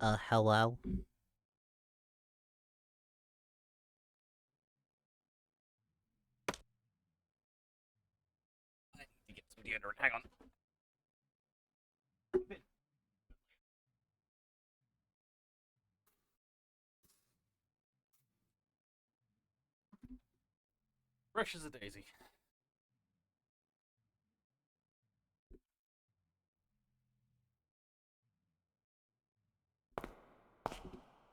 Hello? I need to get some deodorant. Hang on. Fresh as a daisy.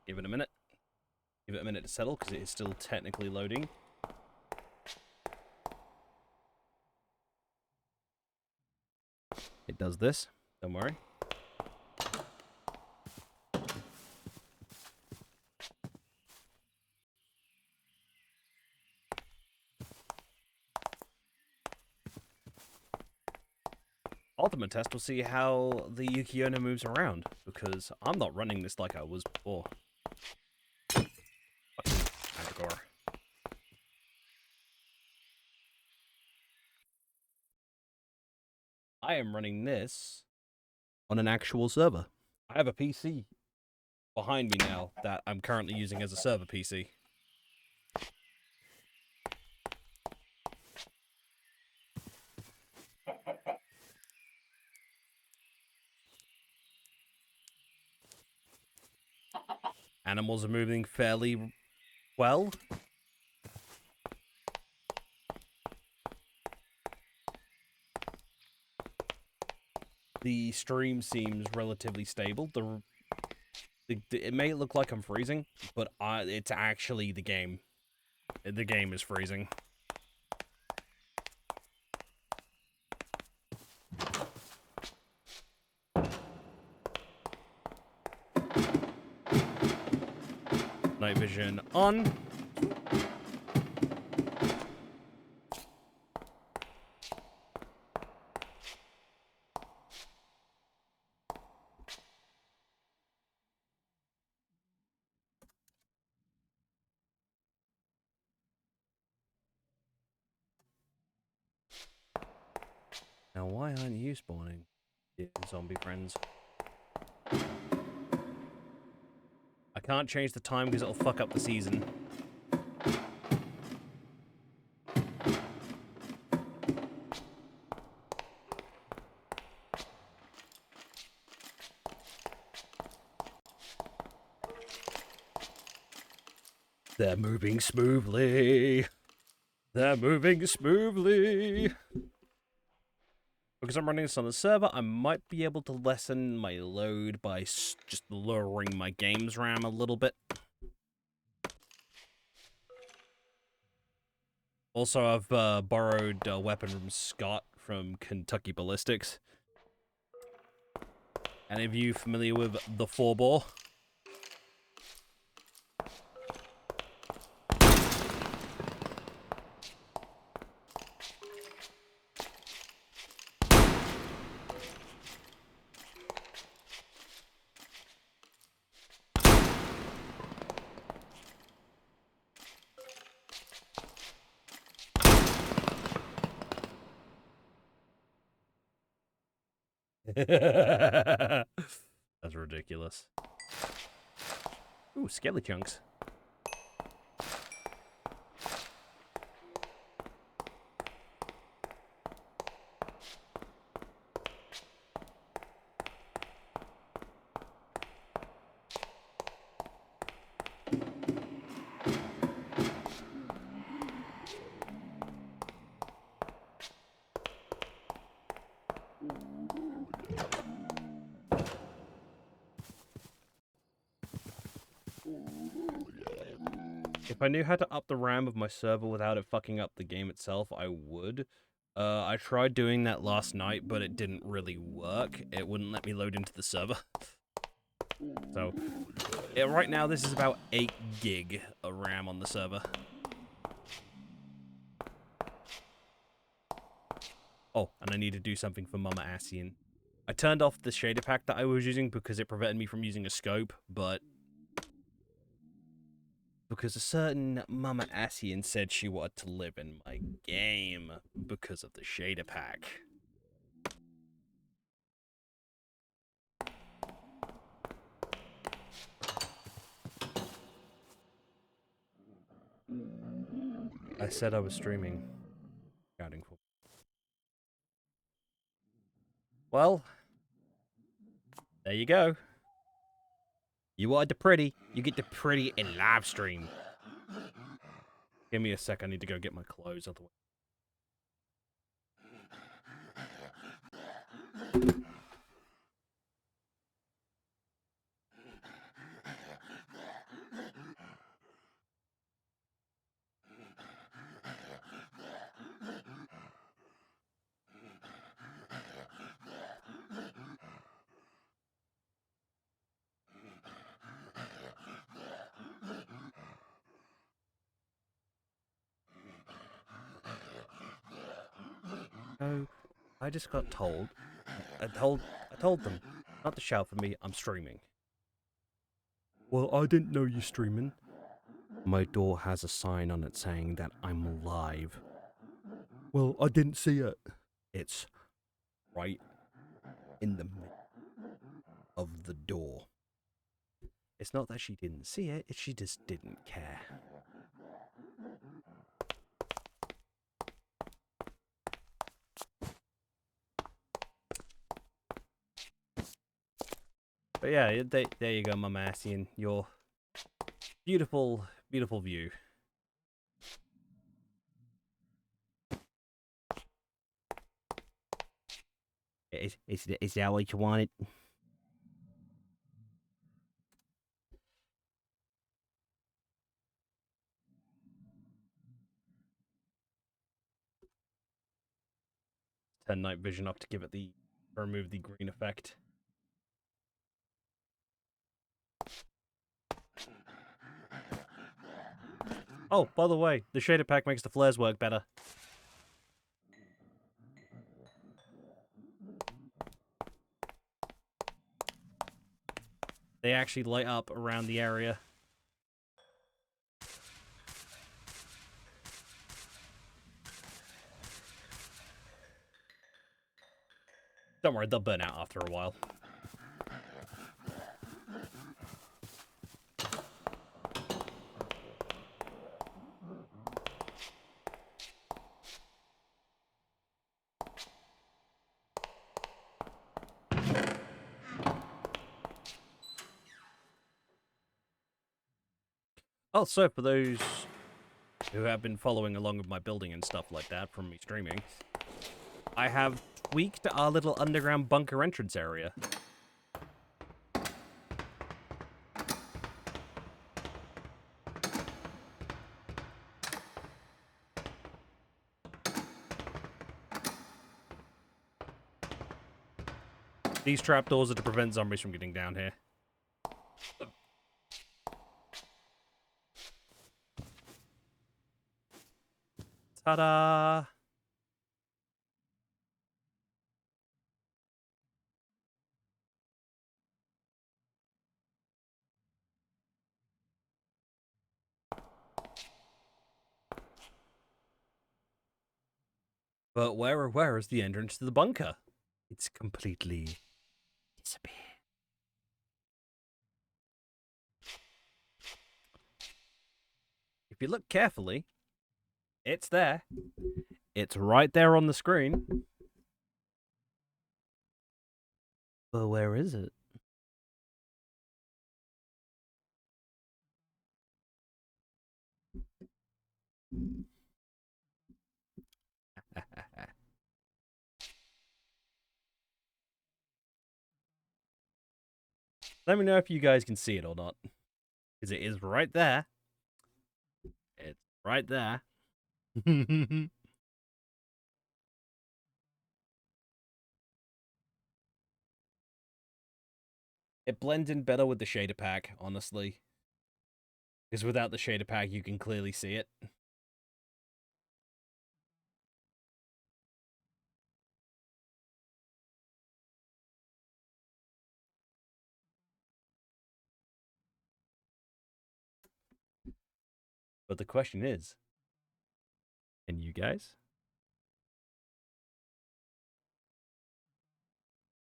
Give it a minute. Give it a minute to settle because it is still technically loading. It does this. Don't worry. Ultimate test will see how the Yuki Ono moves around, because I'm not running this like I was before. Fucking Manticore. I am running this on an actual server. I have a PC behind me now that I'm currently using as a server PC. Animals are moving fairly well. The stream seems relatively stable. It may look like I'm freezing, but it's actually the game. The game is freezing. Night vision on. Now, why aren't you spawning, dear zombie friends? I can't change the time because it'll fuck up the season. They're moving smoothly. They're moving smoothly. Because I'm running this on the server, I might be able to lessen my load by just lowering my game's RAM a little bit. Also, I've borrowed a weapon from Scott from Kentucky Ballistics. Any of you familiar with the 4-bore? That's ridiculous. Ooh, skelly chunks. If I knew how to up the RAM of my server without it fucking up the game itself, I would. I tried doing that last night, but it didn't really work. It wouldn't let me load into the server. So, yeah, right now this is about 8 gig of RAM on the server. Oh, and I need to do something for Mama Asian. I turned off the shader pack that I was using because it prevented me from using a scope, but because a certain Mama Asian said she wanted to live in my game because of the shader pack. I said I was streaming. Counting for. Well, there you go. You wanted the pretty. You get the pretty in live stream. Give me a sec. I need to go get my clothes out the way. Oh, I just got told. I told them not to shout for me. I'm streaming. Well, I didn't know you streaming. My door has a sign on it saying that I'm live. Well, I didn't see it. It's right in the middle of the door. It's not that she didn't see it, it's she just didn't care. But yeah, there you go, Mamassian. Your beautiful, beautiful view. Is that what you wanted? Turn night vision up to give it the remove the green effect. Oh, by the way, the shader pack makes the flares work better. They actually light up around the area. Don't worry, they'll burn out after a while. Also, for those who have been following along with my building and stuff like that from me streaming, I have tweaked our little underground bunker entrance area. These trapdoors are to prevent zombies from getting down here. Ta-da! But where is the entrance to the bunker? It's completely disappeared. If you look carefully, it's there. It's right there on the screen. But where is it? Let me know if you guys can see it or not. Because it is right there. It's right there. It blends in better with the shader pack, honestly. Because without the shader pack, you can clearly see it. But the question is, can you guys?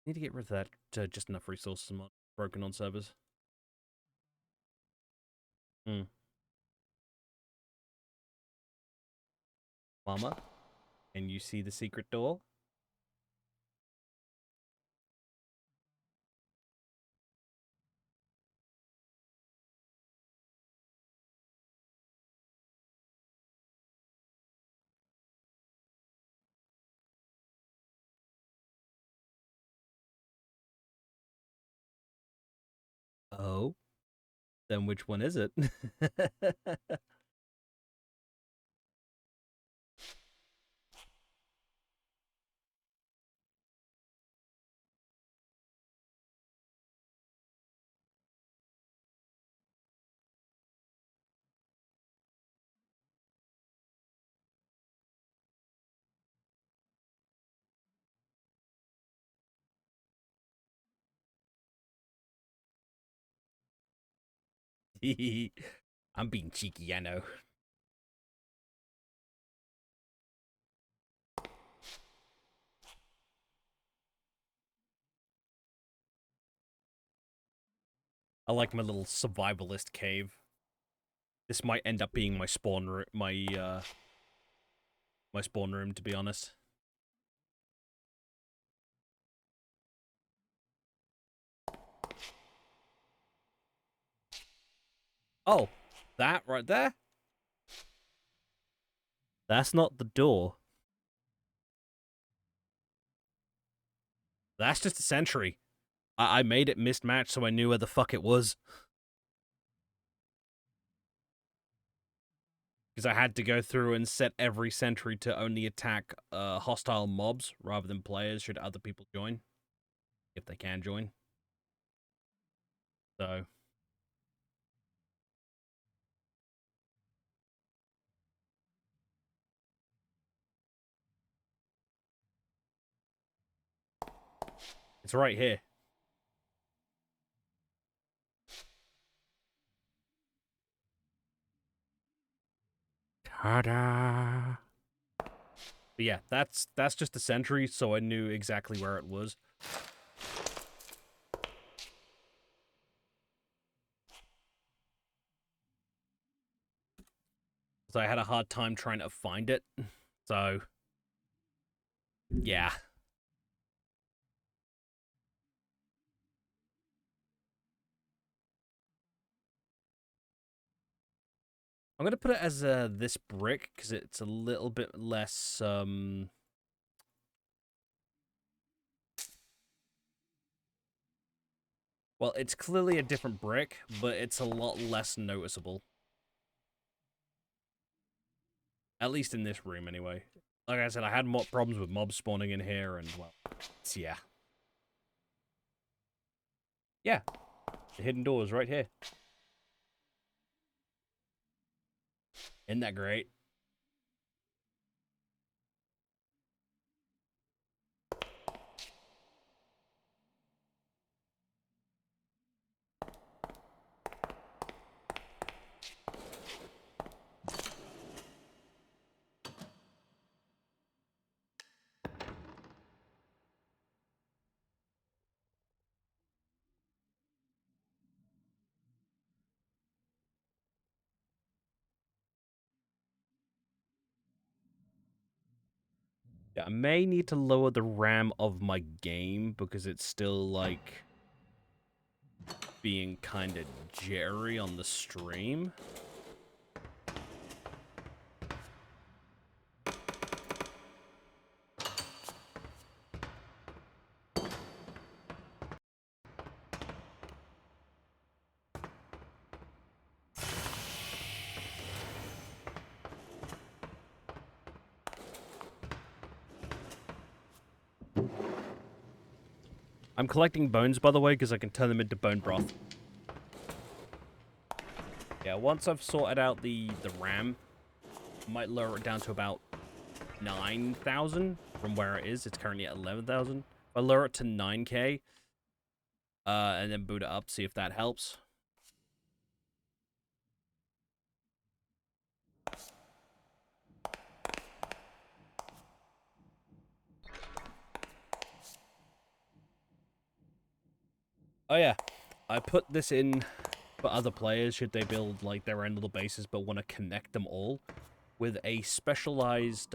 Need to get rid of that just enough resources broken on servers. Mama, can you see the secret door? Oh, then which one is it? I'm being cheeky, I know. I like my little survivalist cave. This might end up being my spawn room, my spawn room, to be honest. Oh, that right there? That's not the door. That's just a sentry. I made it mismatched so I knew where the fuck it was. Because I had to go through and set every sentry to only attack hostile mobs rather than players should other people join. If they can join. So. It's right here. Ta-da! But yeah, that's just a sentry, so I knew exactly where it was. So I had a hard time trying to find it. So, yeah. I'm gonna put it as this brick because it's a little bit less well, it's clearly a different brick, but it's a lot less noticeable. At least in this room, anyway. Like I said, I had more problems with mobs spawning in here, and, well, yeah. Yeah, the hidden door is right here. Isn't that great? Yeah, I may need to lower the RAM of my game because it's still, like, being kind of jittery on the stream. I'm collecting bones, by the way, because I can turn them into bone broth. Yeah, once I've sorted out the RAM, I might lower it down to about 9,000 from where it is. It's currently at 11,000. If I lower it to 9K, and then boot it up, see if that helps. Oh yeah, I put this in for other players should they build like their own little bases but want to connect them all. with a specialized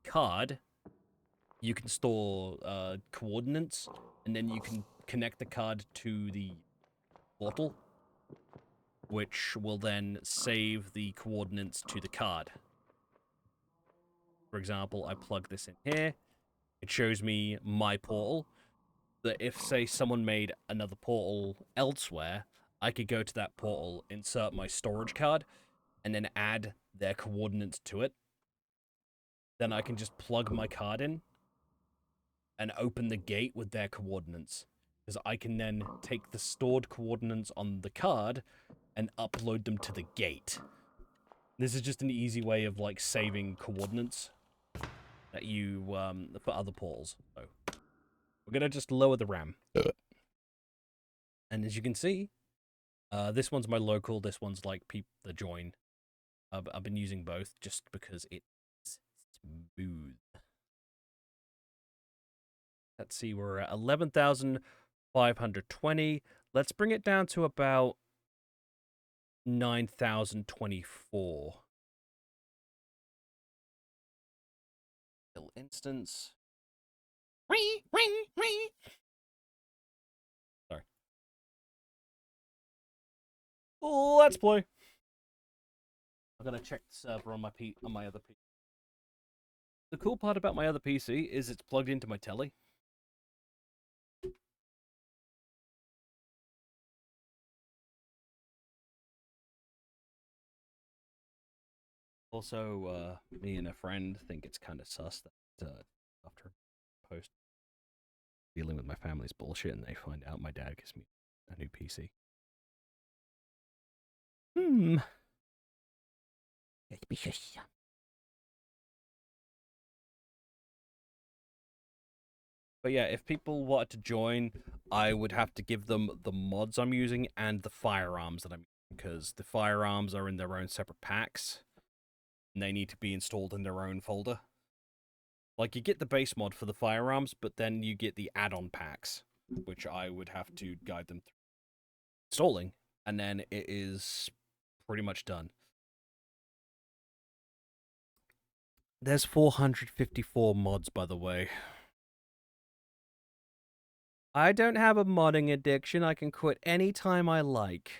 card, you can store coordinates, and then you can connect the card to the portal, which will then save the coordinates to the card. For example, I plug this in here. It shows me my portal. That if, say, someone made another portal elsewhere, I could go to that portal, insert my storage card, and then add their coordinates to it. Then I can just plug my card in and open the gate with their coordinates. Because I can then take the stored coordinates on the card and upload them to the gate. This is just an easy way of, like, saving coordinates that you, for other portals. So, we're gonna just lower the RAM. And as you can see, this one's my local, this one's, like, the join. I've been using both just because it's smooth. Let's see, we're at 11,520. Let's bring it down to about 9,024. Little instance. Sorry. Let's play. I'm gonna check the server on my other PC. The cool part about my other PC is it's plugged into my telly. Also, me and a friend think it's kind of sus that after post dealing with my family's bullshit and they find out my dad gives me a new PC. But yeah, if people wanted to join, I would have to give them the mods I'm using and the firearms that I'm using, because the firearms are in their own separate packs, and they need to be installed in their own folder. Like, you get the base mod for the firearms, but then you get the add-on packs, which I would have to guide them through installing, and then it is pretty much done. There's 454 mods, by the way. I don't have a modding addiction. I can quit any time I like.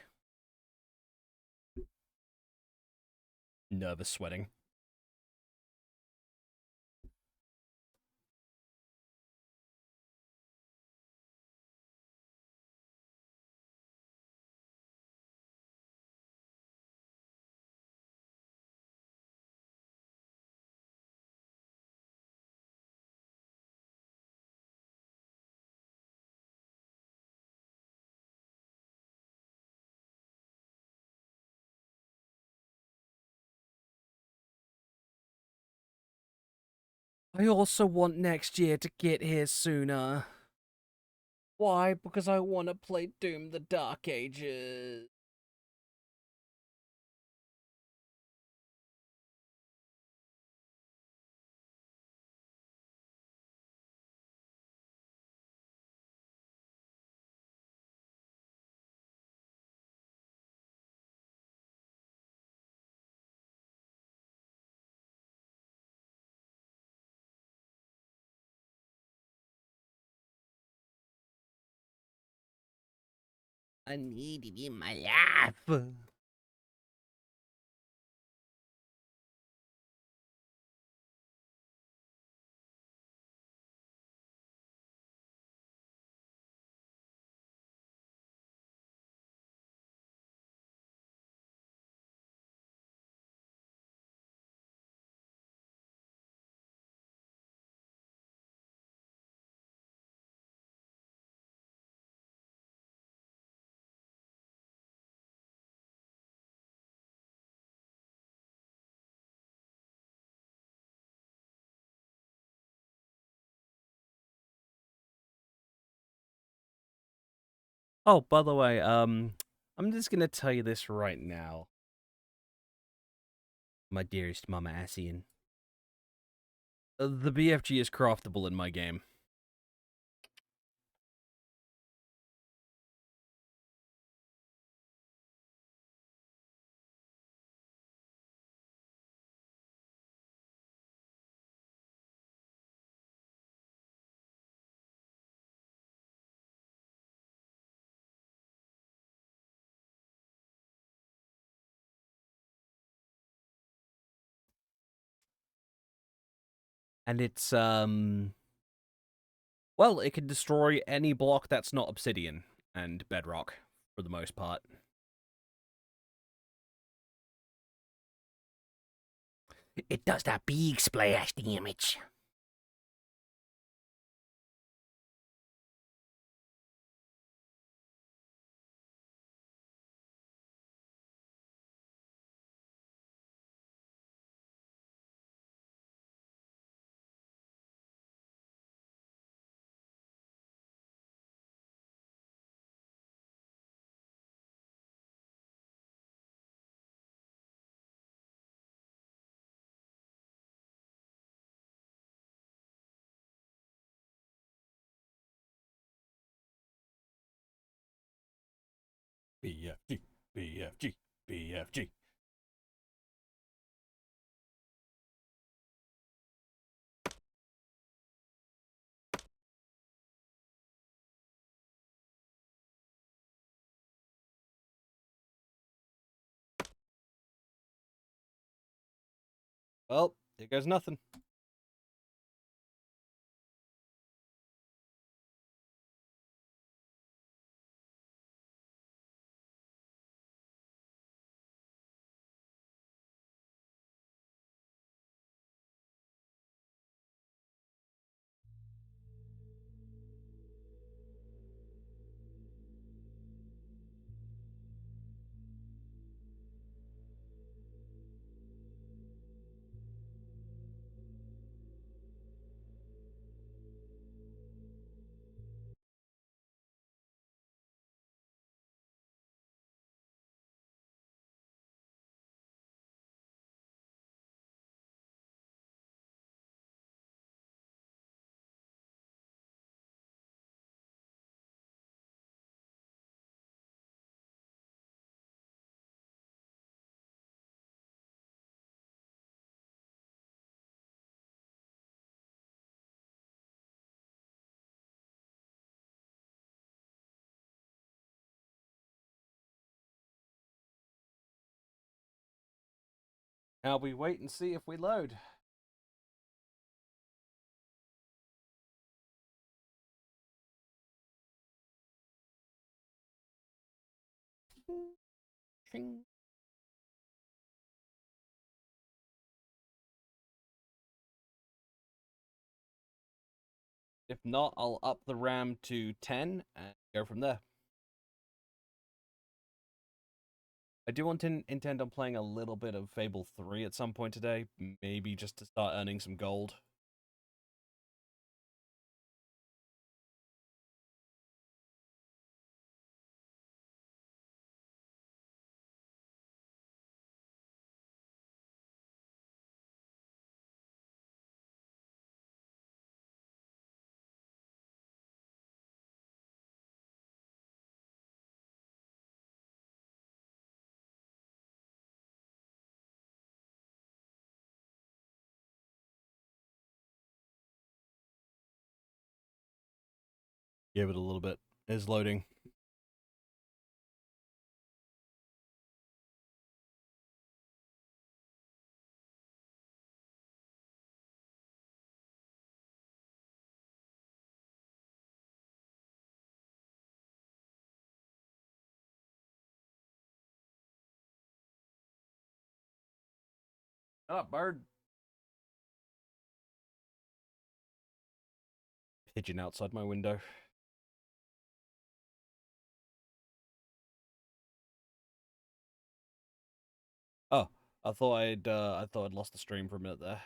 Nervous sweating. I also want next year to get here sooner. Why? Because I want to play Doom the Dark Ages. I need it in my life. Oh, by the way, I'm just gonna tell you this right now, my dearest Mama Asian. The BFG is craftable in my game. And it's well, it can destroy any block that's not obsidian and bedrock for the most part. It does that big splash damage. BFG, BFG, BFG. Well, here goes nothing. Now we wait and see if we load. If not, I'll up the RAM to 10 and go from there. I do want to intend on playing a little bit of Fable 3 at some point today, maybe just to start earning some gold. Give it a little bit. Is loading. Shut up, bird. Pigeon outside my window. Oh, I thought I'd lost the stream for a minute there.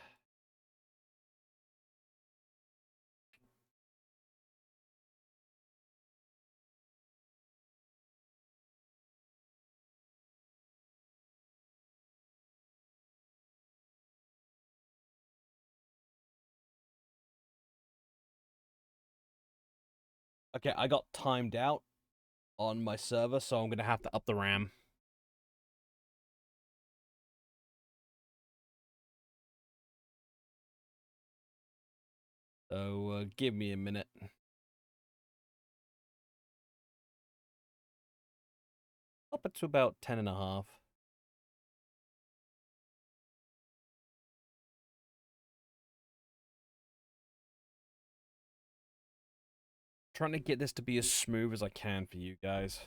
Okay, I got timed out on my server, so I'm gonna have to up the RAM. So give me a minute. Up it to about 10.5. trying to get this to be as smooth as I can for you guys.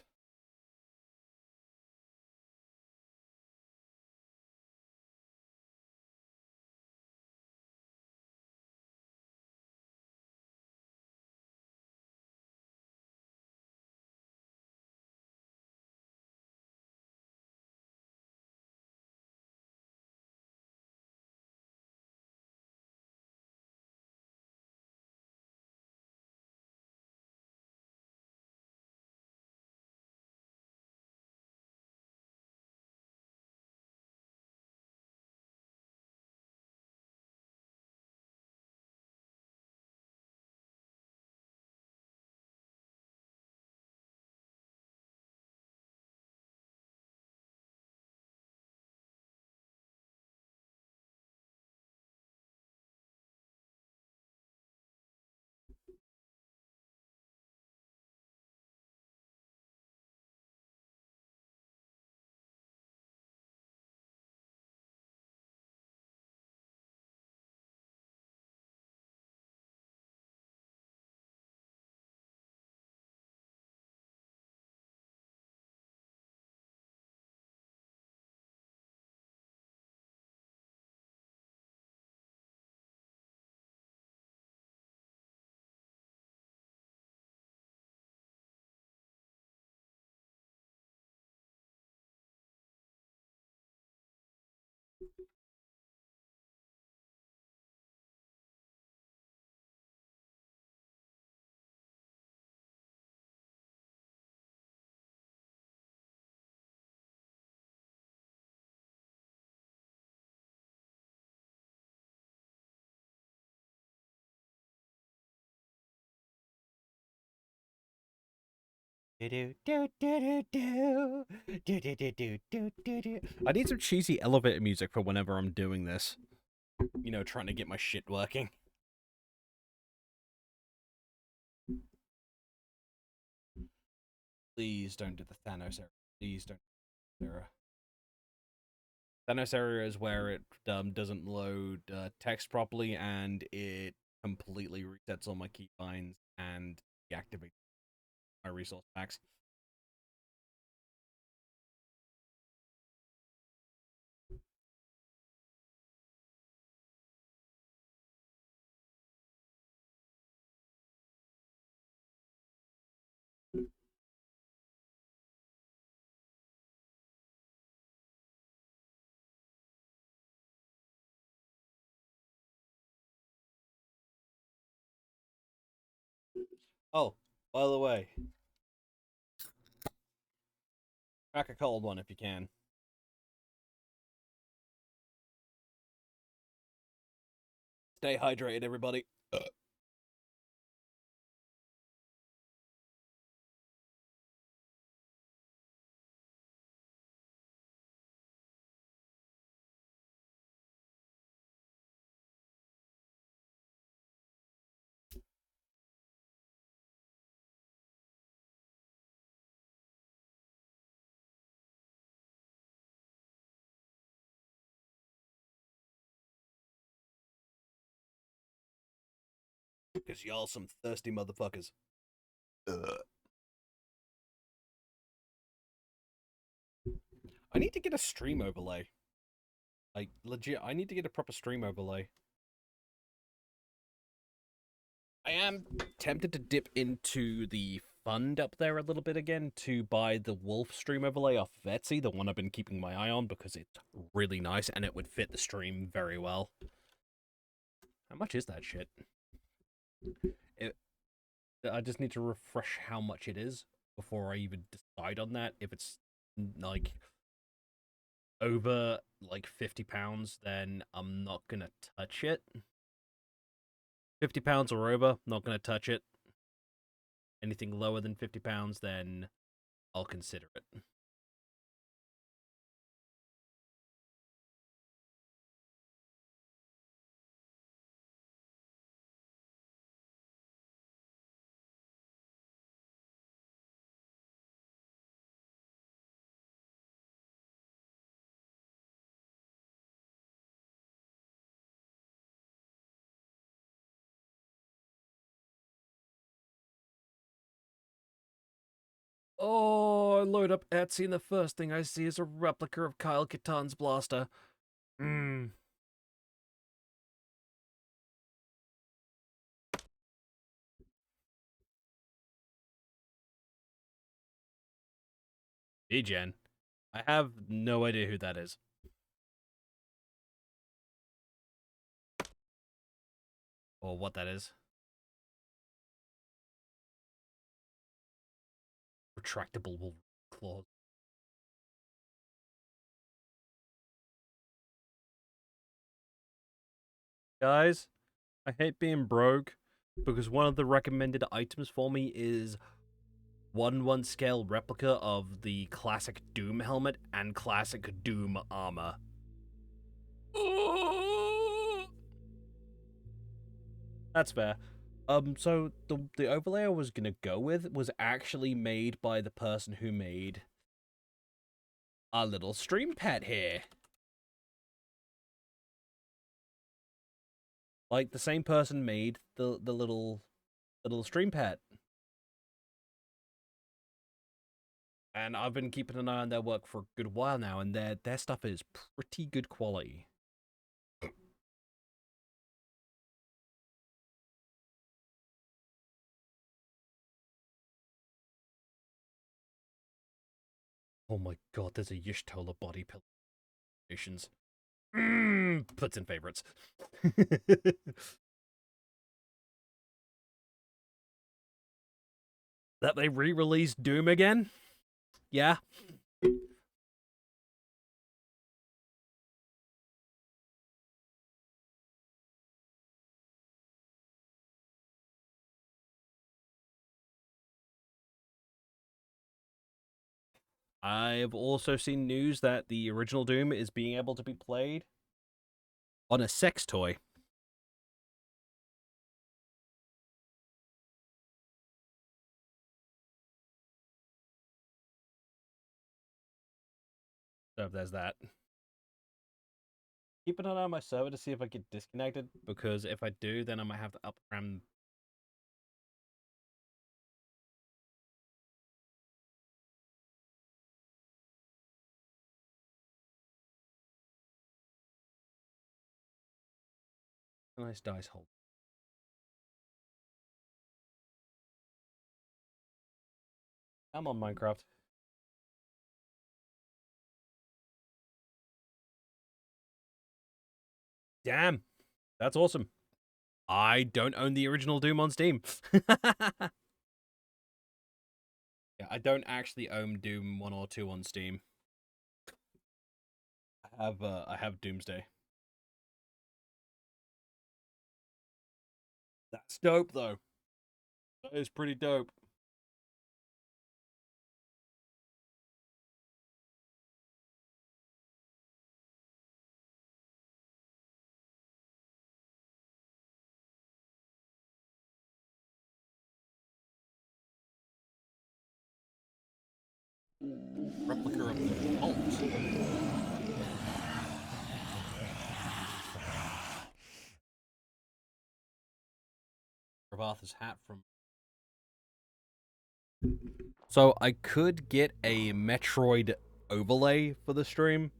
I need some cheesy elevator music for whenever I'm doing this. You know, trying to get my shit working. Please don't do the Thanos error. Please don't do the error. Thanos error is where it doesn't load text properly and it completely resets all my keybinds and deactivates my resource packs. Oh, by the way, crack a cold one if you can. Stay hydrated, everybody. Because y'all some thirsty motherfuckers. Ugh. I need to get a stream overlay. Like, legit, I need to get a proper stream overlay. I am tempted to dip into the fund up there a little bit again to buy the Wolf stream overlay off of Etsy, the one I've been keeping my eye on because it's really nice and it would fit the stream very well. How much is that shit? I just need to refresh how much it is before I even decide on that. If it's like over like £50, then I'm not gonna touch it. £50 or over, not gonna touch it. Anything lower than £50, then I'll consider it. Oh, I load up Etsy and the first thing I see is a replica of Kyle Katarn's blaster. Hmm. Jen. I have no idea who that is. Or what that is. Retractable claws. Guys, I hate being broke because one of the recommended items for me is 1/1 scale replica of the classic Doom helmet and classic Doom armor. That's fair. So the overlay I was gonna go with was actually made by the person who made our little stream pet here. Like the same person made the little stream pet. And I've been keeping an eye on their work for a good while now, and their stuff is pretty good quality. Oh my god, there's a Y'shtola body pillow. Puts in favorites. That they re-released Doom again? Yeah. I've also seen news that the original Doom is being able to be played on a sex toy. So there's that. Keeping an eye on my server to see if I get disconnected, because if I do, then I might have to up RAM. Nice dice hole. I'm on Minecraft. Damn, that's awesome. I don't own the original Doom on Steam. Yeah, I don't actually own Doom 1 or 2 on Steam. I have Doomsday. That's dope though. That is pretty dope. Replica of the vault. Of Arthur's hat from. So I could get a Metroid overlay for the stream,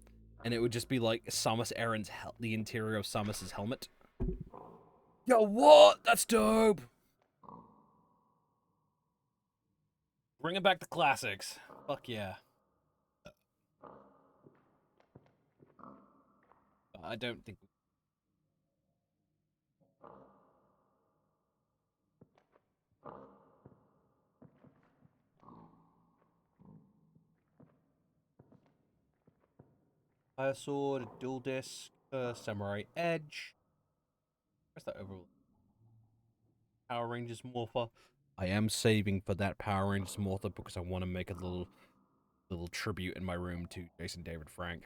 and it would just be like Samus Aran's the interior of Samus's helmet. Yo, what? That's dope. Bringing back the classics. Fuck yeah. I don't think. Fire Sword, Dual Disc, Samurai Edge. Where's that overall? Power Rangers Morpher. I am saving for that Power Rangers Morpher because I want to make a little tribute in my room to Jason David Frank.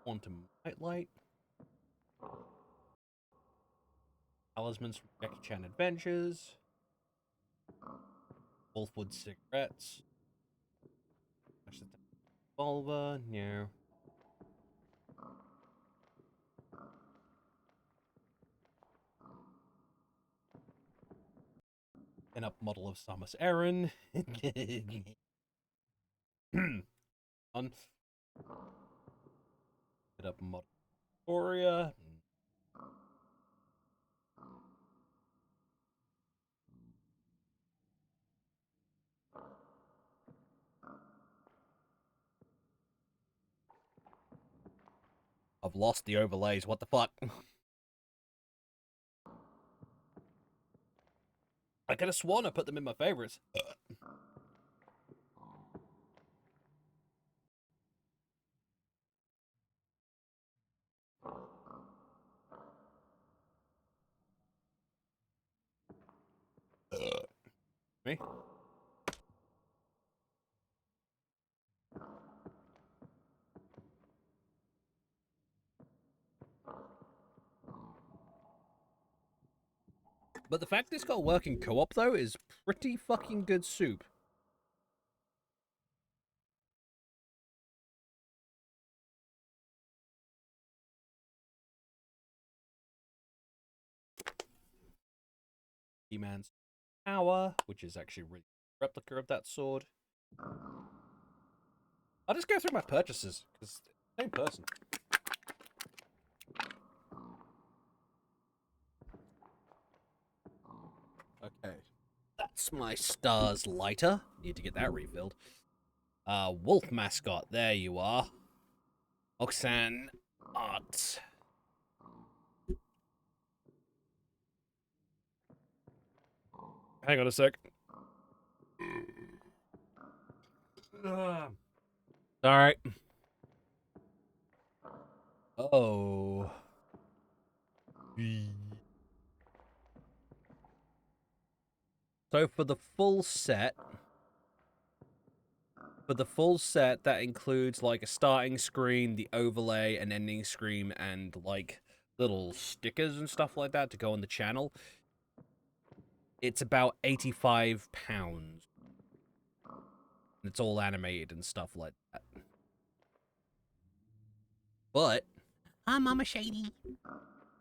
Quantum Nightlight. Talismans from Jackie Chan Adventures. Wolfwood cigarettes. Revolver, no. An up model of Samus Aran. On. Get up model Victoria. I've lost the overlays. What the fuck? I could have sworn I put them in my favorites. Me? But the fact it's got working co-op, though, is pretty fucking good soup. He-Man's Power, which is actually really a replica of that sword. I'll just go through my purchases, because same person. Okay. That's my Stars lighter. Need to get that refilled. Wolf mascot. There you are. Oxan Art. Hang on a sec. Alright. Oh. So for the full set, that includes like a starting screen, the overlay, an ending screen, and like little stickers and stuff like that to go on the channel. It's about £85. It's all animated and stuff like that. But I'm Mama Shady.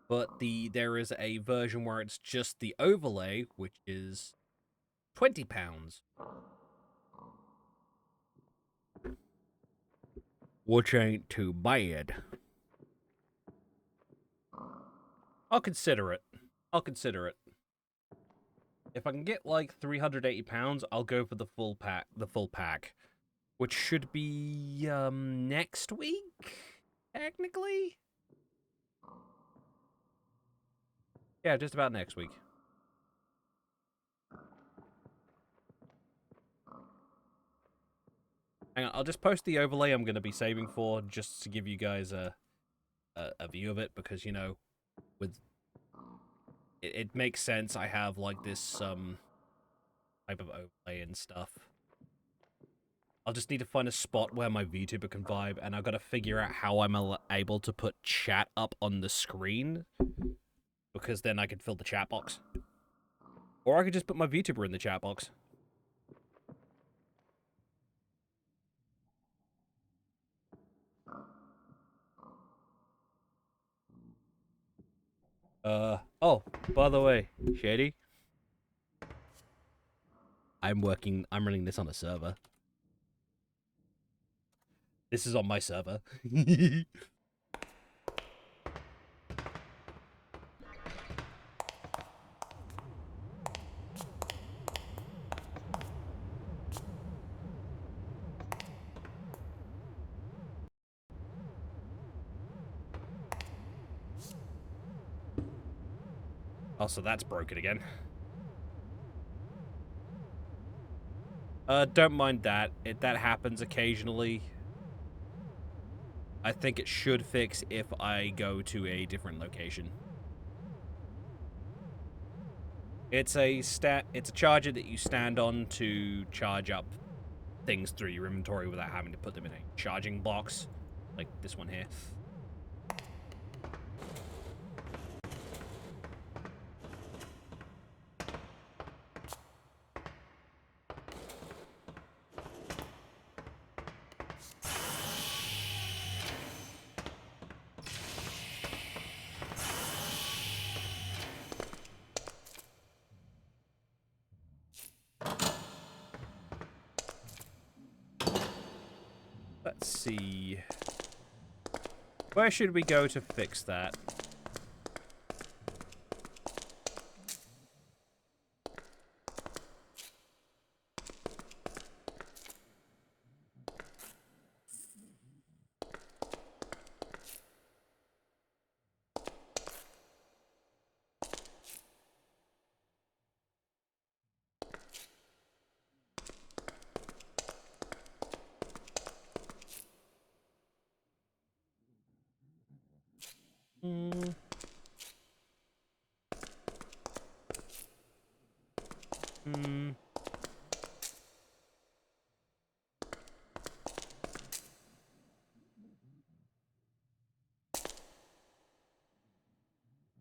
But there is a version where it's just the overlay, which is £20. Which ain't too bad. I'll consider it. If I can get like £380, I'll go for the full pack, which should be next week, technically. Yeah, just about next week. Hang on, I'll just post the overlay I'm going to be saving for, just to give you guys a view of it, because, you know, with it makes sense. I have like this type of overlay and stuff. I'll just need to find a spot where my VTuber can vibe, and I've got to figure out how I'm able to put chat up on the screen, because then I could fill the chat box. Or I could just put my VTuber in the chat box. Oh, by the way, Shady, I'm running this on a server. This is on my server. Oh, so that's broken again. Don't mind that. That happens occasionally. I think it should fix if I go to a different location. It's a charger that you stand on to charge up things through your inventory without having to put them in a charging box, like this one here. see. Where should we go to fix that?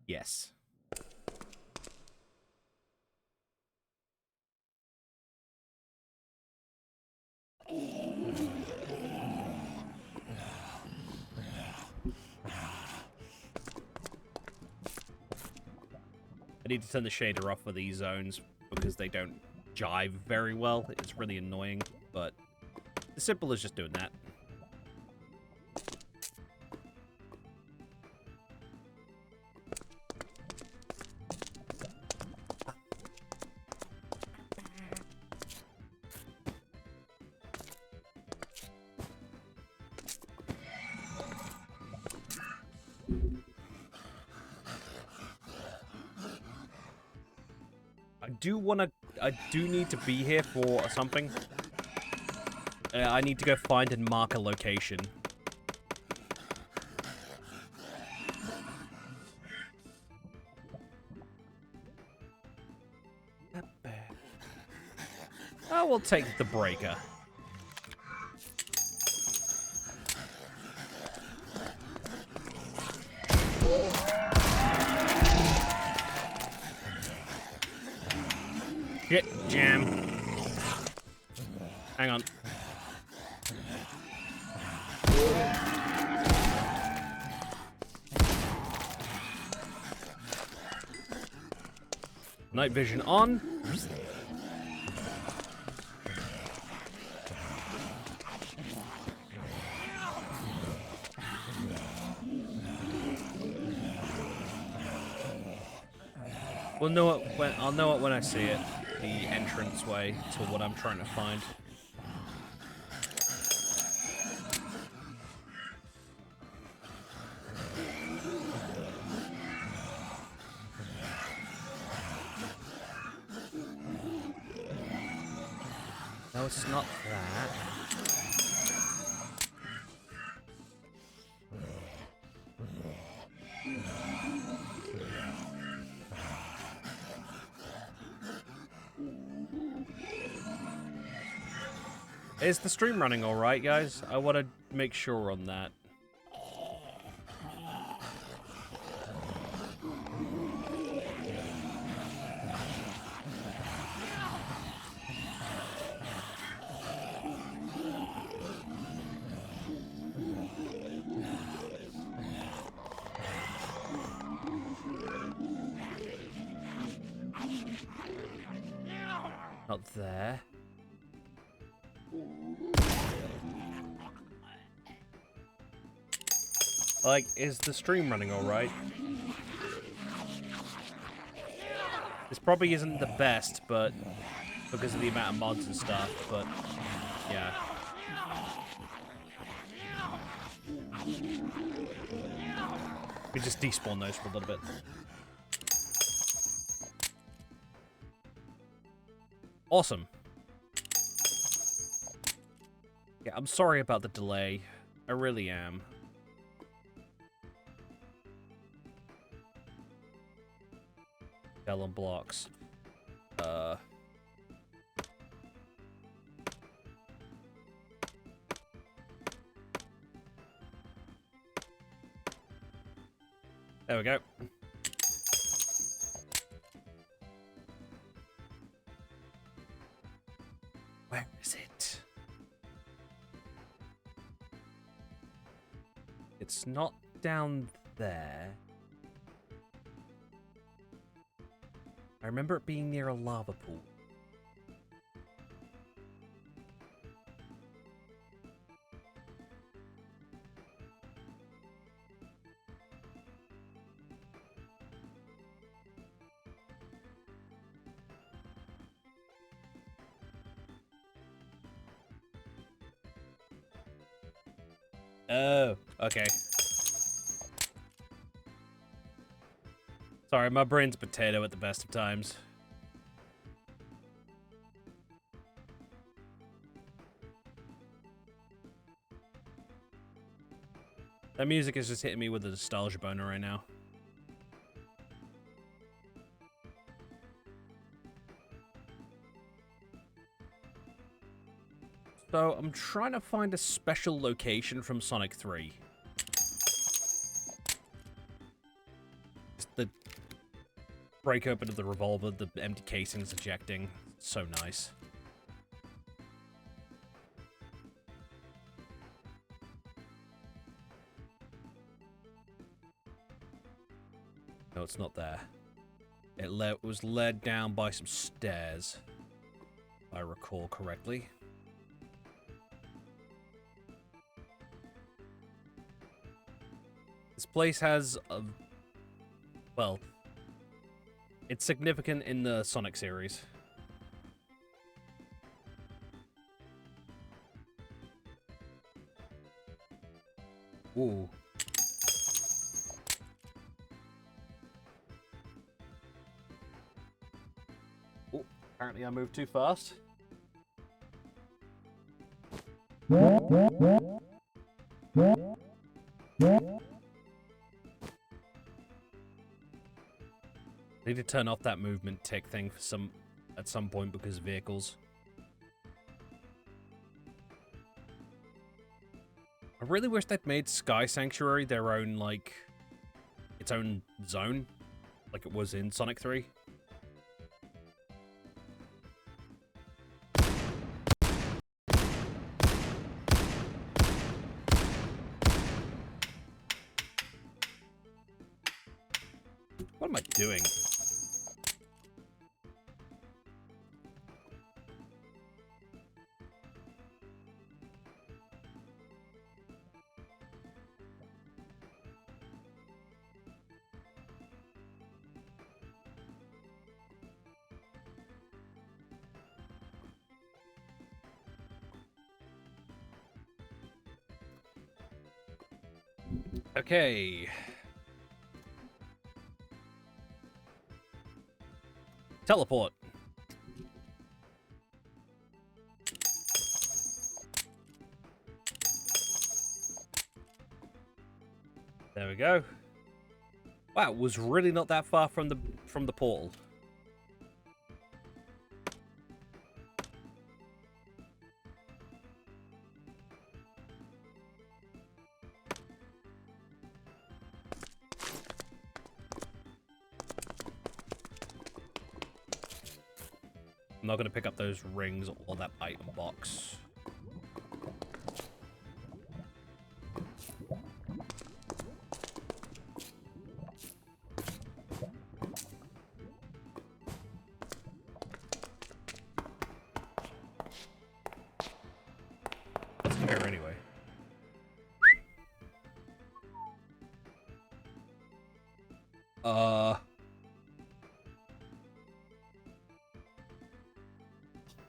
Yes. I need to turn the shader off for these zones because they don't jive very well. It's really annoying, but as simple as just doing that. I do need to be here for something. I need to go find and mark a location. I will take the breaker. Shit, jam. Hang on. Night vision on. I'll know it when I see it. The entranceway to what I'm trying to find. No, it's not that. Is the stream running all right, guys? I want to make sure on that. Not there. Like, is the stream running alright? This probably isn't the best, but because of the amount of mods and stuff, but yeah. We just despawn those for a little bit. Awesome. Yeah, I'm sorry about the delay. I really am. Vellum blocks. There we go. Where is it? It's not down there. I remember it being near a lava pool. Oh, okay. Sorry, my brain's potato at the best of times. That music is just hitting me with a nostalgia boner right now. So, I'm trying to find a special location from Sonic 3. Just the break open of the revolver, the empty casings ejecting. So nice. No, it's not there. It was led down by some stairs, if I recall correctly. This place has a... well, it's significant in the Sonic series. Ooh. Oh, apparently I moved too fast. I need to turn off that movement tick thing for at some point because of vehicles. I really wish they'd made Sky Sanctuary their own, like, its own zone, like it was in Sonic 3. What am I doing? Okay. Teleport. There we go. Wow, it was really not that far from the portal. I'm not going to pick up those rings or that item box. Let's go here anyway.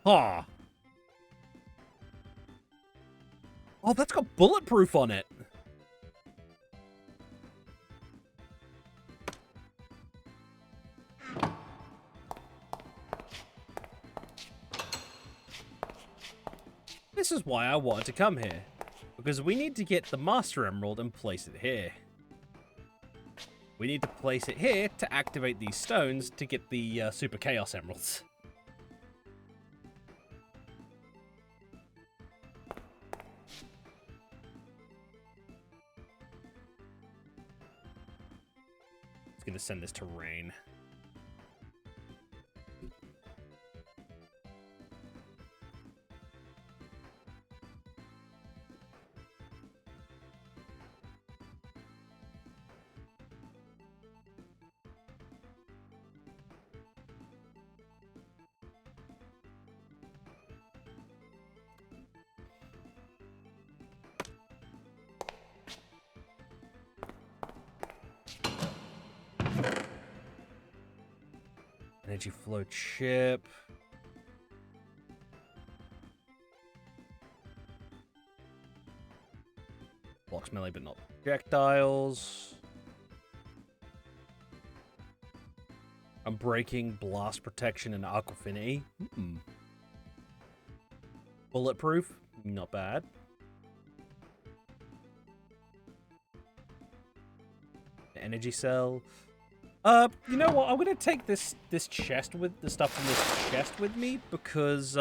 Huh. Oh, that's got bulletproof on it. This is why I wanted to come here. Because we need to get the Master Emerald and place it here. We need to place it here to activate these stones to get the Super Chaos Emeralds. It's gonna send this to rain. Energy flow chip. What melee, but not projectiles. Unbreaking, blast protection, and arc affinity. Bulletproof, not bad. Energy cell. You know what? I'm gonna take this chest with the stuff from this chest with me because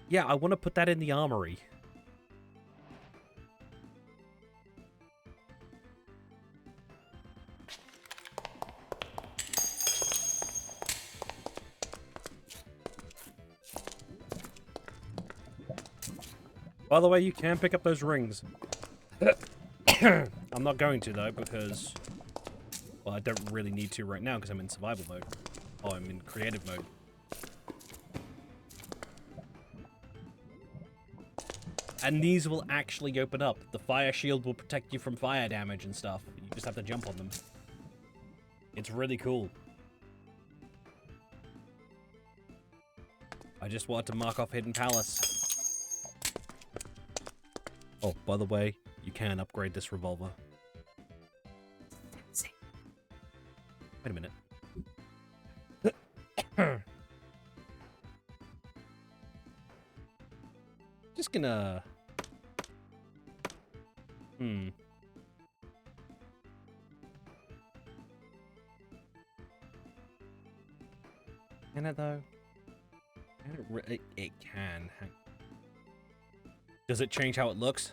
yeah, I want to put that in the armory. By the way, you can pick up those rings. I'm not going to, though, because... Well, I don't really need to right now, because I'm in survival mode. Oh, I'm in creative mode. And these will actually open up. The fire shield will protect you from fire damage and stuff. You just have to jump on them. It's really cool. I just wanted to mark off Hidden Palace. Oh, by the way, you can upgrade this revolver. Wait a minute. Just gonna... Can it, though? It can. Does it change how it looks?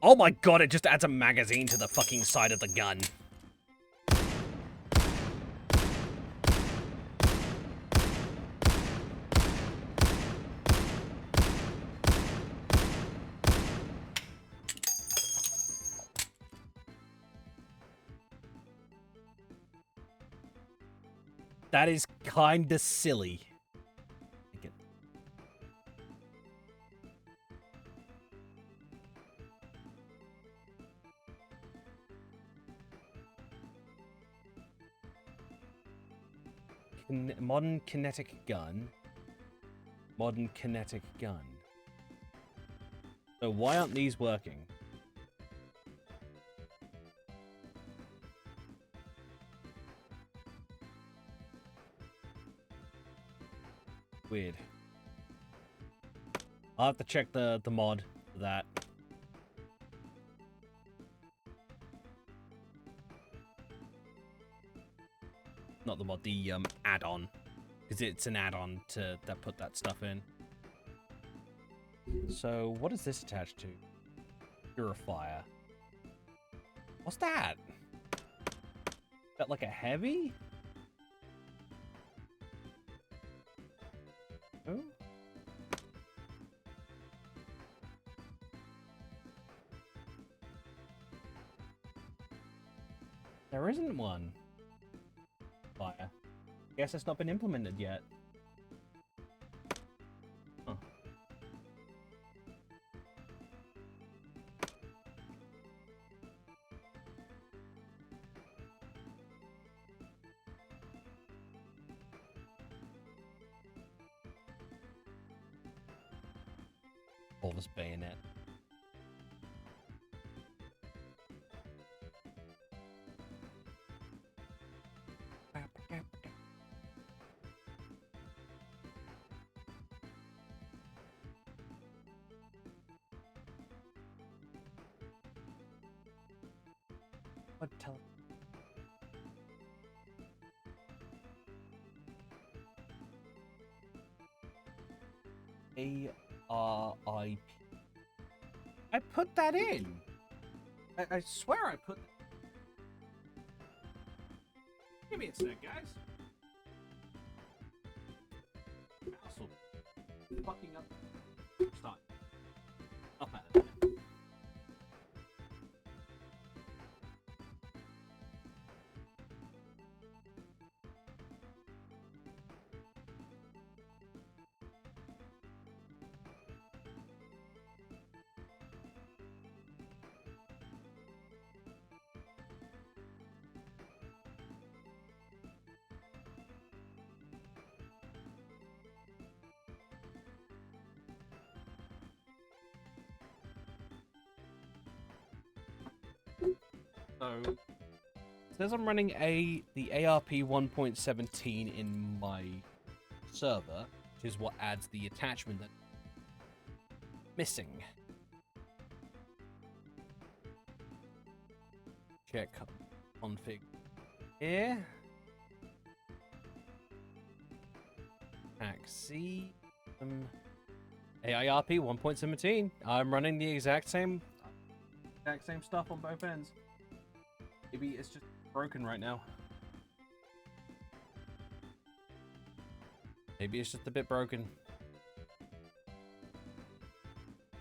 Oh my god, it just adds a magazine to the fucking side of the gun. That is kinda silly. Modern kinetic gun. Modern kinetic gun. So why aren't these working? Weird. I'll have to check the mod for that. Not the mod, the add-on, because it's an add-on that put that stuff in. So what is this attached to? Purifier. What's that? Is that like a heavy? Oh. There isn't one. Fire. Guess it's not been implemented yet. Huh. Bulbous bayonet. What tell? ARIP. I put that in. I swear I put. Give me a sec, guys. Mouse will fucking up. Start. Up at it. So, it says I'm running the ARP 1.17 in my server, which is what adds the attachment that's missing. Check config here. C. AIRP 1.17. I'm running the exact same stuff on both ends. Maybe it's just broken right now. Maybe it's just a bit broken.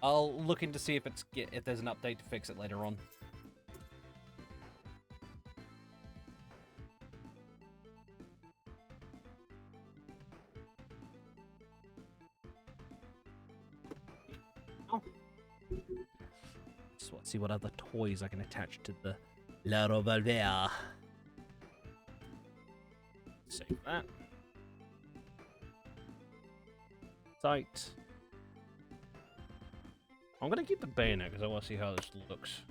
I'll look into see if there's an update to fix it later on. Let's see what other toys I can attach to the La Revolver. Save that. Sight. I'm gonna keep the bayonet because I want to see how this looks.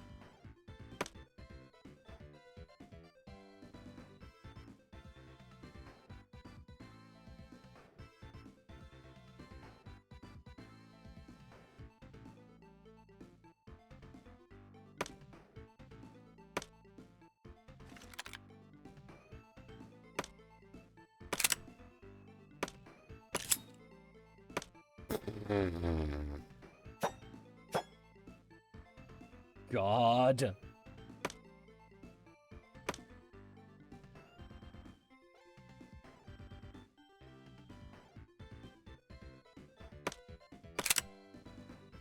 God.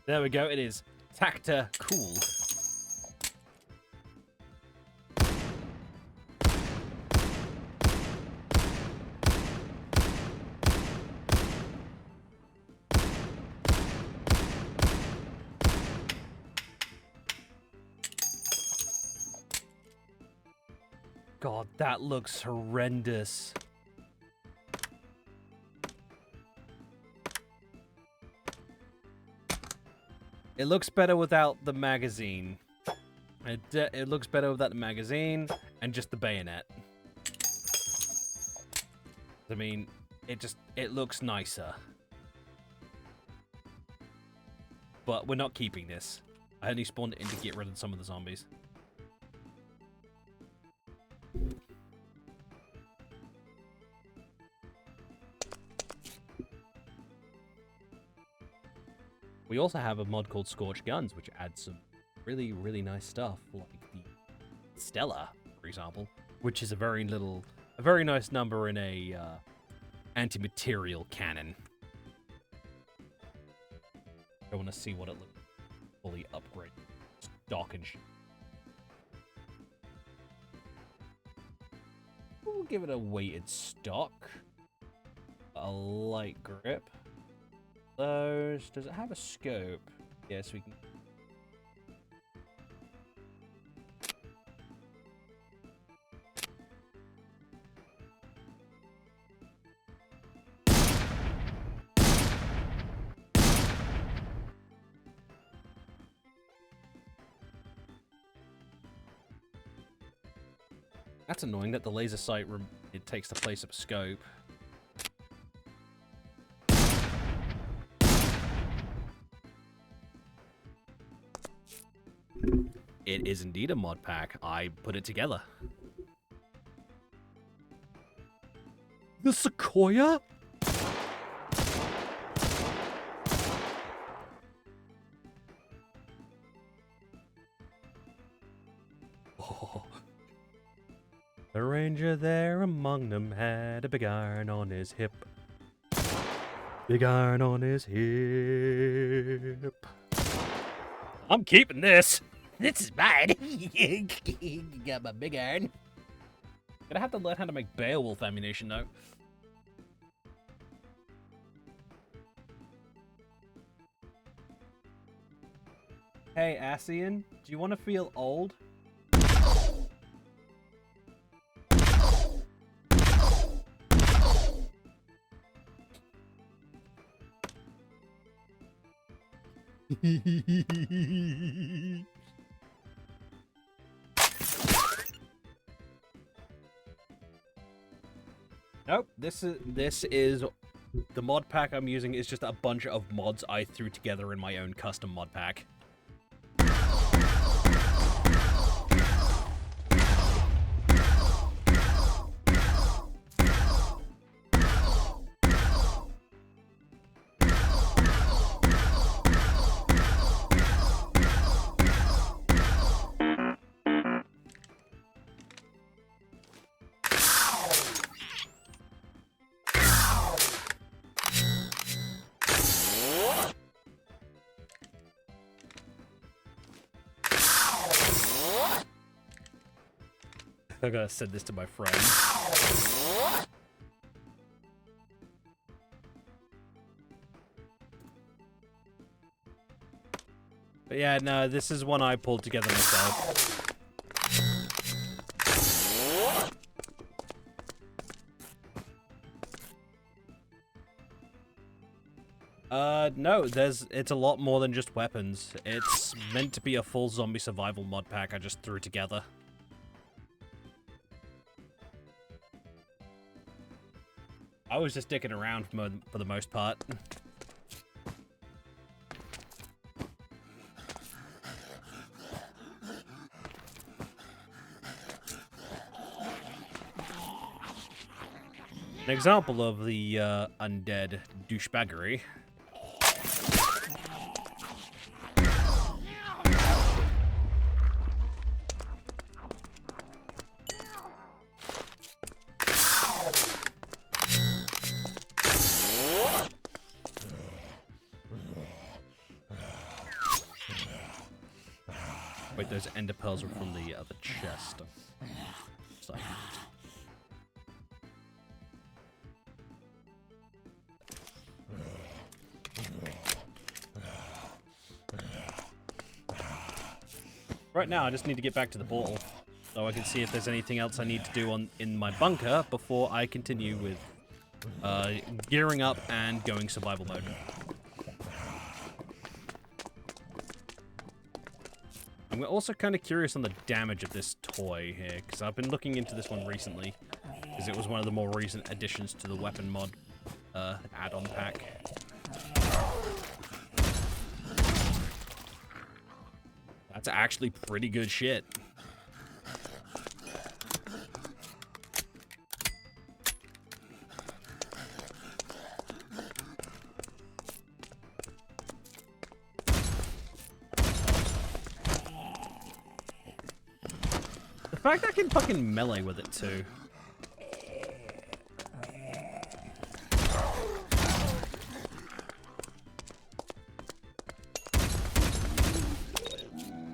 There we go, it is Tacta Cool. God, that looks horrendous. It looks better without the magazine. It looks better without the magazine and just the bayonet. I mean, it looks nicer. But we're not keeping this. I only spawned it in to get rid of some of the zombies. We also have a mod called Scorched Guns, which adds some really, really nice stuff, like the Stella, for example, which is a very nice number in a anti-material cannon. I want to see what it looks like fully upgraded, stock and shit. We'll give it a weighted stock, a light grip. Does it have a scope? Yes, we can. That's annoying that the laser sight it takes the place of a scope. It is indeed a mod pack. I put it together. The Sequoia? Oh. The ranger there among them had a big iron on his hip. Big iron on his hip. I'm keeping this. This is mine. Got my big iron. Gonna have to learn how to make Beowulf ammunition though. Hey, Asian, do you want to feel old? Nope, this is the mod pack I'm using is just a bunch of mods I threw together in my own custom mod pack. I gotta send this to my friend. But yeah, no, this is one I pulled together myself. No, it's a lot more than just weapons. It's meant to be a full zombie survival mod pack I just threw together. I was just dicking around for the most part. An example of the undead douchebaggery. Wait, those ender pearls were from the other chest. Sorry. Right now, I just need to get back to the portal, so I can see if there's anything else I need to do in my bunker before I continue with gearing up and going survival mode. I'm also kind of curious on the damage of this toy here, because I've been looking into this one recently, because it was one of the more recent additions to the weapon mod add-on pack. That's actually pretty good shit. The fact I can fucking melee with it too.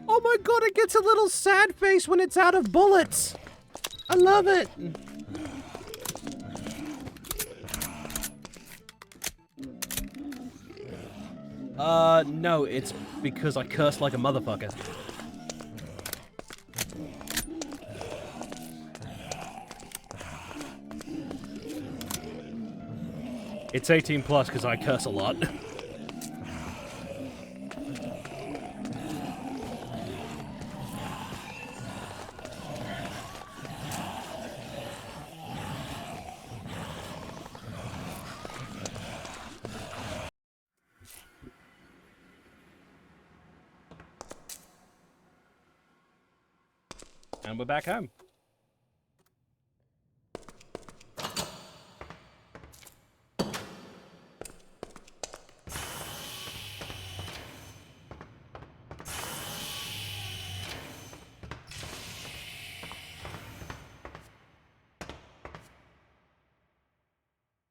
Oh my god, it gets a little sad face when it's out of bullets. I love it. No, it's because I curse like a motherfucker. It's 18 plus because I curse a lot. And we're back home.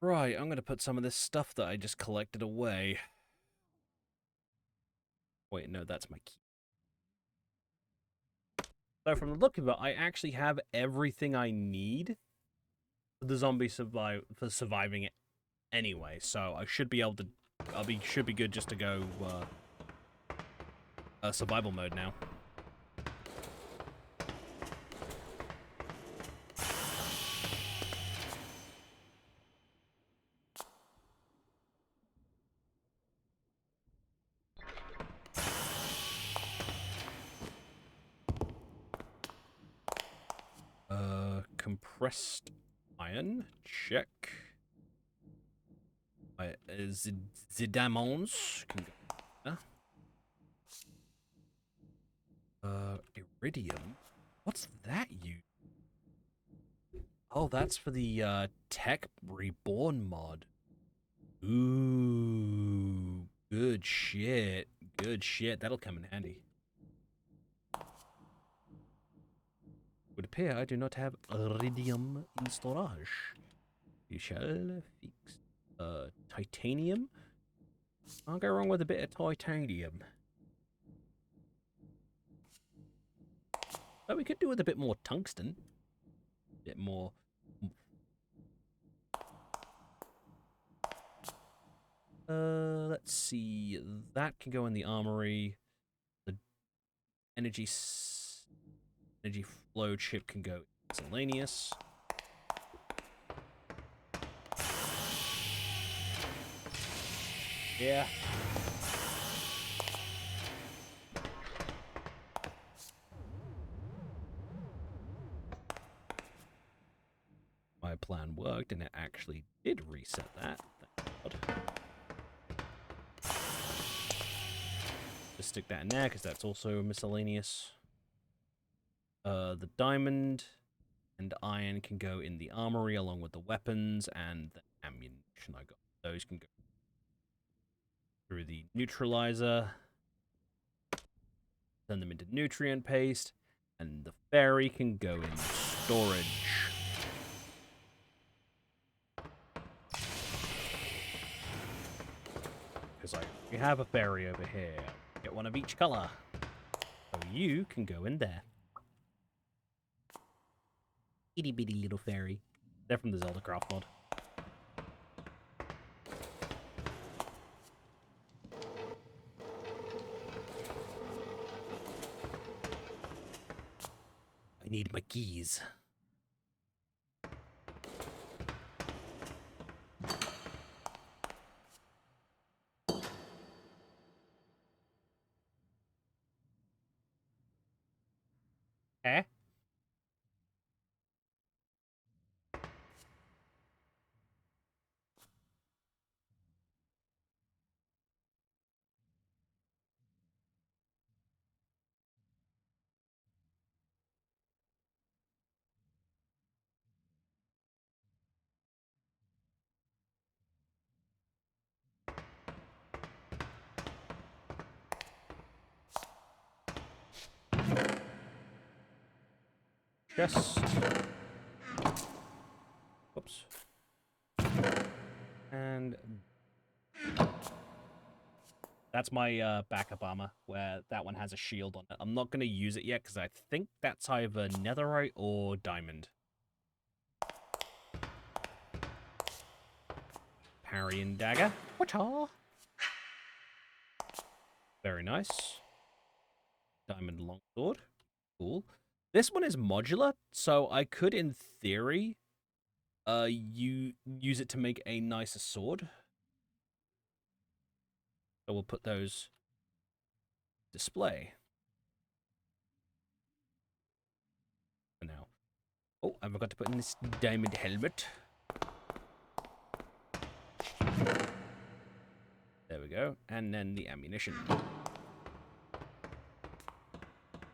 Right, I'm gonna put some of this stuff that I just collected away. Wait, no, that's my key. So from the look of it, I actually have everything I need for the zombie surviving it anyway. So I should be able to, should be good just to go survival mode now. Compressed Iron, check. The diamonds can go. Iridium. What's that you? Oh, that's for the Tech Reborn mod. Ooh, good shit. Good shit. That'll come in handy. Would appear I do not have iridium in storage. You shall fix. Titanium? Can't go wrong with a bit of titanium. But we could do with a bit more tungsten. A bit more. Let's see. That can go in the armory. The energy flow chip can go miscellaneous. Yeah. My plan worked, and it actually did reset that. Thank God. Just stick that in there, because that's also miscellaneous. The diamond and iron can go in the armory, along with the weapons and the ammunition I got. Those can go through the neutralizer. Turn them into nutrient paste. And the fairy can go in storage. Because we have a fairy over here. Get one of each color. So you can go in there. Itty bitty little fairy. They're from the Zelda Craft mod. I need my keys. Eh? Chest. Whoops. And that's my backup armor, where that one has a shield on it. I'm not going to use it yet, because I think that's either netherite or diamond. Parry and dagger. What-a? Very nice. Diamond longsword. Cool. This one is modular, so I could, in theory, use it to make a nicer sword. So we'll put those display for now. Oh, I forgot to put in this diamond helmet. There we go. And then the ammunition.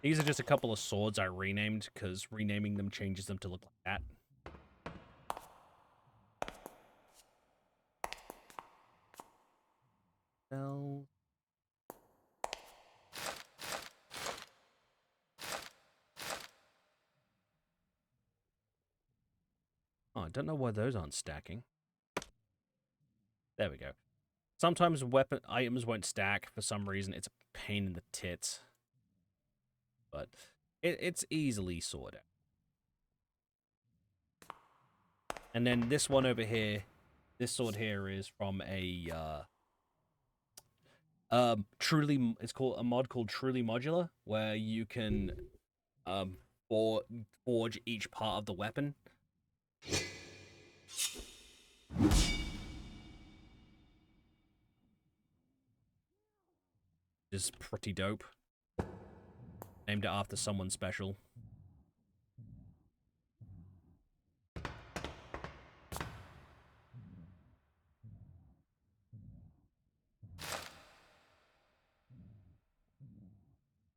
These are just a couple of swords I renamed, because renaming them changes them to look like that. Well... Oh, I don't know why those aren't stacking. There we go. Sometimes weapon items won't stack for some reason. It's a pain in the tits. But it's easily sorted out. And then this one over here, this sword here is from a it's called a mod called Truly Modular, where you can forge each part of the weapon. Is pretty dope. Named it after someone special.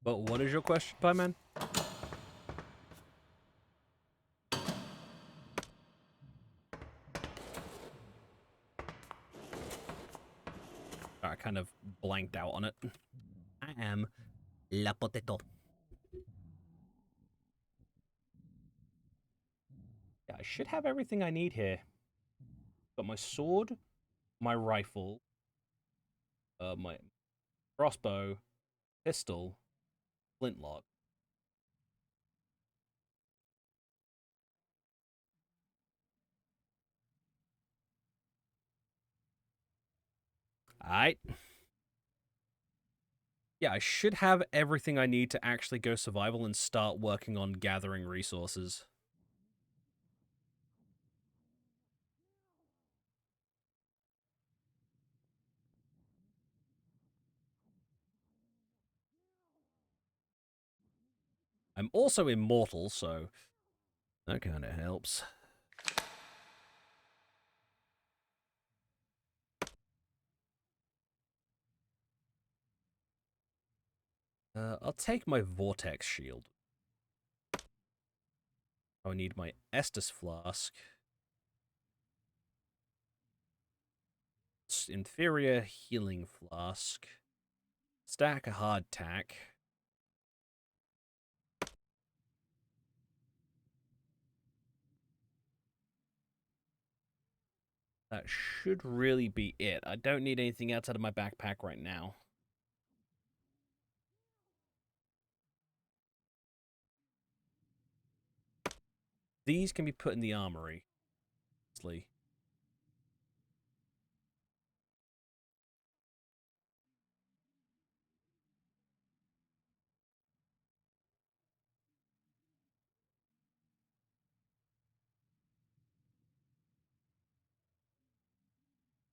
But what is your question, Pieman? I kind of blanked out on it. I am La Potato. Yeah, I should have everything I need here. Got my sword, my rifle, my crossbow, pistol, flintlock. Alright. Yeah, I should have everything I need to actually go survival and start working on gathering resources. I'm also immortal, so that kind of helps. I'll take my Vortex Shield. I need my Estus Flask. Inferior Healing Flask. Stack a Hardtack. That should really be it. I don't need anything outside of my backpack right now. These can be put in the armory. Honestly.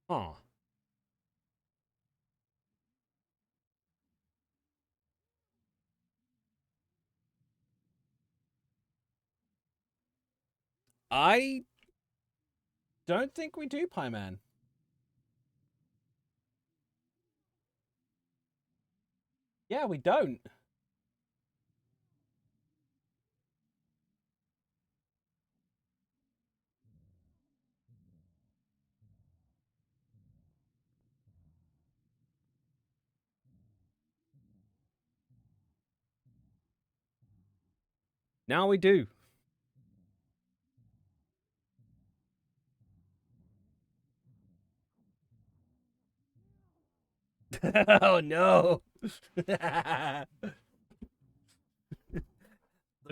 Huh. I don't think we do, Pieman. Yeah, we don't. Now we do. Oh no. The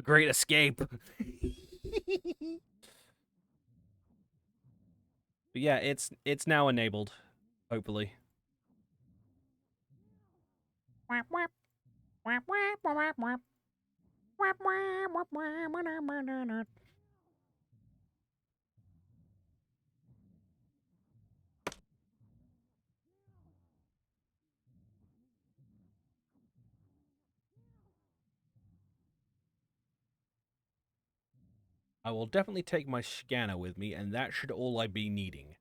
Great Escape. But yeah, it's now enabled, hopefully. I will definitely take my scanner with me, and that should all I be needing.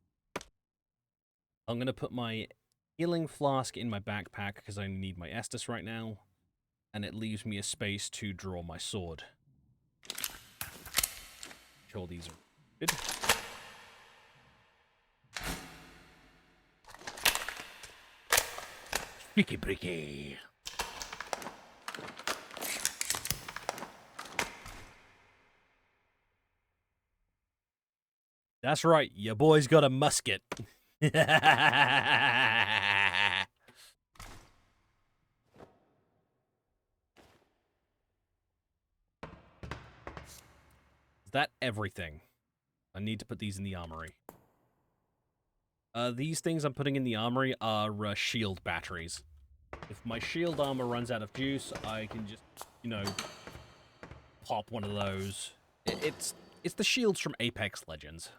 I'm going to put my healing flask in my backpack because I need my Estus right now, and it leaves me a space to draw my sword. Sure, these are good. Bricky bricky. That's right, your boy's got a musket. Is that everything? I need to put these in the armory. These things I'm putting in the armory are shield batteries. If my shield armor runs out of juice, I can just, you know, pop one of those. It's the shields from Apex Legends.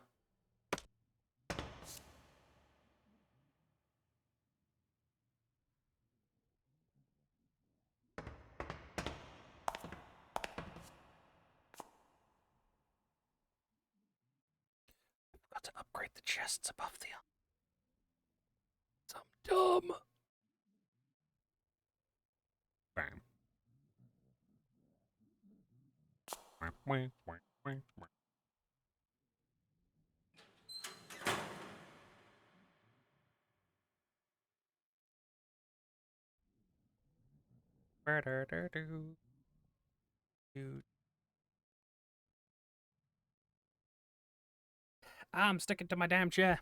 I've got to upgrade the chests above the I'm dumb. Bam. I'm sticking to my damn chair.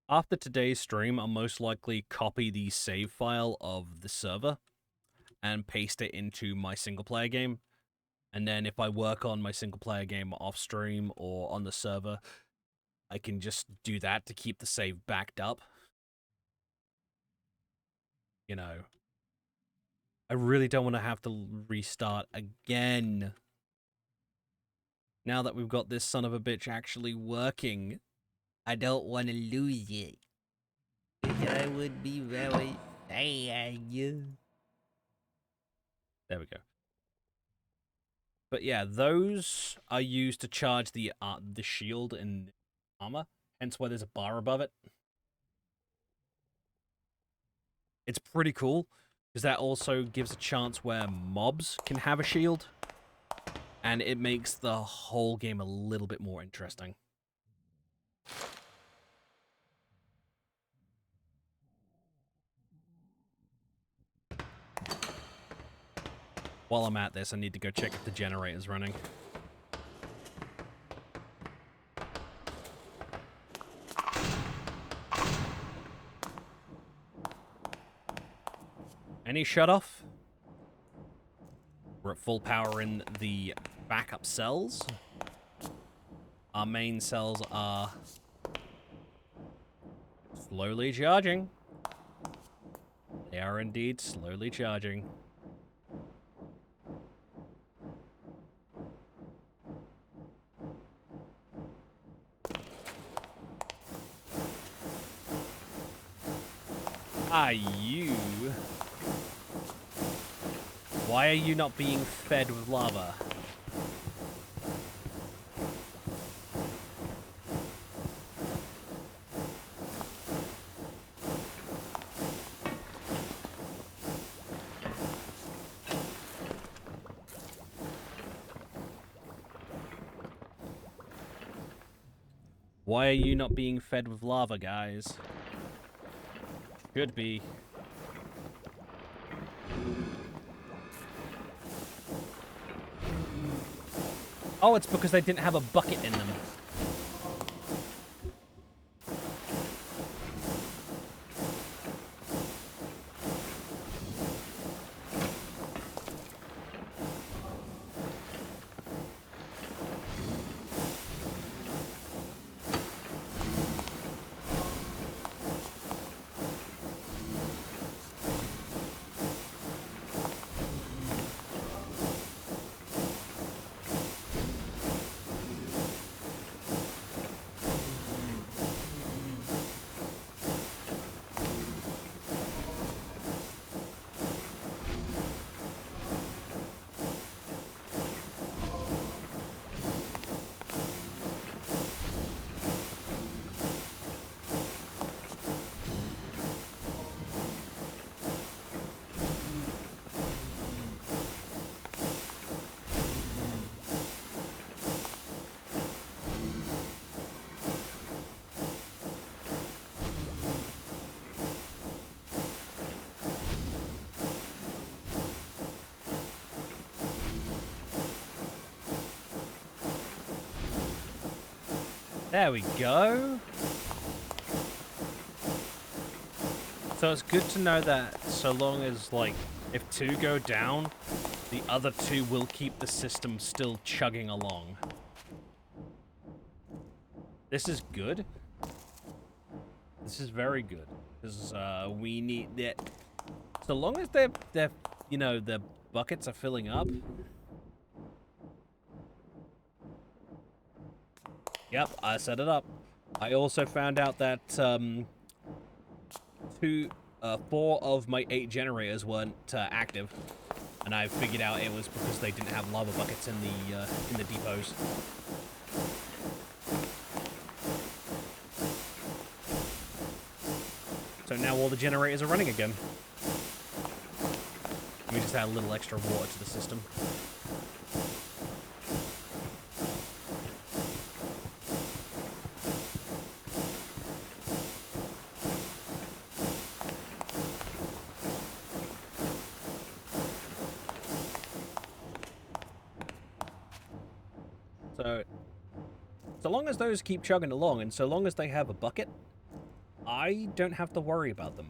After today's stream, I'll most likely copy the save file of the server and paste it into my single player game. And then if I work on my single player game off stream or on the server, I can just do that to keep the save backed up. You know, I really don't want to have to restart again. Now that we've got this son of a bitch actually working, I don't want to lose it. I would be very sad. There we go. But yeah, those are used to charge the shield and armor, hence why there's a bar above it. It's pretty cool, because that also gives a chance where mobs can have a shield, and it makes the whole game a little bit more interesting. While I'm at this, I need to go check if the generator's running. Any shut off? We're at full power in the backup cells. Our main cells are slowly charging. They are indeed slowly charging. You? Why are you not being fed with lava? Why are you not being fed with lava, guys? Should be. Oh, it's because they didn't have a bucket in them. There we go. So it's good to know that so long as, like, if two go down, the other two will keep the system still chugging along. This is good. This is very good. Because we need that. So long as they're you know, the buckets are filling up. Yep, I set it up. I also found out that 4 of my 8 generators weren't active. And I figured out it was because they didn't have lava buckets in the depots. So now all the generators are running again. We just add a little extra water to the system. So long as those keep chugging along, and so long as they have a bucket, I don't have to worry about them.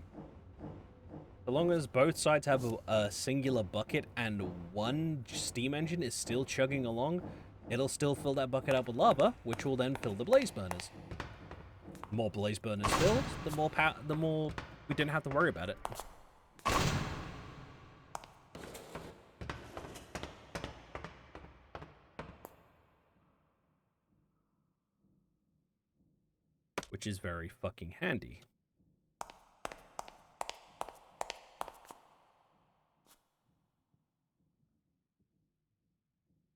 So long as both sides have a singular bucket and one steam engine is still chugging along, it'll still fill that bucket up with lava, which will then fill the blaze burners. The more blaze burners filled, the more we didn't have to worry about it. Which is very fucking handy.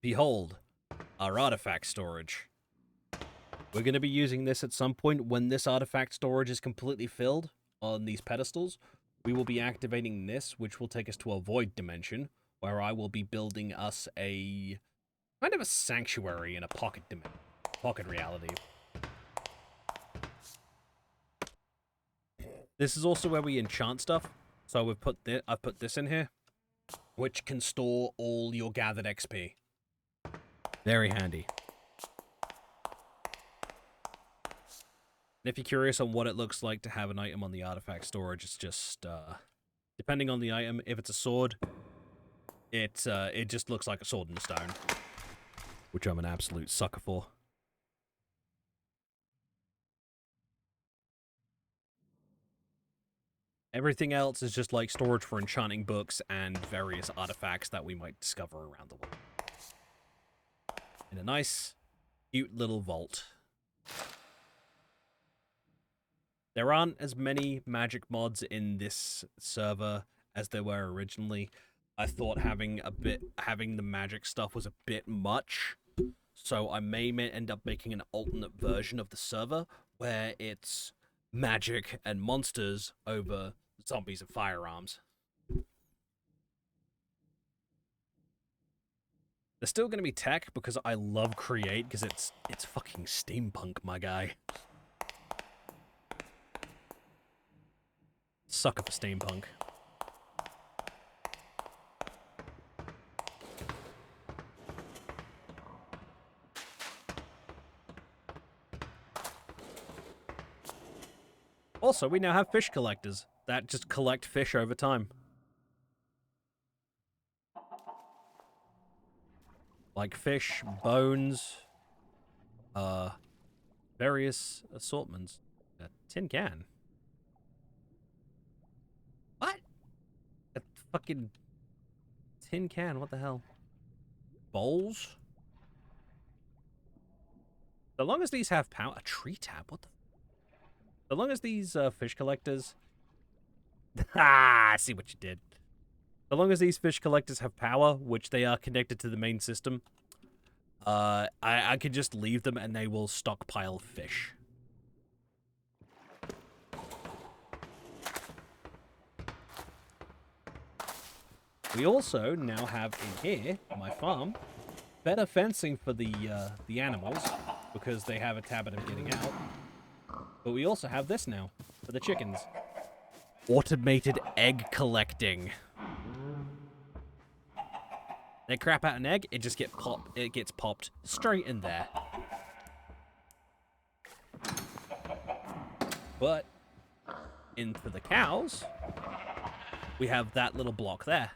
Behold, our artifact storage. We're going to be using this at some point when this artifact storage is completely filled on these pedestals. We will be activating this, which will take us to a void dimension, where I will be building us a kind of a sanctuary in a pocket reality. This is also where we enchant stuff. So I've put this in here, which can store all your gathered XP. Very handy. And if you're curious on what it looks like to have an item on the artifact storage, it's just depending on the item. If it's a sword, it just looks like a sword in stone, which I'm an absolute sucker for. Everything else is just like storage for enchanting books and various artifacts that we might discover around the world. In a nice, cute little vault. There aren't as many magic mods in this server as there were originally. I thought having the magic stuff was a bit much, so I may end up making an alternate version of the server where it's magic and monsters over zombies and firearms. There's still going to be tech because I love Create because it's fucking steampunk, my guy. Sucker for steampunk. Also, we now have fish collectors that just collect fish over time. Like fish, bones, various assortments. A tin can. What? A fucking tin can, what the hell? Bowls? So long as these have power. A tree tap, what the? So long as these fish collectors... I see what you did. So long as these fish collectors have power, which they are connected to the main system, I could just leave them and they will stockpile fish. We also now have in here, on my farm, better fencing for the animals, because they have a habit of getting out. But we also have this now, for the chickens. Automated egg collecting. They crap out an egg, it just gets popped straight in there. But for the cows, we have that little block there.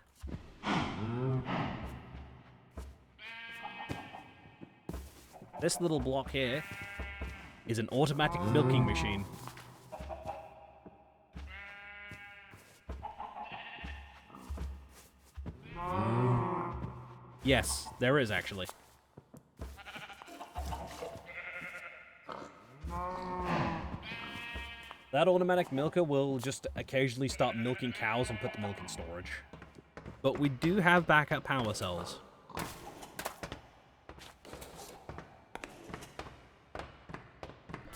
This little block here is an automatic milking machine. Yes, there is actually. That automatic milker will just occasionally start milking cows and put the milk in storage. But we do have backup power cells.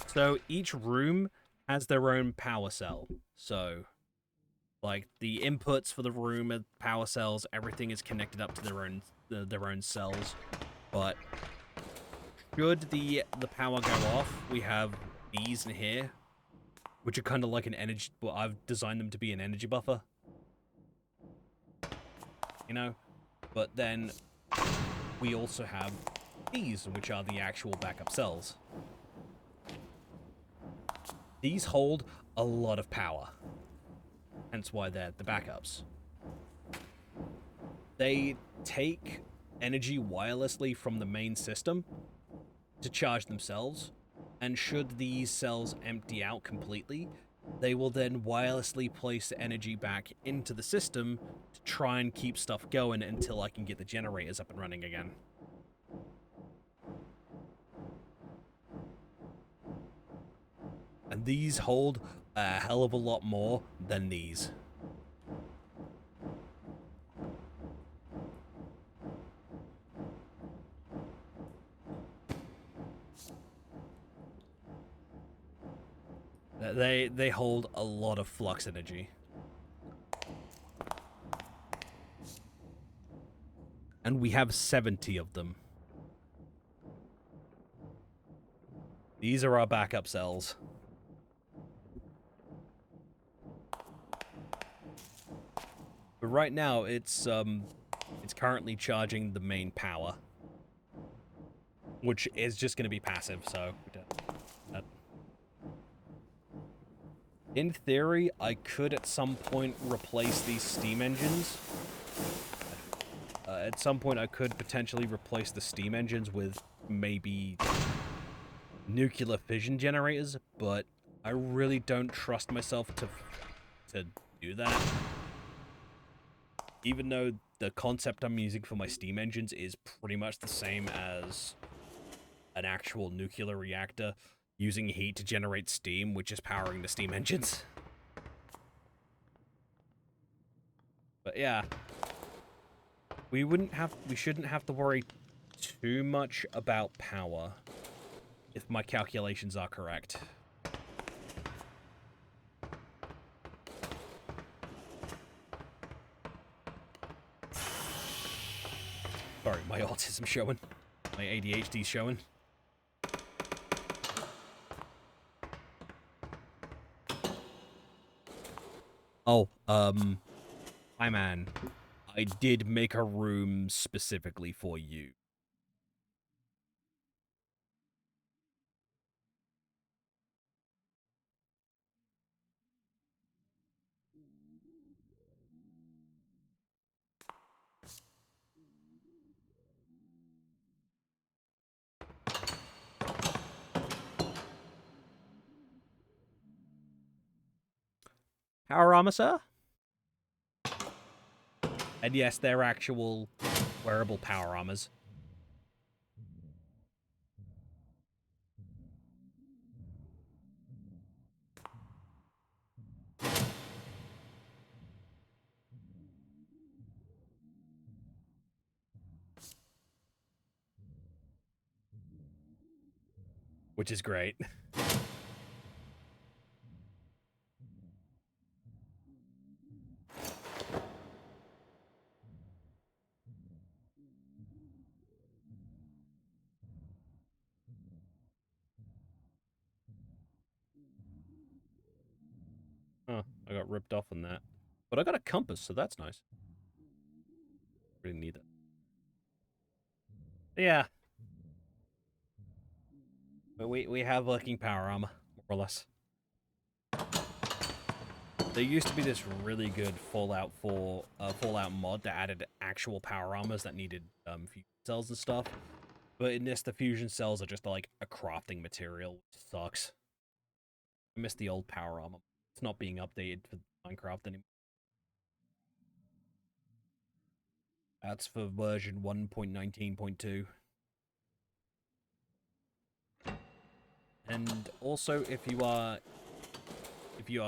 So each room has their own power cell. So, like, the inputs for the room are power cells. Everything is connected up to their own cells. But should the power go off, we have these in here, which are kind of like an energy. Well, I've designed them to be an energy buffer. You know, but then we also have these, which are the actual backup cells. These hold a lot of power, hence why they're the backups. They take energy wirelessly from the main system to charge themselves, and should these cells empty out completely, they will then wirelessly place the energy back into the system to try and keep stuff going until I can get the generators up and running again. And these hold a hell of a lot more than these. They hold a lot of flux energy. And we have 70 of them. These are our backup cells. But right now, it's currently charging the main power, which is just going to be passive, so... In theory, I could at some point replace these steam engines. At some point, I could potentially replace the steam engines with maybe nuclear fission generators, but I really don't trust myself to do that. Even though the concept I'm using for my steam engines is pretty much the same as an actual nuclear reactor, using heat to generate steam, which is powering the steam engines. But yeah, we shouldn't have to worry too much about power, if my calculations are correct. Sorry, my autism's showing. My ADHD's showing. Oh, hi man. I did make a room specifically for you. Power armor, sir? And yes, they're actual wearable power armors. Which is great. Huh, I got ripped off on that. But I got a compass, so that's nice. Really need that. Yeah. But we have working power armor, more or less. There used to be this really good Fallout mod that added actual power armors that needed fusion cells and stuff. But in this, the fusion cells are just like a crafting material, which sucks. I miss the old power armor. It's not being updated for Minecraft anymore. That's for version 1.19.2. And also, if you are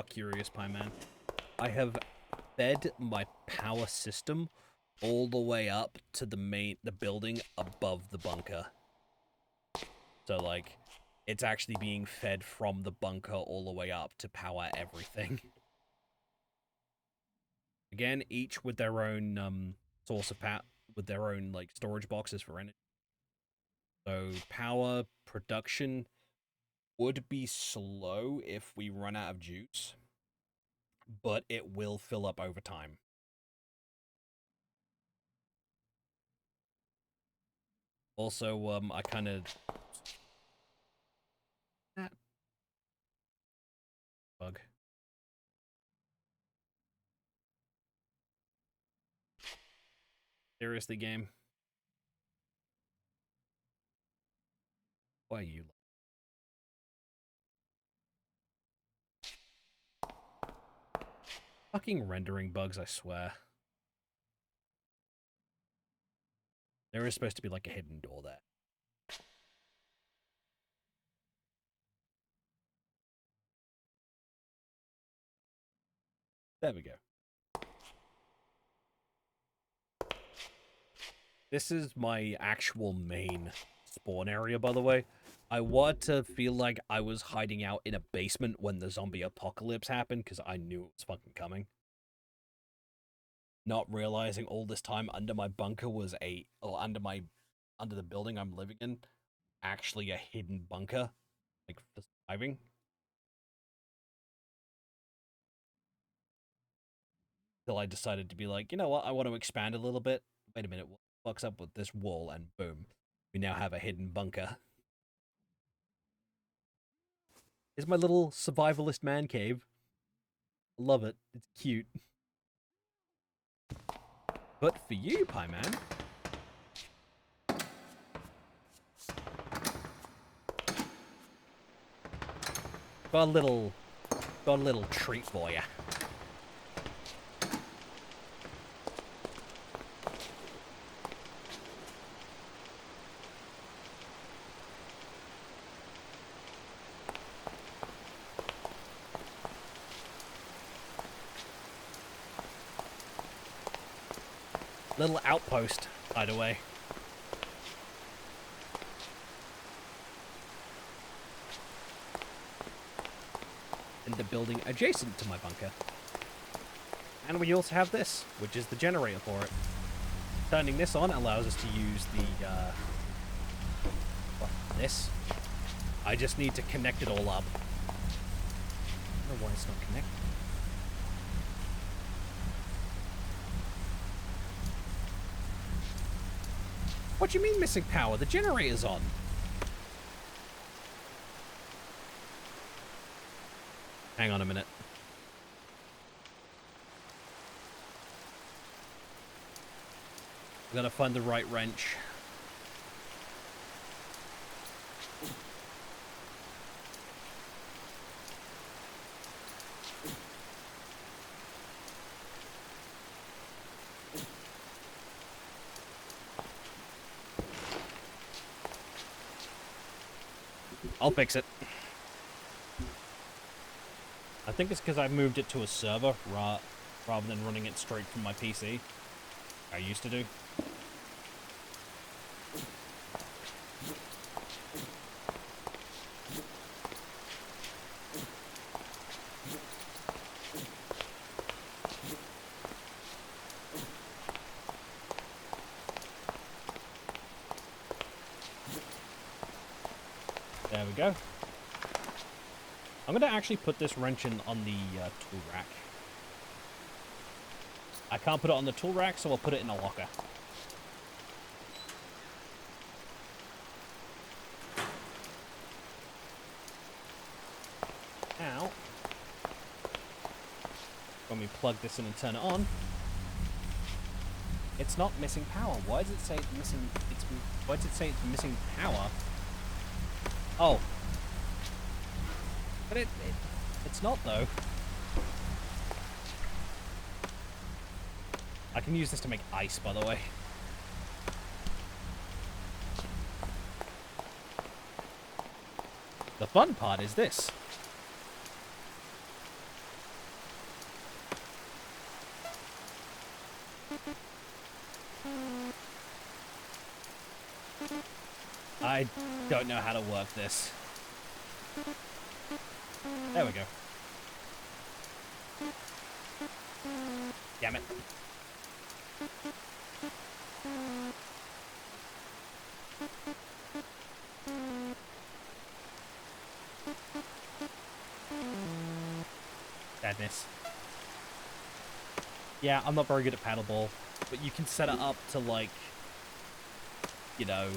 curious, Pie Man, I have fed my power system all the way up to the building above the bunker. So, like, it's actually being fed from the bunker all the way up to power everything. Again, each with their own source of power, with their own like storage boxes for energy. So power production would be slow if we run out of juice, but it will fill up over time. Also, I kind of bug. Seriously, game. Why are you? Fucking rendering bugs, I swear. There is supposed to be like a hidden door there. There we go. This is my actual main spawn area, by the way. I want to feel like I was hiding out in a basement when the zombie apocalypse happened, because I knew it was fucking coming. Not realizing all this time under my bunker was under the building I'm living in, actually a hidden bunker, like for surviving. Till I decided to be like, you know what, I want to expand a little bit. Wait a minute, what the fuck's up with this wall? And boom, we now have a hidden bunker. Here's my little survivalist man cave. I love it. It's cute. But for you, Pie Man, got a little treat for you. Little outpost, by the way. In the building adjacent to my bunker. And we also have this, which is the generator for it. Turning this on allows us to use the, this. I just need to connect it all up. I don't know why it's not connected. What do you mean missing power? The generator's on. Hang on a minute. I gotta find the right wrench. I'll fix it. I think it's because I moved it to a server rather than running it straight from my PC. I used to do. There we go. I'm going to actually put this wrench in on the tool rack. I can't put it on the tool rack, so I'll put it in a locker. Now, when we plug this in and turn it on, it's not missing power. Why does it say it's missing? Why does it say it's missing power? Oh. But it's not, though. I can use this to make ice, by the way. The fun part is this. I don't know how to work this. There we go. Damn it. Sadness. Yeah, I'm not very good at paddleball, but you can set it up to, like, you know,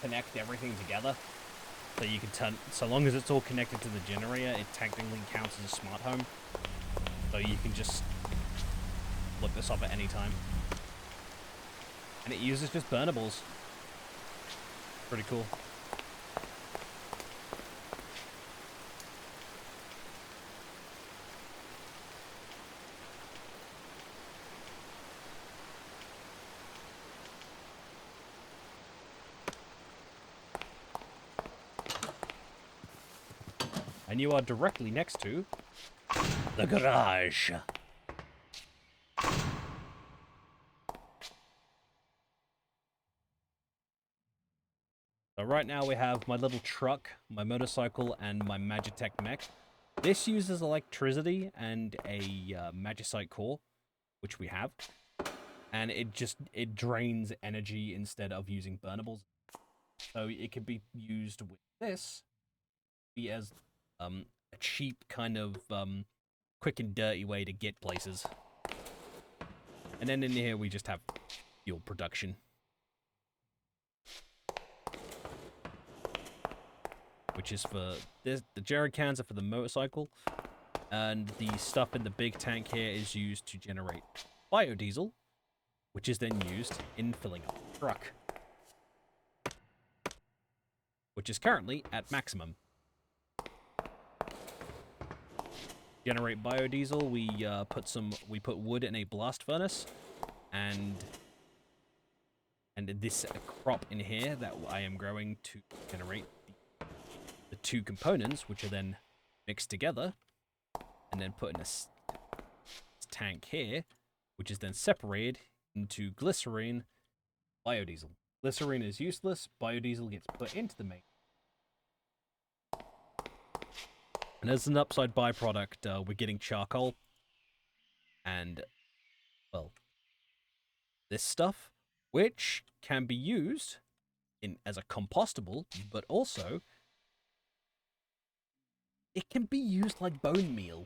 connect everything together. So you can turn, so long as it's all connected to the generator, it technically counts as a smart home. So you can just look this up at any time. And it uses just burnables. Pretty cool. And you are directly next to the garage. So right now we have my little truck, my motorcycle, and my Magitech mech. This uses electricity and a Magicite core, which we have. And it drains energy instead of using burnables. So it could be used with this be as a cheap kind of quick and dirty way to get places. And then in here we just have fuel production. Which is for this, the jerry cans are for the motorcycle, and the stuff in the big tank here is used to generate biodiesel, which is then used in filling up the truck, which is currently at maximum. Generate biodiesel. We put wood in a blast furnace, and this crop in here that I am growing to generate the two components, which are then mixed together and then put in a tank here, which is then separated into glycerine, biodiesel. Glycerine is useless, biodiesel gets put into the main. And as an upside byproduct, we're getting charcoal and, well, this stuff, which can be used as a compostable, but also it can be used like bone meal.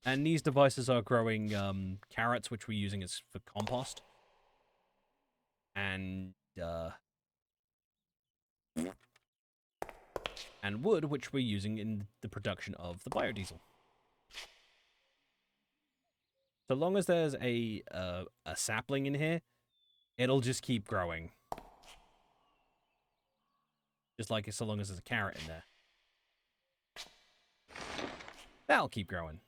And these devices are growing carrots, which we're using as for compost. And wood, which we're using in the production of the biodiesel. So long as there's a sapling in here, it'll just keep growing. Just like so long as there's a carrot in there. That'll keep growing.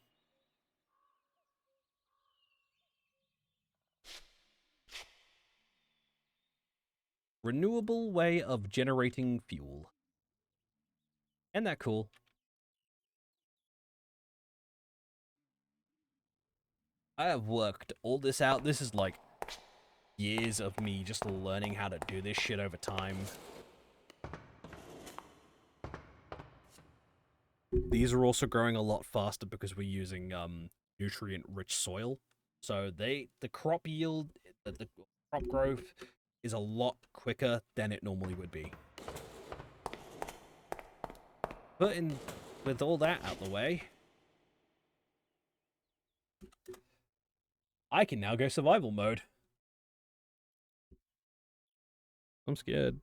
Renewable way of generating fuel. Isn't that cool? I have worked all this out. This is like years of me just learning how to do this shit over time. These are also growing a lot faster because we're using nutrient-rich soil. So the crop yield, the crop growth is a lot quicker than it normally would be. But with all that out the way, I can now go survival mode. I'm scared.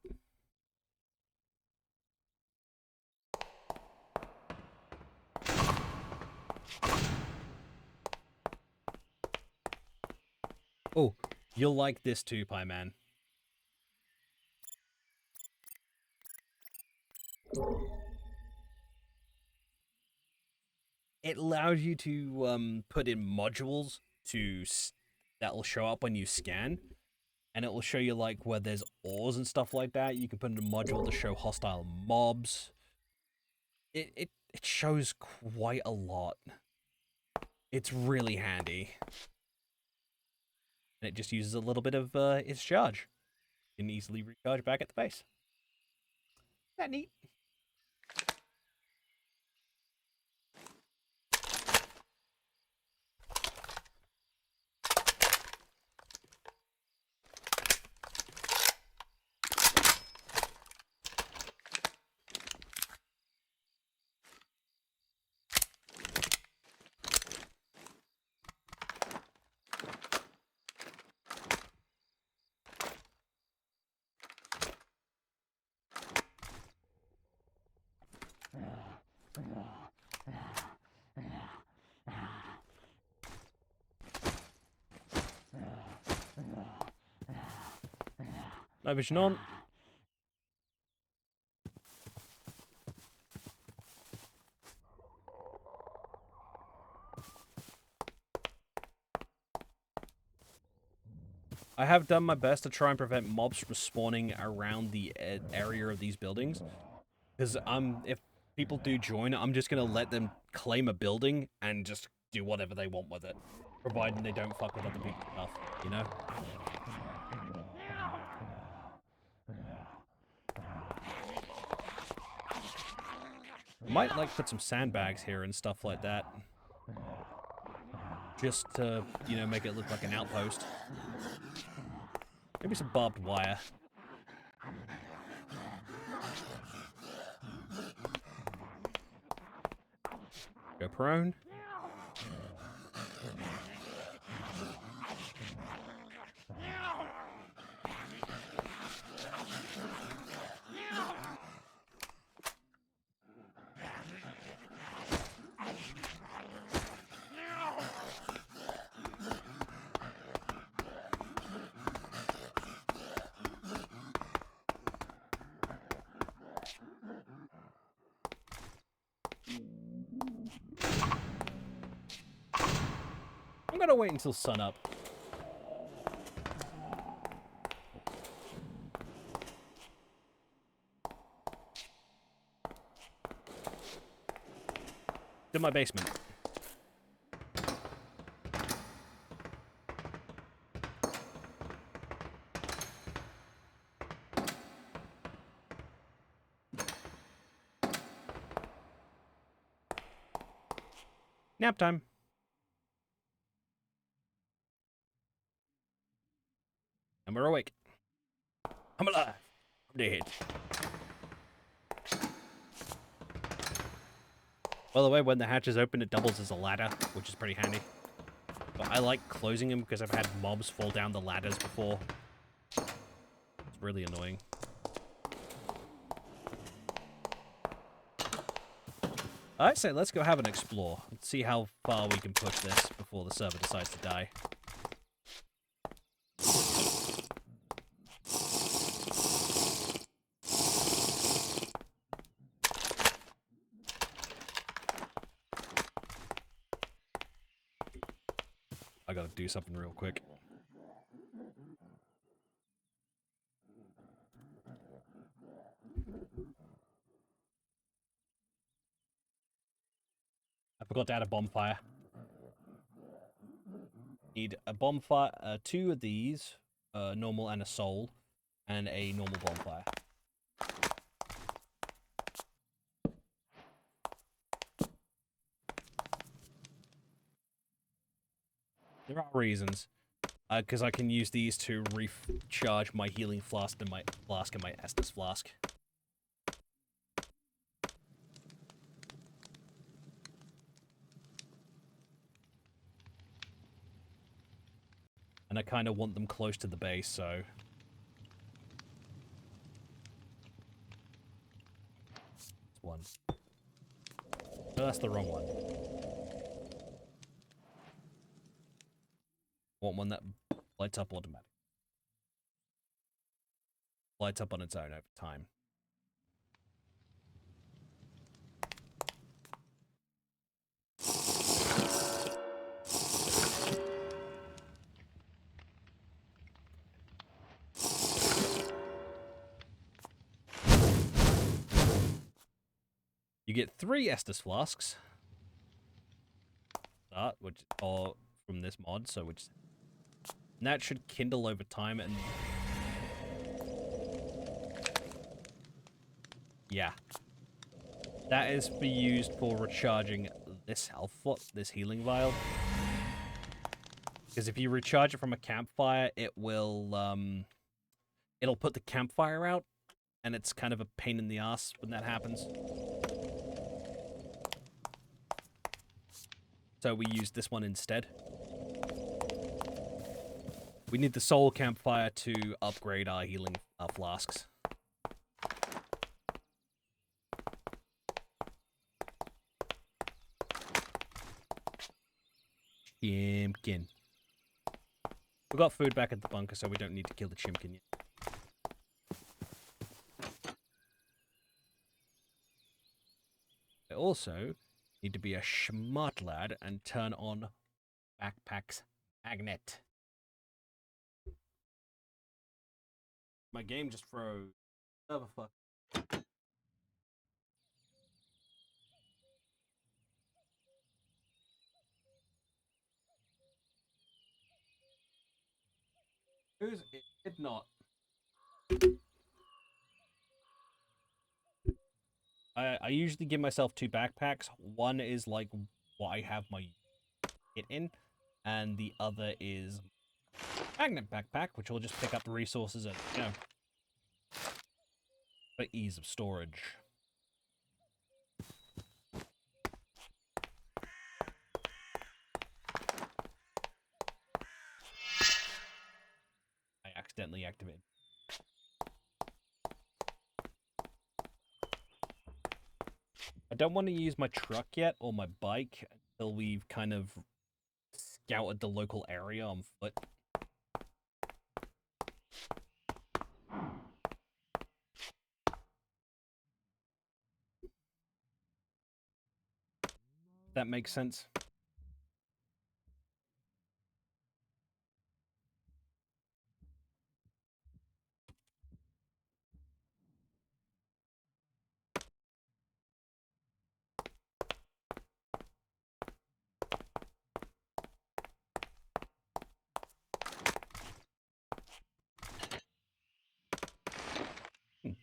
Oh, you'll like this too, Pie Man. It allows you to put in modules that'll show up when you scan, and it will show you like where there's ores and stuff like that. You can put in a module to show hostile mobs. It shows quite a lot. It's really handy. And it just uses a little bit of its charge. You can easily recharge back at the base. Isn't that neat? No vision on. I have done my best to try and prevent mobs from spawning around the area of these buildings. Because if people do join, I'm just going to let them claim a building and just do whatever they want with it. Providing they don't fuck with other people's stuff, you know? Might like put some sandbags here and stuff like that. Just to, you know, make it look like an outpost. Maybe some barbed wire. Go prone. I'm gonna wait until sunup. To my basement. Nap time. And we're awake. I'm alive. I'm dead. By the way, when the hatch is open, it doubles as a ladder, which is pretty handy. But I like closing them because I've had mobs fall down the ladders before. It's really annoying. I'd say let's go have an explore. Let's see how far we can push this before the server decides to die. I gotta do something real quick. I forgot to add a bonfire. Need a bonfire, 2 of these, normal and a soul, and a normal bonfire. There are reasons. Because I can use these to recharge my healing flask and my Estus flask. And I kind of want them close to the base, so... That's one. No, that's the wrong one. Want one that lights up automatically. Lights up on its own over time. You get 3 Estus flasks. Which are from this mod, so which And that should kindle over time and... Yeah. That is be used for recharging this this healing vial. Because if you recharge it from a campfire, it will, it'll put the campfire out, and it's kind of a pain in the ass when that happens. So we use this one instead. We need the soul campfire to upgrade our healing flasks. Chimkin. We got food back at the bunker, so we don't need to kill the chimkin yet. I also need to be a smart lad and turn on backpack's magnet. My game just froze. Oh, fuck. It did not. I usually give myself 2 backpacks. One is like what I have my kit in, and the other is magnet backpack, which will just pick up the resources and, you know, for ease of storage. I accidentally activated. I don't want to use my truck yet, or my bike, until we've kind of scouted the local area on foot. That makes sense.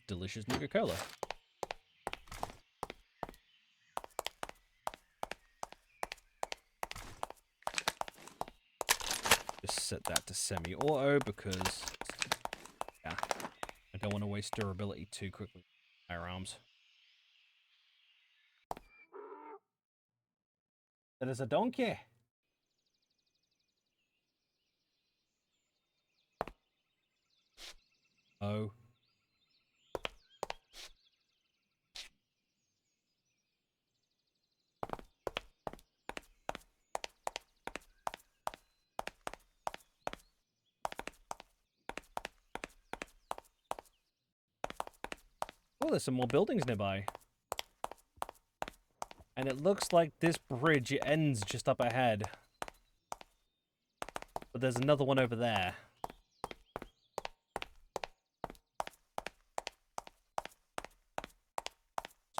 Delicious Nuka-Cola. Just set that to semi-auto because, yeah, I don't want to waste durability too quickly with firearms. That is a donkey. Oh. Oh, there's some more buildings nearby. And it looks like this bridge ends just up ahead. But there's another one over there.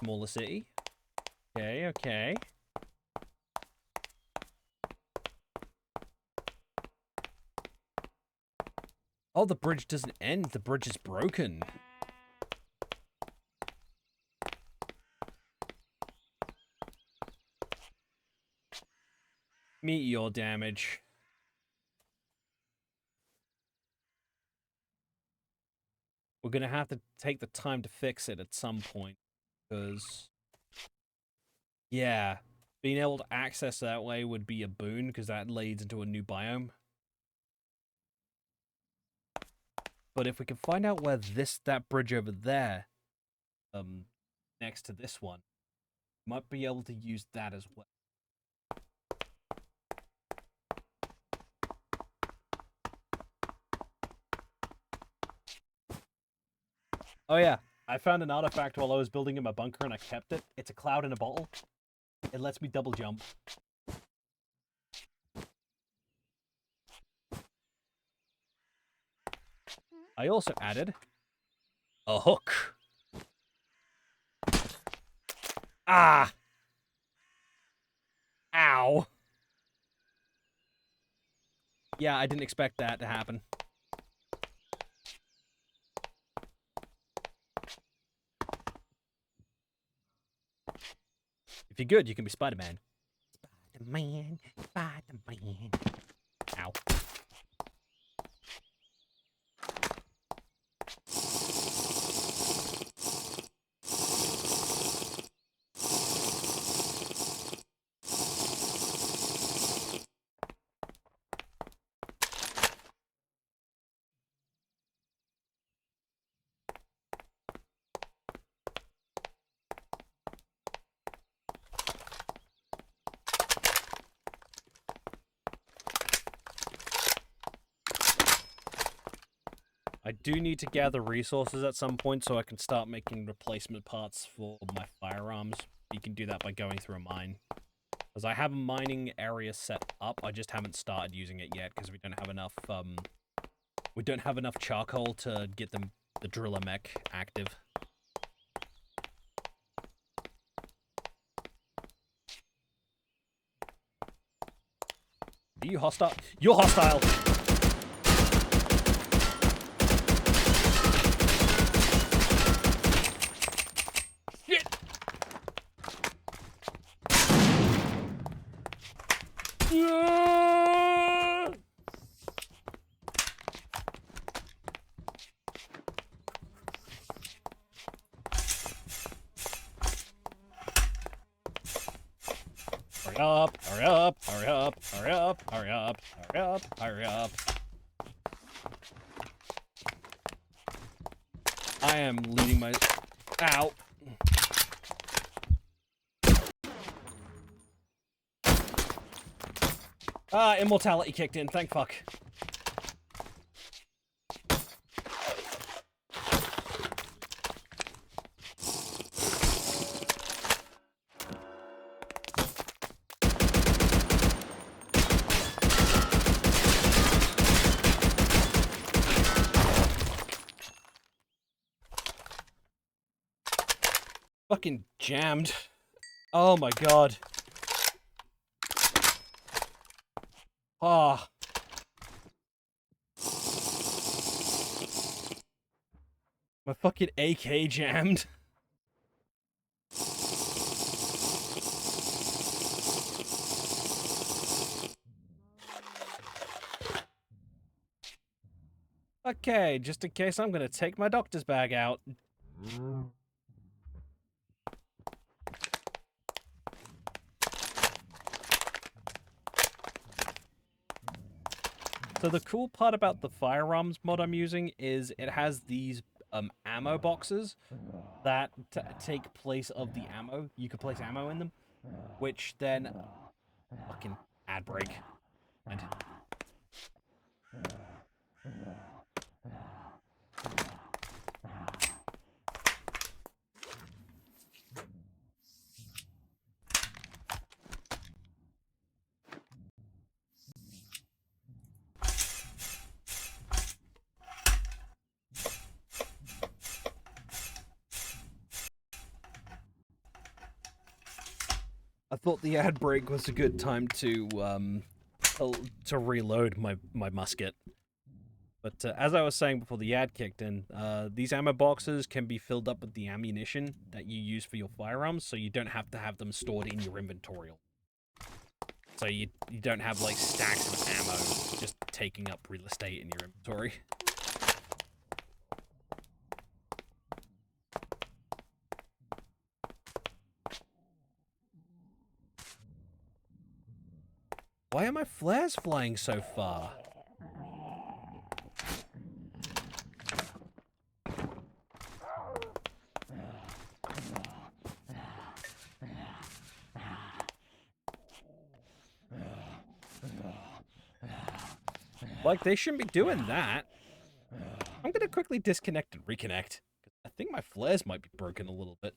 Smaller city. Okay, okay. Oh, the bridge doesn't end. The bridge is broken. Meteor damage. We're gonna have to take the time to fix it at some point, because, yeah, being able to access that way would be a boon, because that leads into a new biome. But if we can find out where that bridge over there, next to this one, might be able to use that as well. Oh yeah, I found an artifact while I was building in my bunker and I kept it. It's a cloud in a bottle. It lets me double jump. I also added a hook. Ah! Ow! Yeah, I didn't expect that to happen. If you're good, you can be Spider-Man. Spider-Man, Spider-Man. Ow. I do need to gather resources at some point so I can start making replacement parts for my firearms. You can do that by going through a mine. Because I have a mining area set up, I just haven't started using it yet because we don't have enough charcoal to get the driller mech active. Are you hostile? You're hostile! Shit! Hurry up, hurry up, hurry up, hurry up, hurry up, hurry up, hurry up. I am leading my... Ow. Ah, immortality kicked in, thank fuck. Fucking jammed. Oh my god. Ah. My fucking AK jammed. Okay, just in case, I'm gonna take my doctor's bag out. So the cool part about the firearms mod I'm using is it has these ammo boxes that take place of the ammo. You can place ammo in them, which then fucking ad break. And I thought the ad break was a good time to reload my musket. But as I was saying before the ad kicked in, these ammo boxes can be filled up with the ammunition that you use for your firearms, so you don't have to have them stored in your inventory. So you don't have like stacks of ammo just taking up real estate in your inventory. Why are my flares flying so far? Like, they shouldn't be doing that. I'm gonna quickly disconnect and reconnect. I think my flares might be broken a little bit.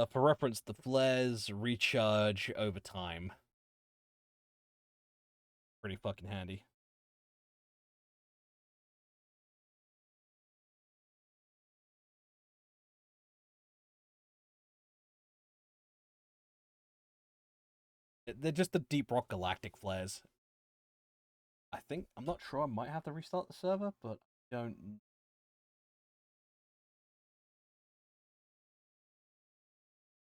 For reference, the flares recharge over time. Pretty fucking handy. They're just the Deep Rock Galactic flares. I'm not sure, I might have to restart the server, but I don't.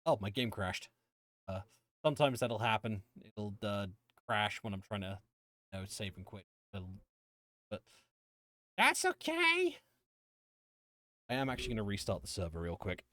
Oh, my game crashed. Sometimes that'll happen. It'll crash when I'm trying to, save and quit. But that's okay. I am actually going to restart the server real quick.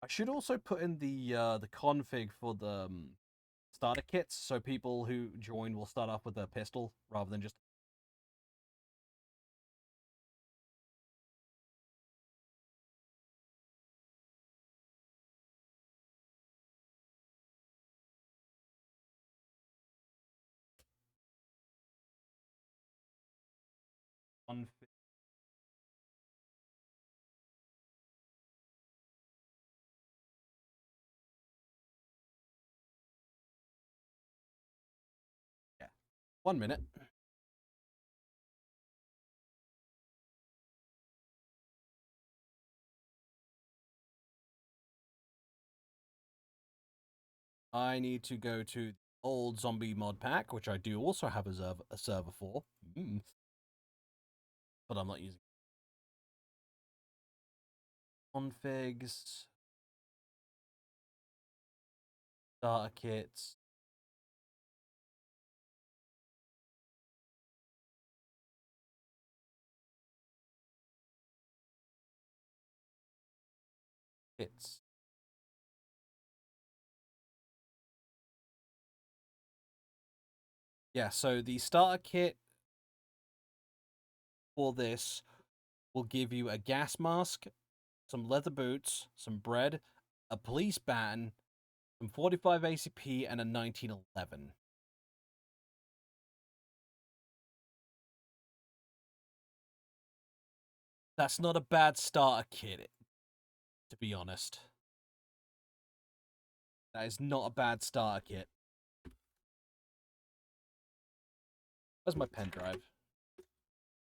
I should also put in the config for the starter kits, so people who join will start off with a pistol rather than just. Config. Yeah. 1 minute. I need to go to the old zombie mod pack, which I do also have a server for. But I'm not using configs, starter kits. Kits. Yeah, so the starter kit for this will give you a gas mask, some leather boots, some bread, a police baton, some 45 ACP, and a 1911. That's not a bad starter kit, to be honest. That is not a bad starter kit. Where's my pen drive?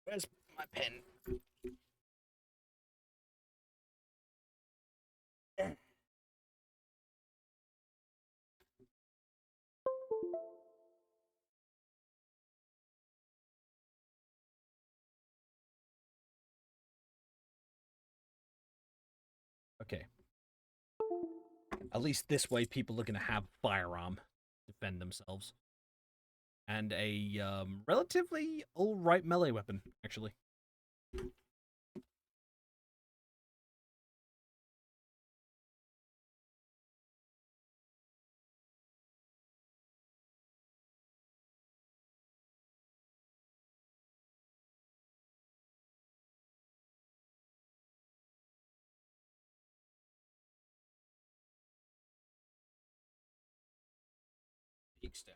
Where's my pen? Okay. At least this way, people are going to have a firearm to defend themselves. And a relatively alright melee weapon, actually. Peak stat.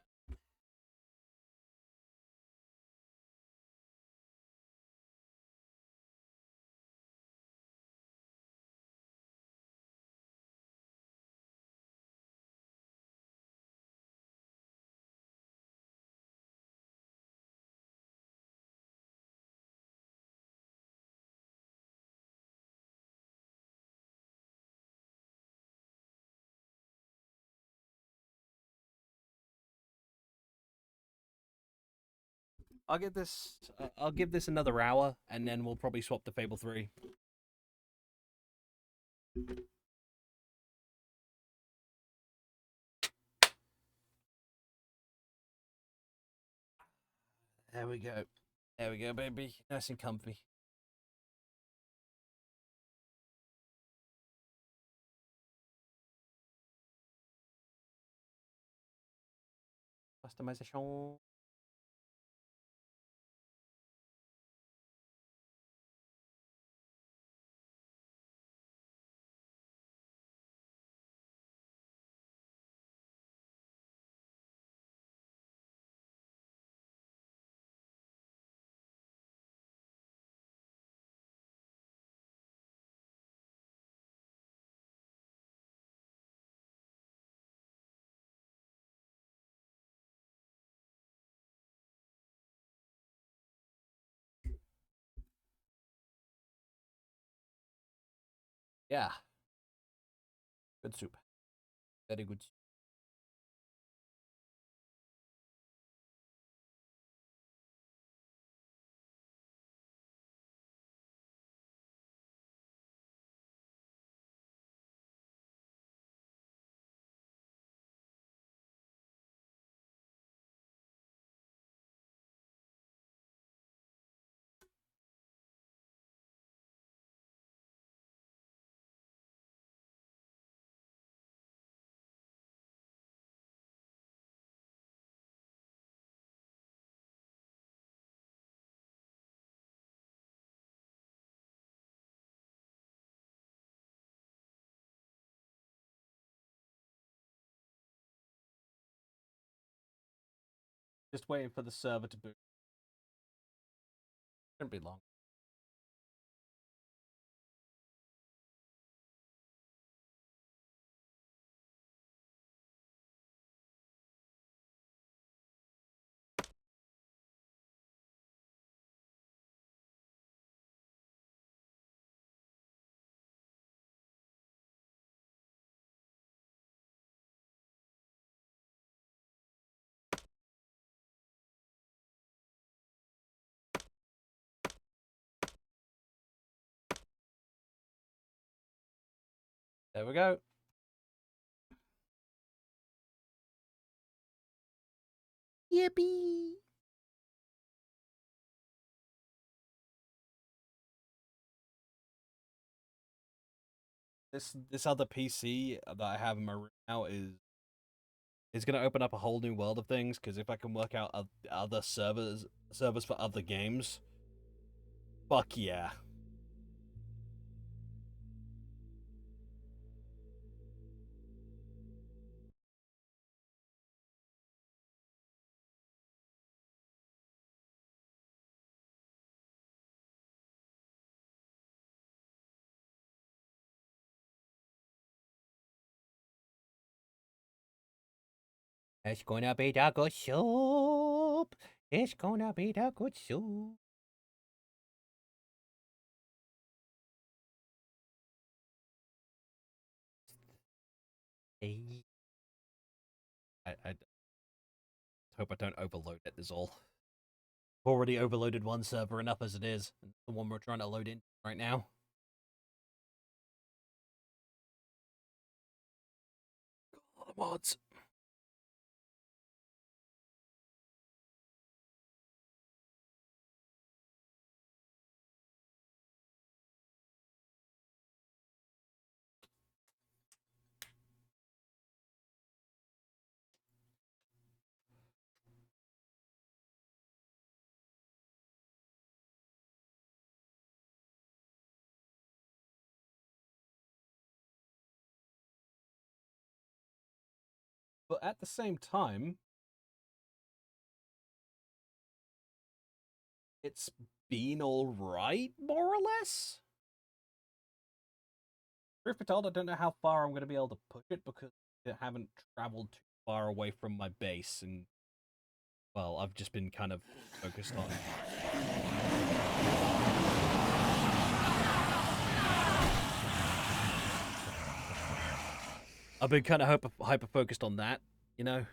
I'll give this. I'll give this another hour, and then we'll probably swap to Fable 3. There we go. There we go, baby. Nice and comfy. Customization. Yeah. Good soup. Very good soup. Just waiting for the server to boot. Shouldn't be long. There we go. Yippee! This other PC that I have in my room now is going to open up a whole new world of things, because if I can work out other servers for other games, fuck yeah. It's gonna be the good soup. It's gonna be the good soup. Hey. I hope I don't overload it, is all. I've already overloaded one server enough as it is, and the one we're trying to load in right now. Got a lot of mods. But at the same time, it's been alright, more or less. Truth be told, I don't know how far I'm going to be able to push it, because I haven't traveled too far away from my base, and, well, I've just been kind of focused on... I've been kind of hyper-focused on that, you know?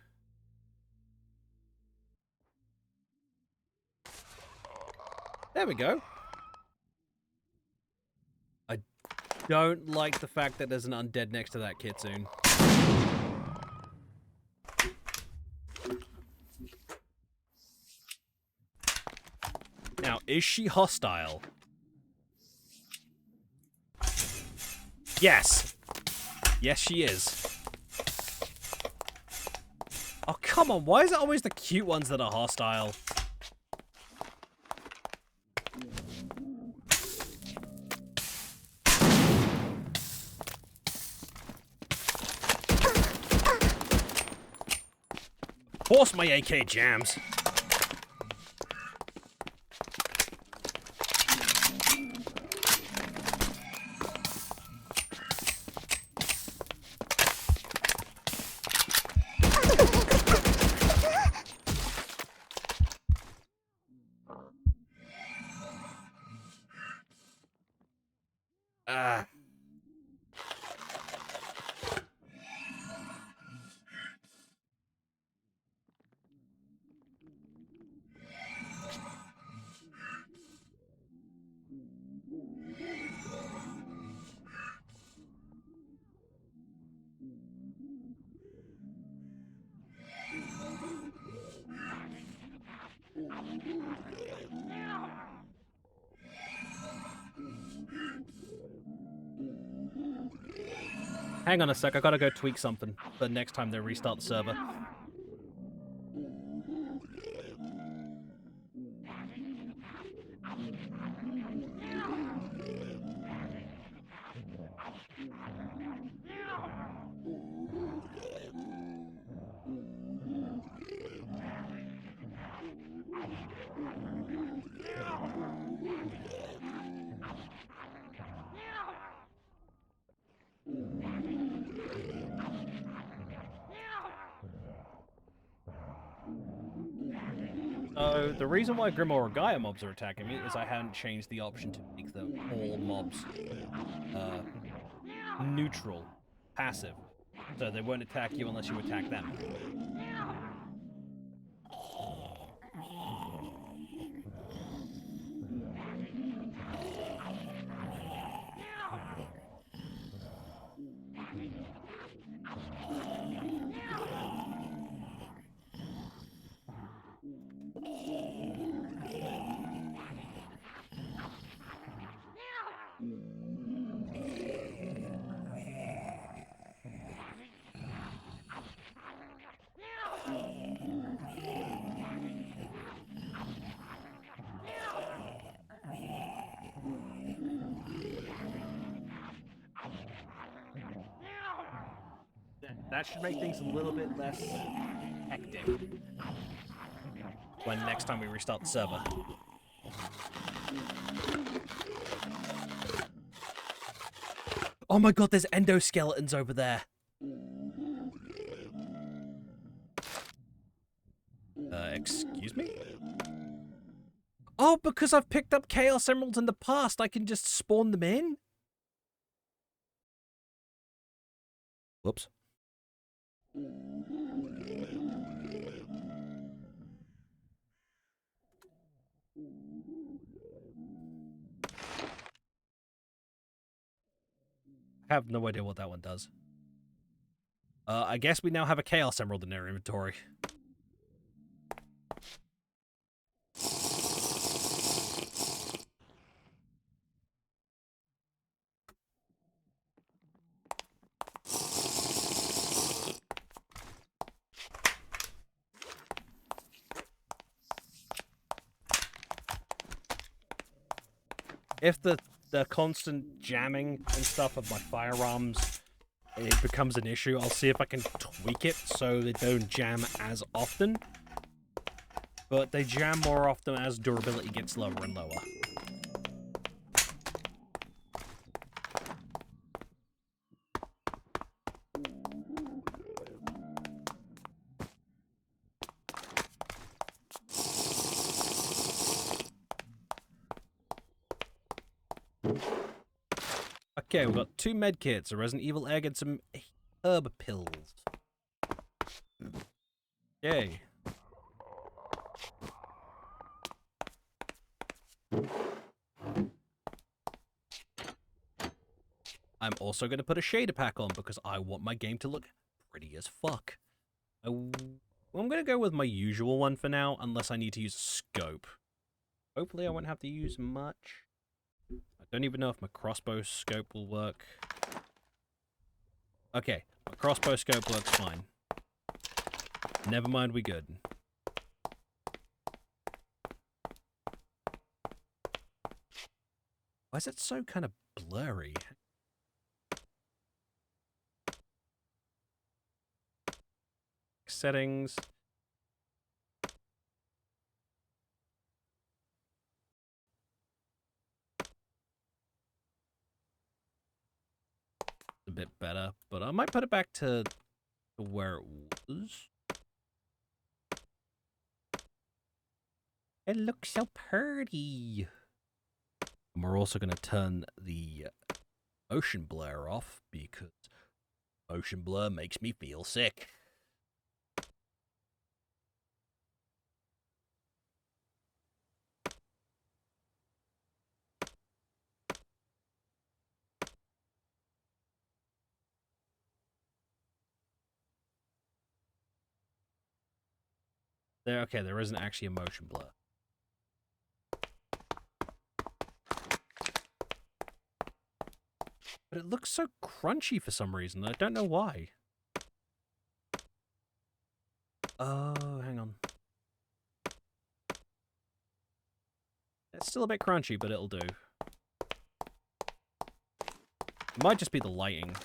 There we go. I don't like the fact that there's an undead next to that kitsune. Now, is she hostile? Yes. Yes, she is. Oh, come on. Why is it always the cute ones that are hostile? Of course my AK jams. Hang on a sec, I gotta go tweak something for next time they restart the server. So, the reason why Grimoire Gaia mobs are attacking me is I hadn't changed the option to make them all mobs neutral, passive. So they won't attack you unless you attack them. That should make things a little bit less hectic when next time we restart the server. Oh my god, there's endoskeletons over there. Excuse me? Oh, because I've picked up Chaos Emeralds in the past, I can just spawn them in? Whoops. I have no idea what that one does. I guess we now have a Chaos Emerald in our inventory. If the constant jamming and stuff of my firearms, it becomes an issue, I'll see if I can tweak it so they don't jam as often. But they jam more often as durability gets lower and lower. Okay, we've got 2 medkits, a Resident Evil egg, and some herb pills. Yay. I'm also going to put a shader pack on because I want my game to look pretty as fuck. I'm going to go with my usual one for now, unless I need to use a scope. Hopefully I won't have to use much. I don't even know if my crossbow scope will work. Okay, my crossbow scope works fine. Never mind, we good. Why is it so kind of blurry? Settings. A bit better, but I might put it back to where it was. It looks so pretty. And we're also going to turn the motion blur off because motion blur makes me feel sick. There isn't actually a motion blur. But it looks so crunchy for some reason. I don't know why. Oh, hang on. It's still a bit crunchy, but it'll do. It might just be the lighting.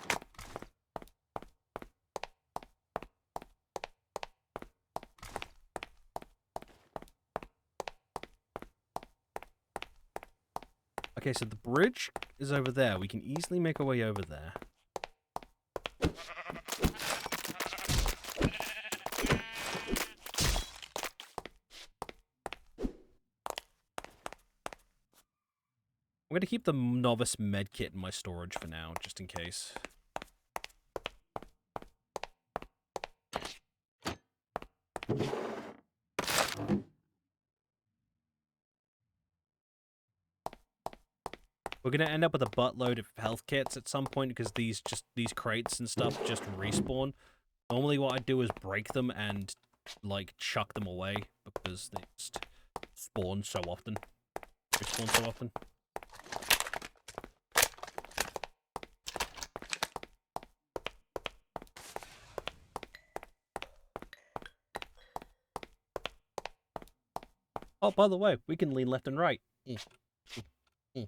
Okay, so the bridge is over there. We can easily make our way over there. I'm going to keep the novice medkit in my storage for now, just in case. We're going to end up with a buttload of health kits at some point because these crates and stuff just respawn. Normally what I do is break them and, like, chuck them away because they just spawn so often. Respawn so often. Oh, by the way, we can lean left and right. We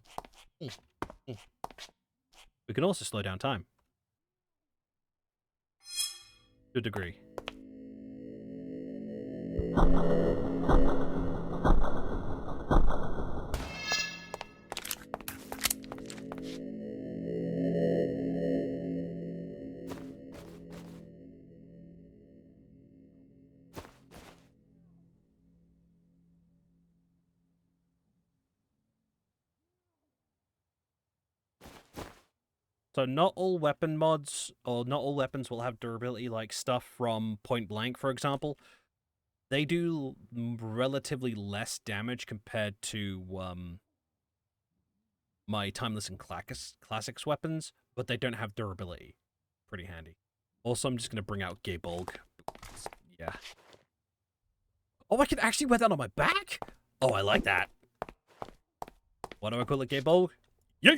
can also slow down time. To a degree. So not all weapon mods, or not all weapons will have durability, like stuff from Point Blank, for example. They do relatively less damage compared to my Timeless and Classics weapons, but they don't have durability. Pretty handy. Also, I'm just going to bring out Gaybolg. Yeah. Oh, I can actually wear that on my back? Oh, I like that. Why do I call it Gaybolg? Yay!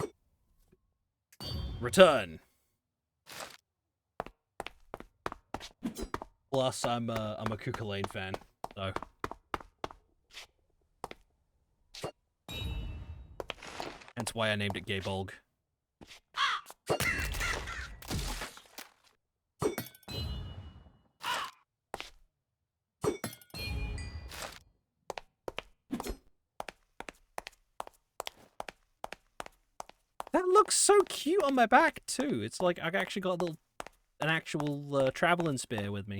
Return. Plus, I'm a Cuchulainn fan, so. Hence why I named it Gaybolg. That looks so cute on my back too. It's like I actually got an actual traveling spear with me.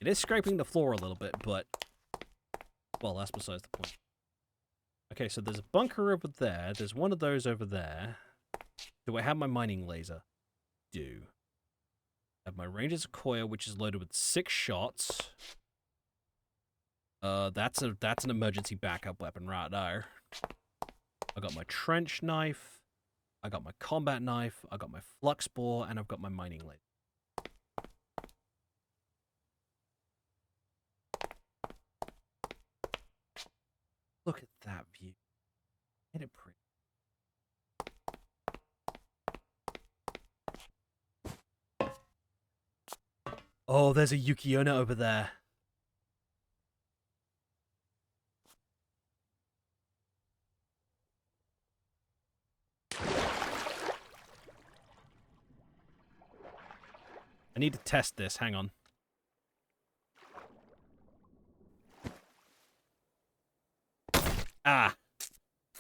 It is scraping the floor a little bit, but well, that's besides the point. Okay, so there's a bunker over there. There's one of those over there. Do I have my mining laser? Do. I have my Ranger's Sequoia, which is loaded with 6 shots. That's an emergency backup weapon right there. I got my trench knife. I got my combat knife, I got my flux bore, and I've got my mining laser. Look at that view. Ain't it pretty? Oh, there's a Yuki-onna over there. I need to test this, hang on. Ah.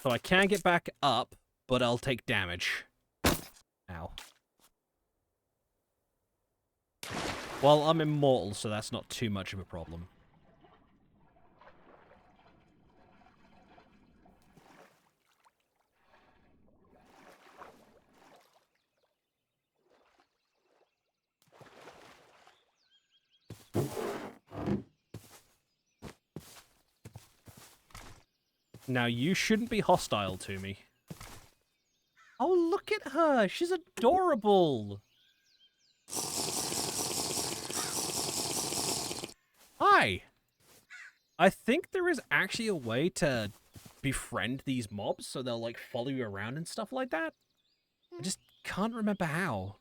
So I can get back up, but I'll take damage. Ow. Well, I'm immortal, so that's not too much of a problem. Now, you shouldn't be hostile to me. Oh, look at her! She's adorable! Hi! I think there is actually a way to befriend these mobs so they'll like follow you around and stuff like that. I just can't remember how.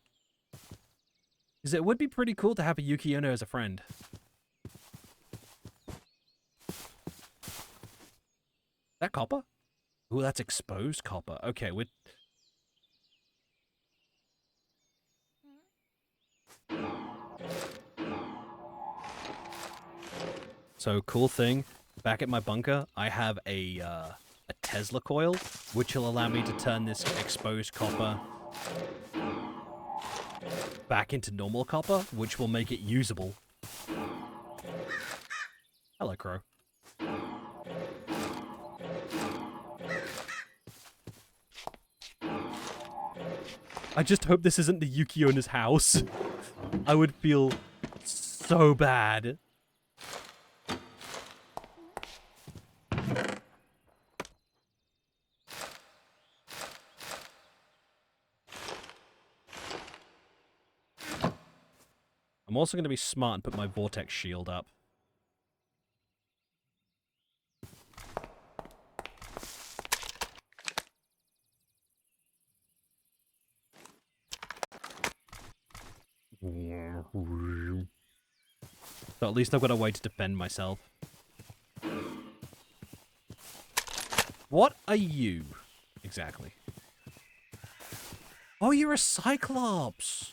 Because it would be pretty cool to have a Yuki Ono as a friend. That copper? Ooh, that's exposed copper. Okay, we're... So, cool thing. Back at my bunker, I have a Tesla coil, which will allow me to turn this exposed copper back into normal copper, which will make it usable. Hello, Crow. I just hope this isn't the Yuki Ono's house. I would feel so bad. I'm also going to be smart and put my vortex shield up. So at least I've got a way to defend myself. What are you? Exactly. Oh, you're a Cyclops!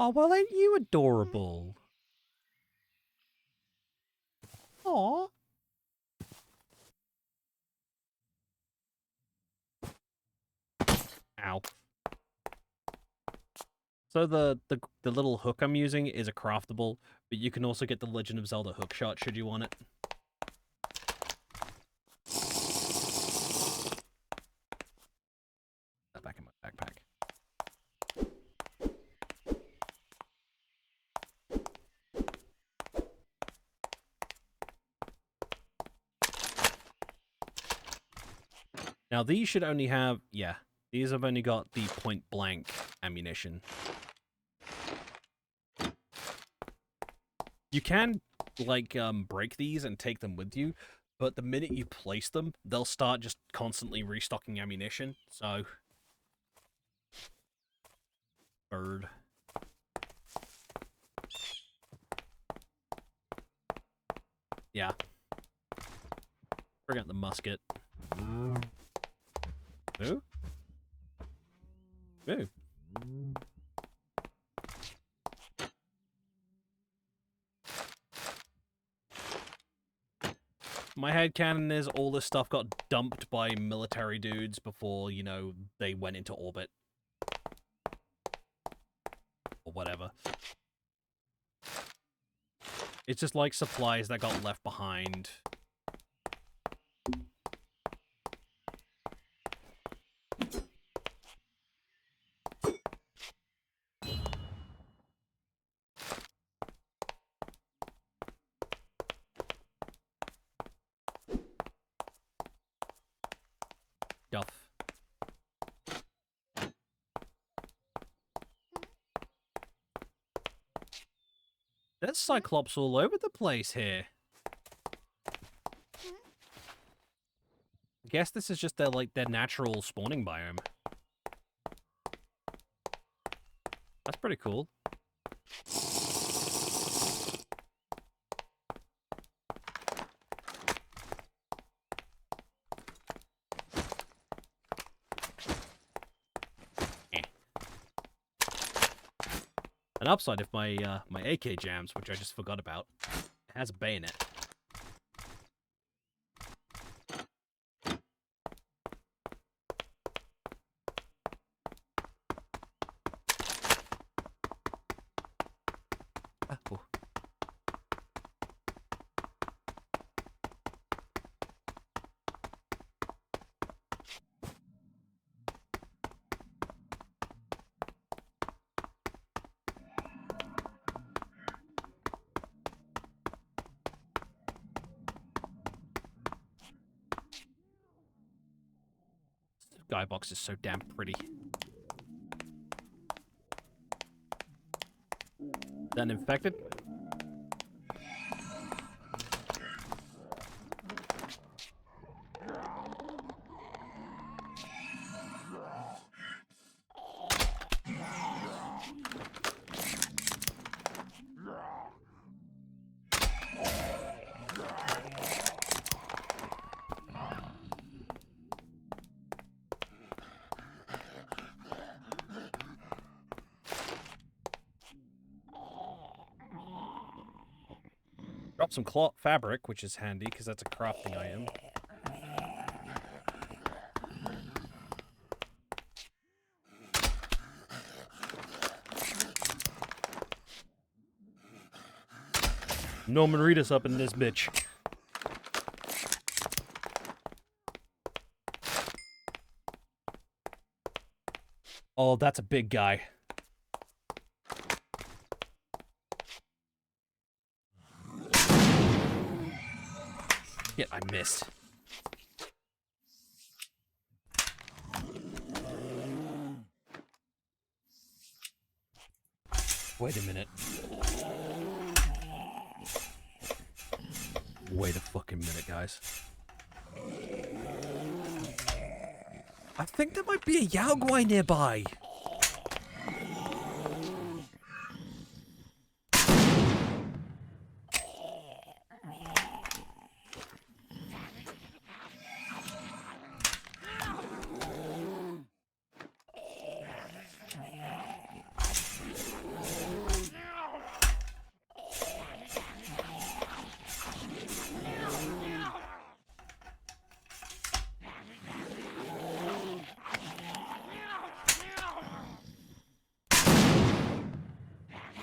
Oh, well, ain't you adorable? Aw. Ow. So the little hook I'm using is a craftable, but you can also get the Legend of Zelda hookshot should you want it. That back in my backpack. Now these should only have, yeah, these have only got the point blank ammunition. You can, like, break these and take them with you, but the minute you place them, they'll start just constantly restocking ammunition, so... Bird. Yeah. Forget the musket. Moo. Moo. My headcanon is all this stuff got dumped by military dudes before, you know, they went into orbit. Or whatever. It's just like supplies that got left behind. Duff. There's Cyclops all over the place here. I guess this is just their, like, their natural spawning biome. That's pretty cool. An upside if my my AK jams, which I just forgot about, it has a bayonet. Oh. Skybox is so damn pretty. Then infected? Drop some cloth fabric, which is handy because that's a crafting item. Norman Reedus up in this bitch. Oh, that's a big guy. Shit, I missed. Wait a minute. Wait a fucking minute, guys. I think there might be a Yao Guai nearby.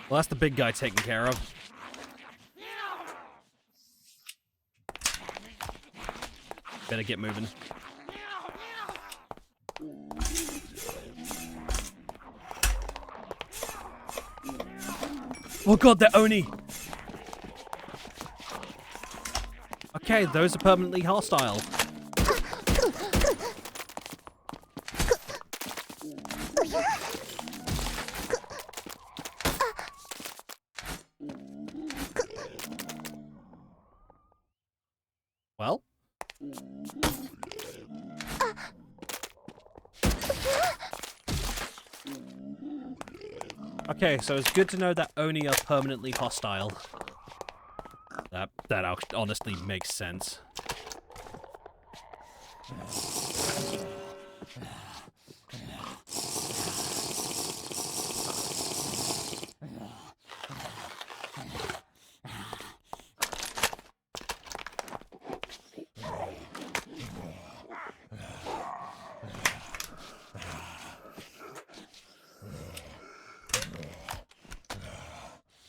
Well, that's the big guy taken care of. Better get moving. Oh god, they're Oni! Okay, those are permanently hostile. Well? Okay, so it's good to know that Oni are permanently hostile. That honestly makes sense.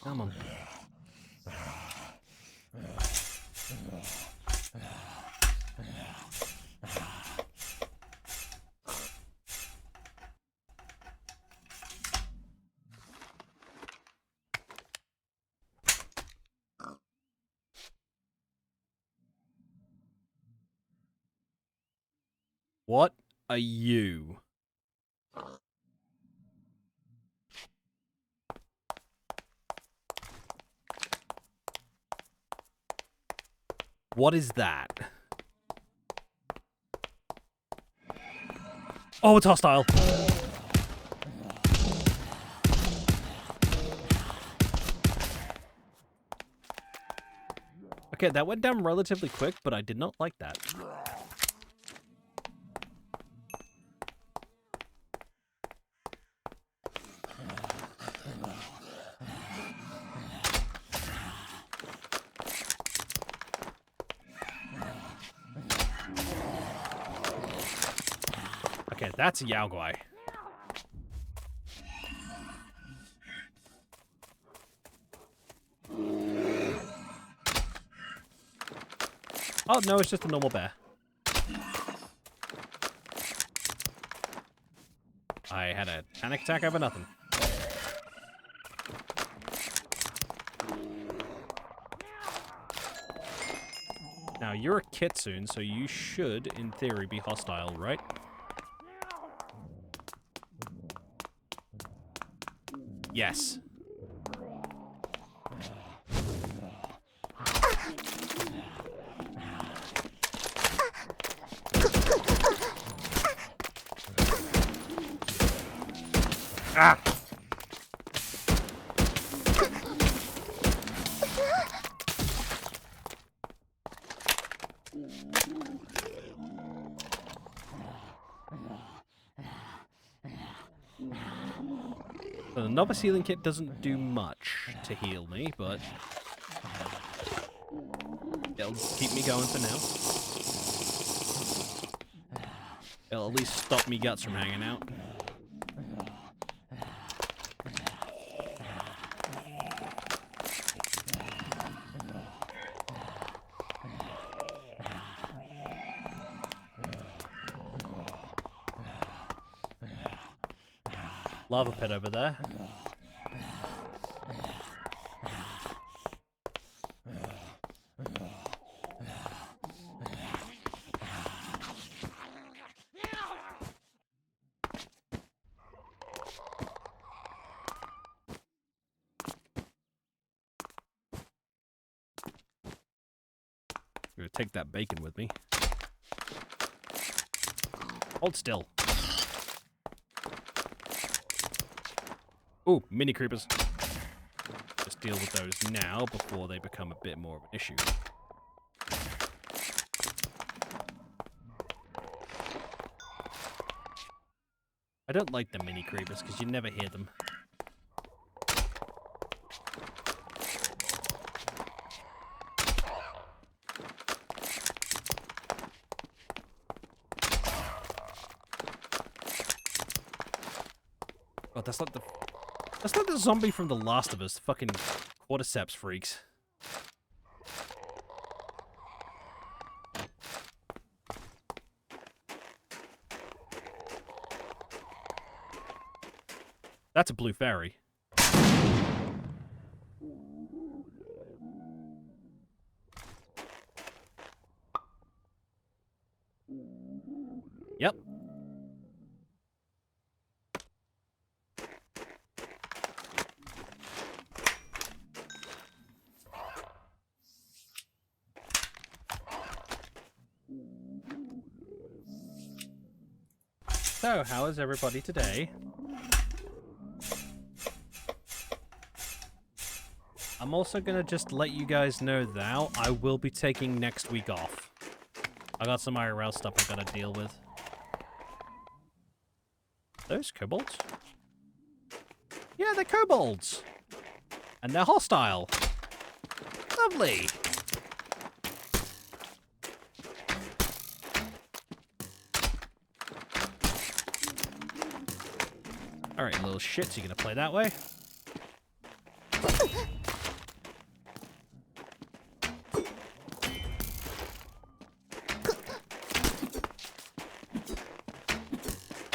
Come on. What are you? What is that? Oh, it's hostile. Okay, that went down relatively quick, but I did not like that. Okay, that's a Yao Guai. Oh, no, it's just a normal bear. I had a panic attack over nothing. Now, you're a kitsune, so you should, in theory, be hostile, right? Yes. Ah! So the novice healing kit doesn't do much to heal me, but It'll keep me going for now. It'll at least stop me guts from hanging out. Lava pit over there. I'm gonna take that bacon with me. Hold still. Ooh, mini creepers. Let's deal with those now before they become a bit more of an issue. I don't like the mini creepers because you never hear them. Oh, that's not the zombie from The Last of Us, fucking cordyceps freaks. That's a blue fairy. Yep. So, how is everybody today? I'm also gonna just let you guys know now, I will be taking next week off. I got some IRL stuff I gotta deal with. Those kobolds? Yeah, they're kobolds! And they're hostile! Lovely! Alright, little shits, you gonna play that way?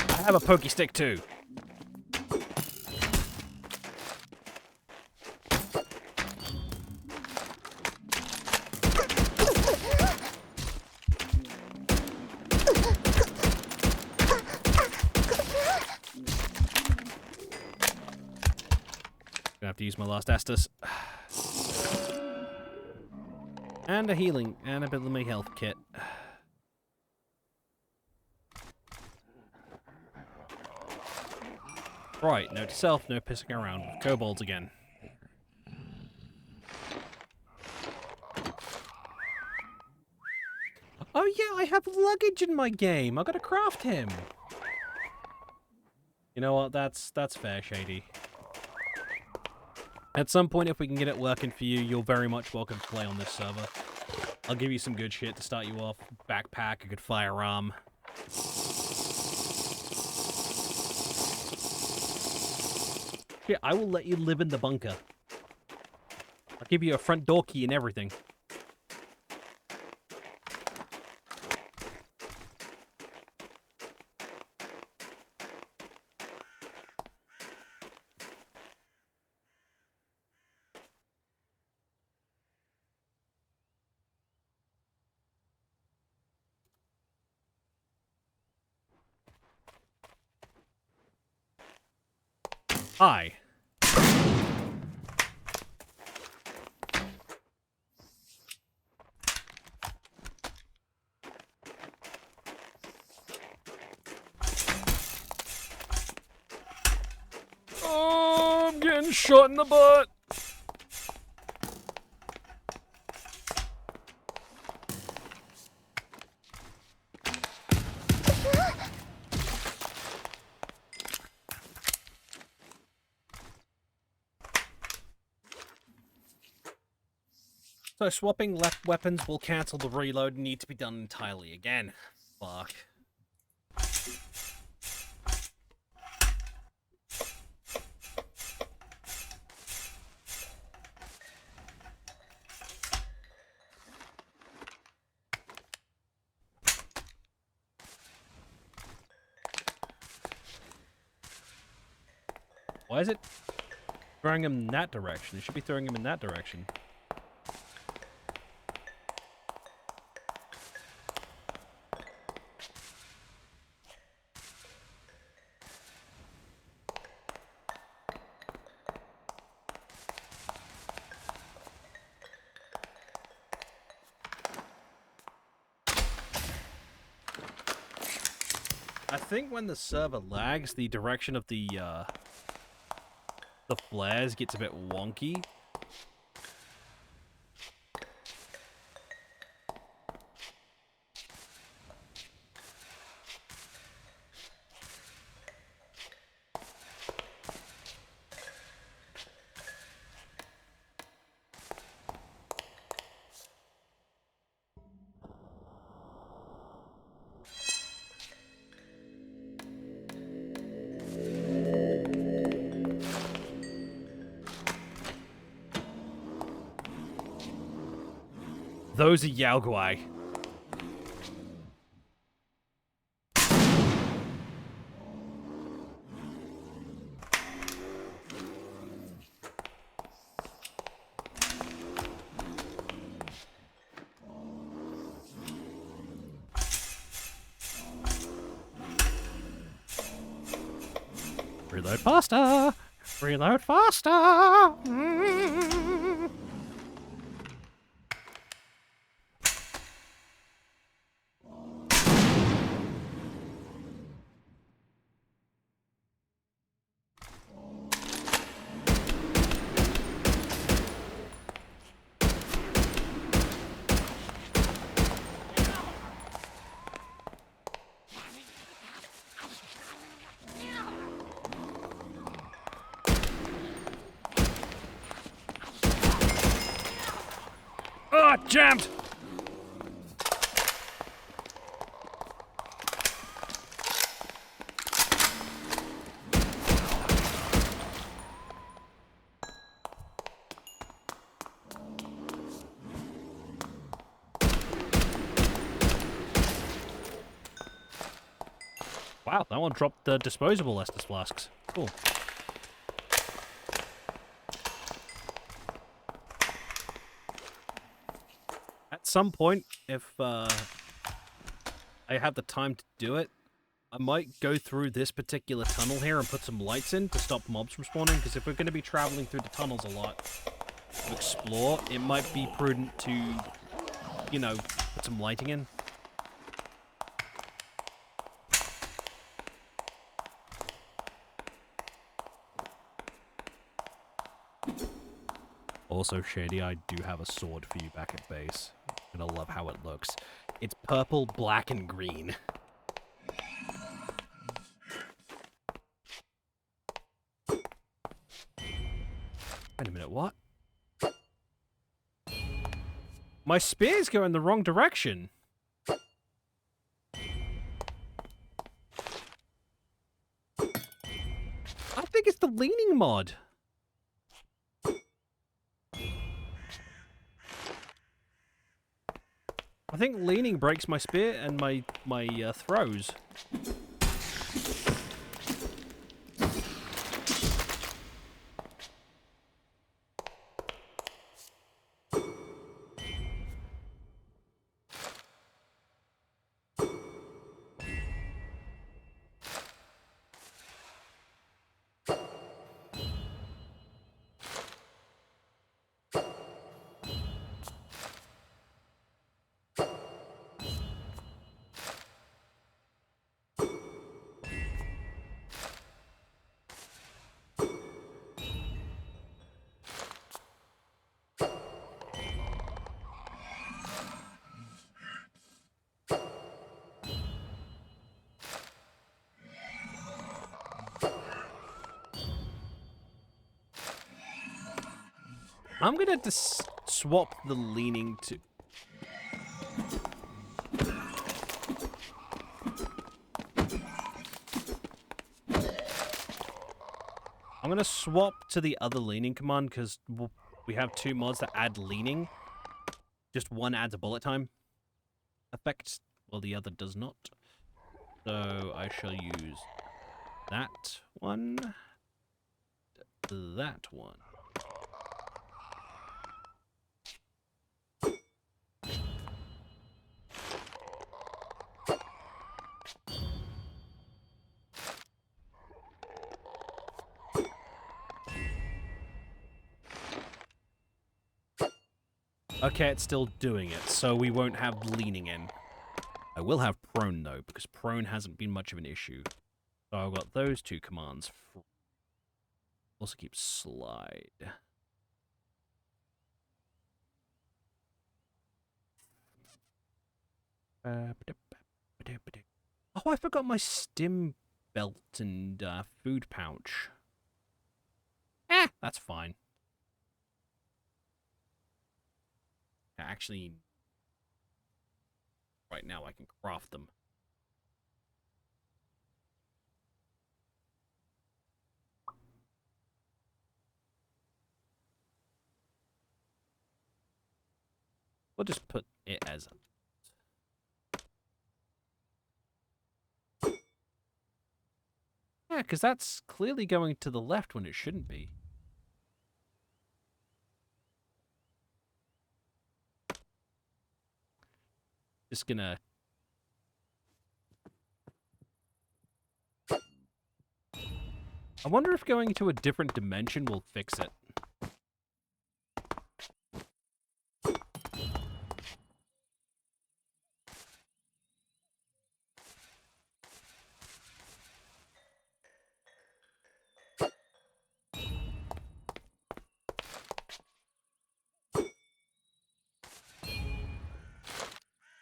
I have a pokey stick too. Gonna have to use my last Estus. And a healing, and a bit of my health kit. Right, note to self, no pissing around with kobolds again. Oh yeah, I have luggage in my game. I gotta craft him. You know what? That's fair, Shady. At some point, if we can get it working for you, you're very much welcome to play on this server. I'll give you some good shit to start you off. Backpack, a good firearm. Yeah, I will let you live in the bunker. I'll give you a front door key and everything. Hi. Oh, I'm getting shot in the butt. So swapping left weapons will cancel the reload and need to be done entirely again. Fuck. Why is it throwing him in that direction? It should be throwing him in that direction. I think when the server lags, the direction of the flares gets a bit wonky. Those are Yao Guai. Reload faster! Reload faster! Ah, jammed! Wow, that one dropped the disposable Estus flasks. Cool. At some point, if I have the time to do it, I might go through this particular tunnel here and put some lights in to stop mobs from spawning, because if we're going to be traveling through the tunnels a lot to explore, it might be prudent to, you know, put some lighting in. Also, Shady, I do have a sword for you back at base. You're gonna love how it looks. It's purple, black, and green. Wait a minute, what? My spears go in the wrong direction. I think it's the leaning mod. I think leaning breaks my spear and my throws. I'm gonna swap the leaning to... I'm going to swap to the other leaning command because we have 2 mods that add leaning. Just one adds a bullet time effect, while the other does not. So I shall use that one, that one. Okay, it's still doing it, so we won't have leaning in. I will have prone, though, because prone hasn't been much of an issue. So I've got those 2 commands. Also keep slide. Oh, I forgot my stim belt and food pouch. That's fine. Actually, right now I can craft them. We'll just put it as... Yeah, because that's clearly going to the left when it shouldn't be. Just gonna... I wonder if going to a different dimension will fix it.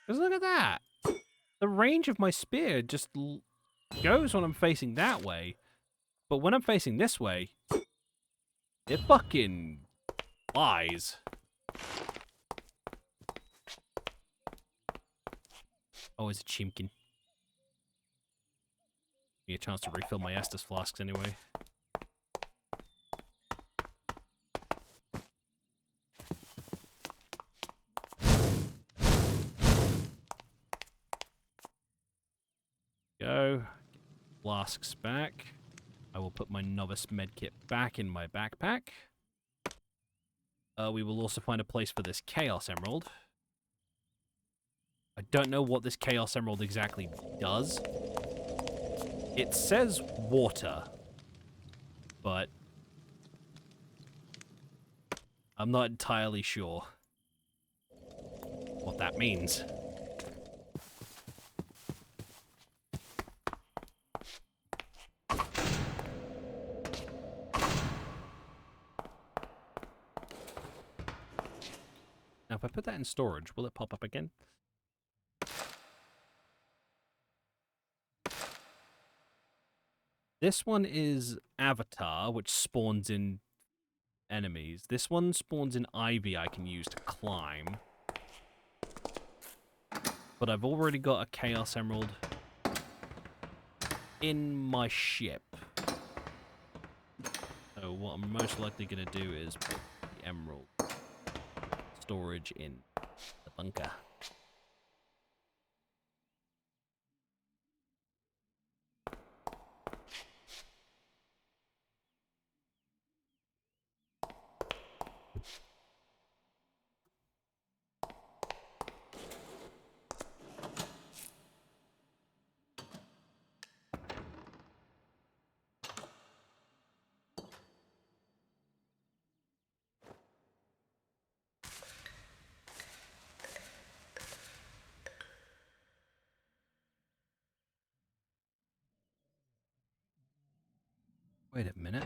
Because look at that. The range of my spear just goes when I'm facing that way. But when I'm facing this way, it fucking flies. Oh, it's a chimkin. Give me a chance to refill my Estus flasks anyway. Go. Flasks back. I will put my novice medkit back in my backpack. We will also find a place for this Chaos Emerald. I don't know what this Chaos Emerald exactly does. It says water, but I'm not entirely sure what that means. Now, if I put that in storage, will it pop up again? This one is Avatar, which spawns in enemies. This one spawns in Ivy I can use to climb. But I've already got a Chaos Emerald in my ship. So what I'm most likely going to do is put the Emerald storage in the bunker. Wait a minute.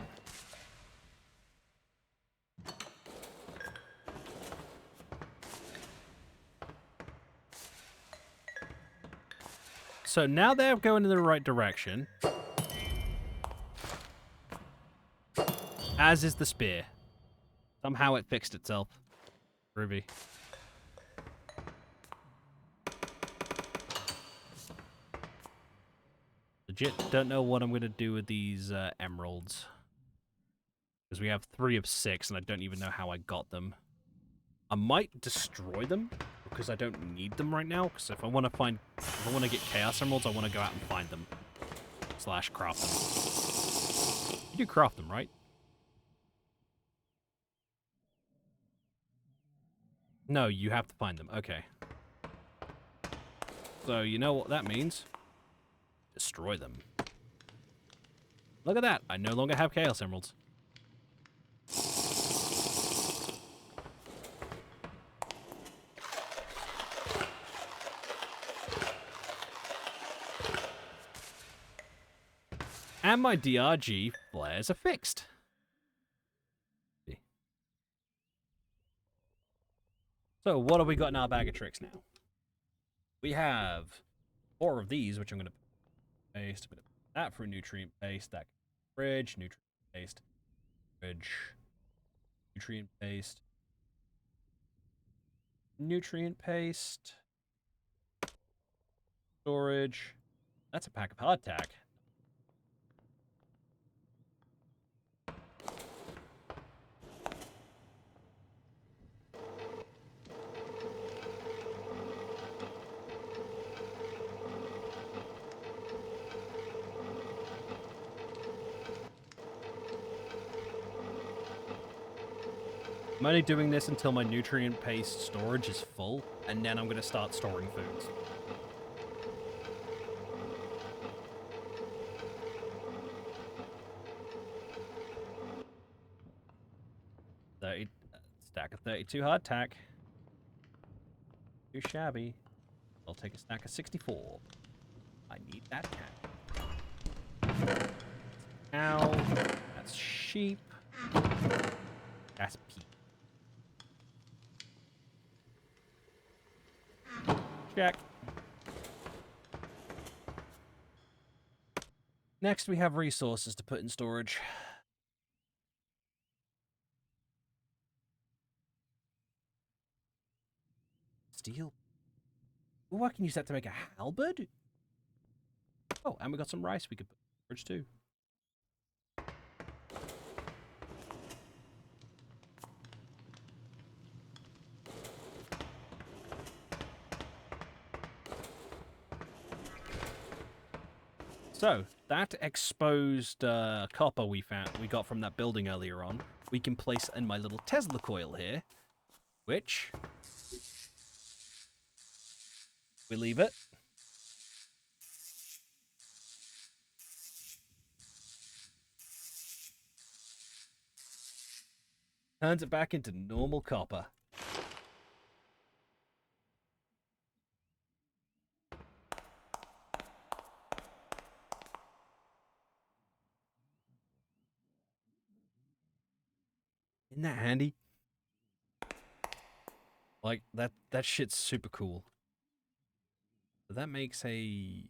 So now they're going in the right direction. As is the spear. Somehow it fixed itself. Ruby. Legit don't know what I'm going to do with these emeralds. Because we have 3 of 6, and I don't even know how I got them. I might destroy them, because I don't need them right now. Because if I want to get Chaos Emeralds, I want to go out and find them. / craft them. You do craft them, right? No, you have to find them. Okay. So, you know what that means? Destroy them. Look at that. I no longer have Chaos Emeralds. And my DRG flares are fixed. So, what have we got in our bag of tricks now? We have 4 of these, which I'm going to paste. A bit of that for a nutrient paste. That fridge, nutrient paste, fridge, nutrient paste, nutrient paste, storage. That's a pack of hardtack. I'm only doing this until my nutrient paste storage is full, and then I'm going to start storing foods. Stack of 32 hardtack. Too shabby. I'll take a stack of 64. I need that cat. Cow. That's sheep. That's pea. Check. Next, we have resources to put in storage. Steel. Oh, I can use that to make a halberd? Oh, and we got some rice we could put in storage too. So, that exposed copper we got from that building earlier on, we can place in my little Tesla coil here, which we leave it. Turns it back into normal copper. Isn't that handy? Like, that shit's super cool. So that makes a...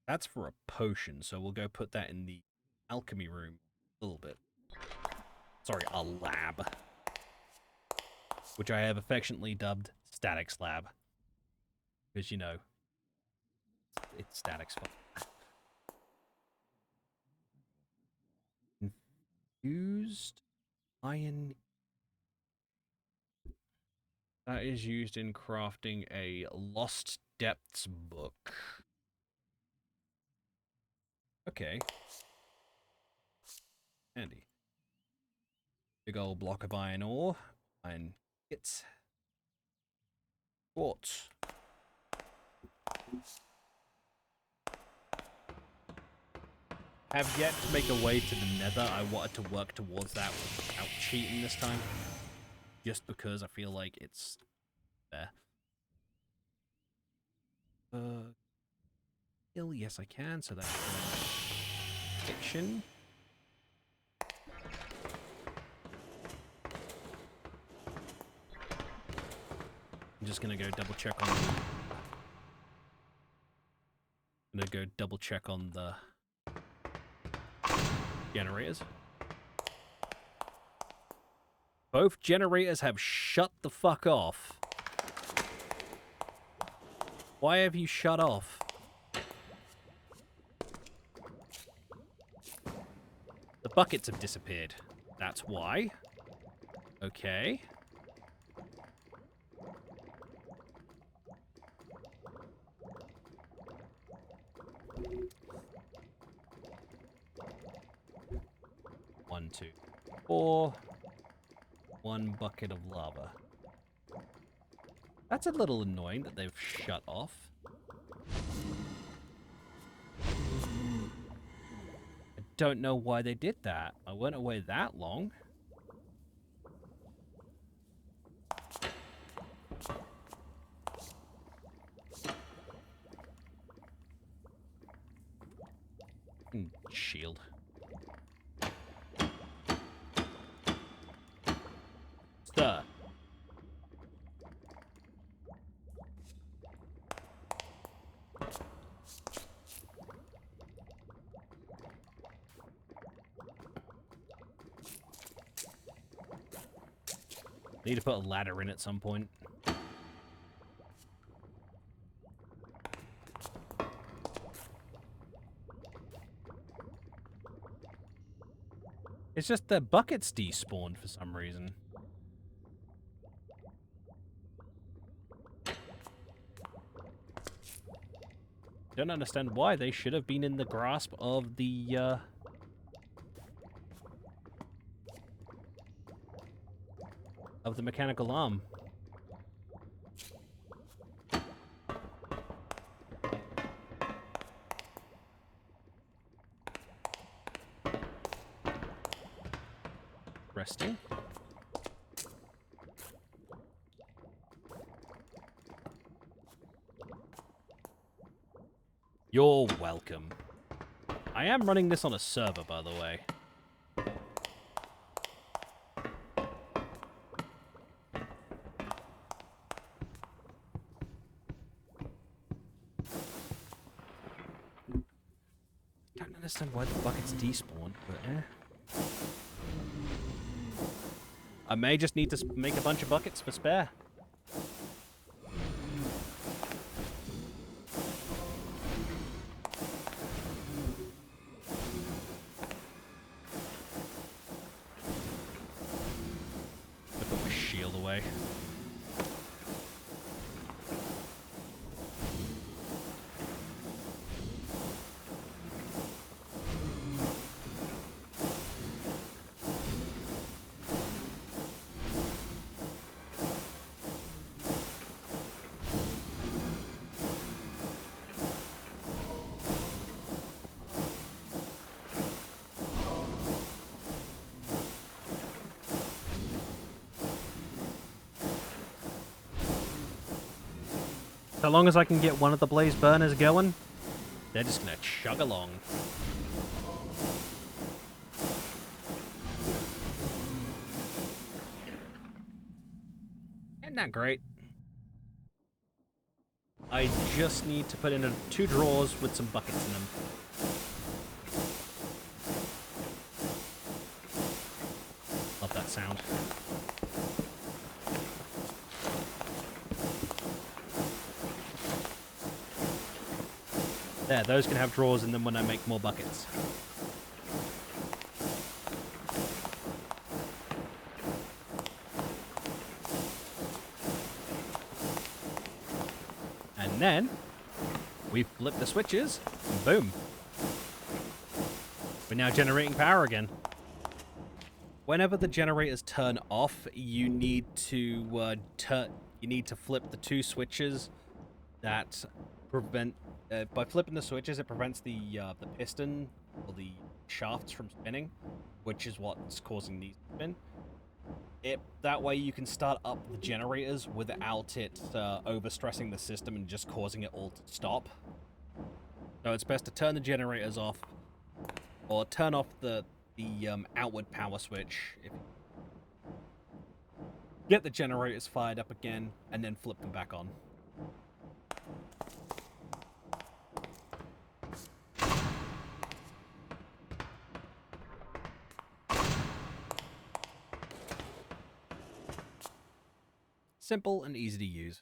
That's for a potion, so we'll go put that in the alchemy room a little bit. Sorry, a lab. Which I have affectionately dubbed Statics Lab. Because, you know, it's Statics fun. Infused iron. That is used in crafting a Lost Depths book. Okay. Handy. Big old block of iron ore. Iron hits. Quartz. Have yet to make a way to the nether. I wanted to work towards that without cheating this time. Just because I feel like it's there. Kill, yes I can, so that's kitchen. I'm just gonna go double check on the generators. Both generators have shut the fuck off. Why have you shut off? The buckets have disappeared. That's why. Okay. One, two, four. One bucket of lava. That's a little annoying that they've shut off. I don't know why they did that. I went away that long. Shield. Sir. Need to put a ladder in at some point. It's just the buckets despawned for some reason. Don't understand why. They should have been in the grasp of the mechanical arm. Resting. You're welcome. I am running this on a server, by the way. Don't understand why the buckets despawned, but eh. I may just need to make a bunch of buckets for spare. I put my shield away. So long as I can get one of the blaze burners going, they're just gonna chug along. Isn't that great? I just need to put in 2 drawers with some buckets in them. Love that sound. There, those can have drawers in them when I make more buckets. And then, we flip the switches, and boom. We're now generating power again. Whenever the generators turn off, you need to flip the 2 switches that prevent. By flipping the switches, it prevents the piston or the shafts from spinning, which is what's causing these to spin. That way you can start up the generators without it overstressing the system and just causing it all to stop. So it's best to turn the generators off, or turn off the outward power switch. Get the generators fired up again, and then flip them back on. Simple and easy to use.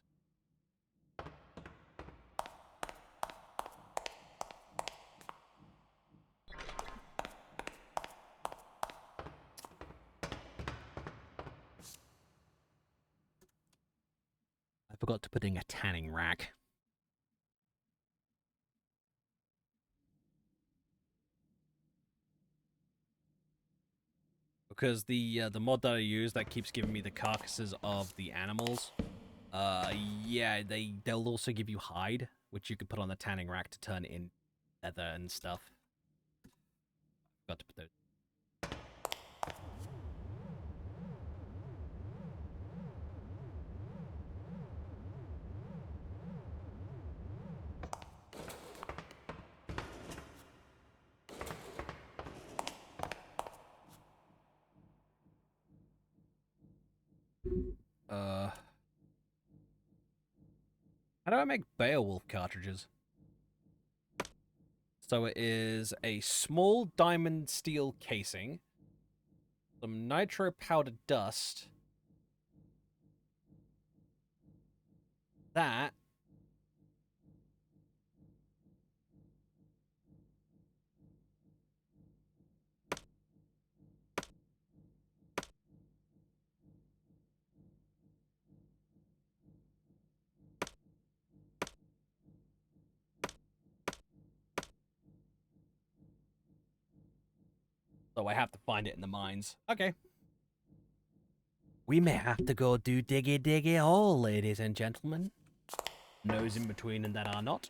I forgot to put in a tanning rack. Because the mod that I use that keeps giving me the carcasses of the animals, yeah, they'll also give you hide, which you can put on the tanning rack to turn in leather and stuff. Forgot to put those. How do I make Beowulf cartridges? So it is a small diamond steel casing, some nitro powder dust, that, so I have to find it in the mines. Okay. We may have to go do diggy diggy hole, ladies and gentlemen. Those in between and that are not.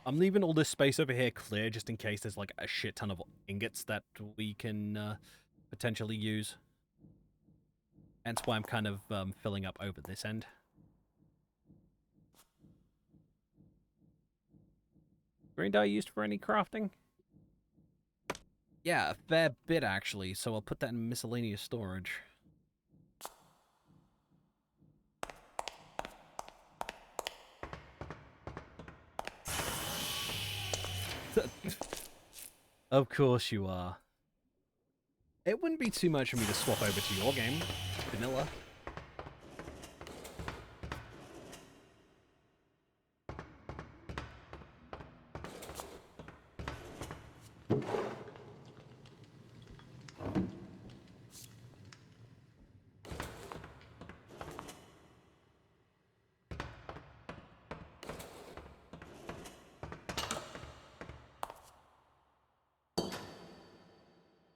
I'm leaving all this space over here clear just in case there's like a shit ton of ingots that we can potentially use. Hence why I'm kind of filling up over this end. Green dye used for any crafting? Yeah, a fair bit actually, so I'll put that in miscellaneous storage. Of course you are. It wouldn't be too much for me to swap over to your game, vanilla.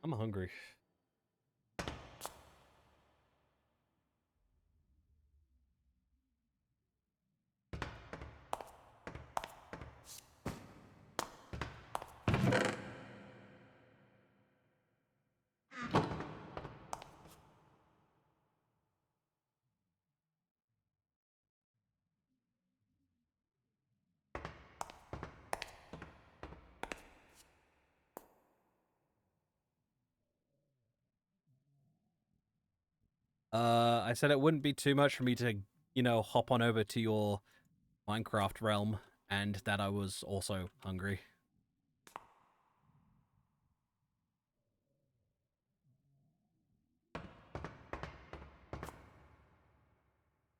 I'm hungry. I said it wouldn't be too much for me to, you know, hop on over to your Minecraft realm, and that I was also hungry.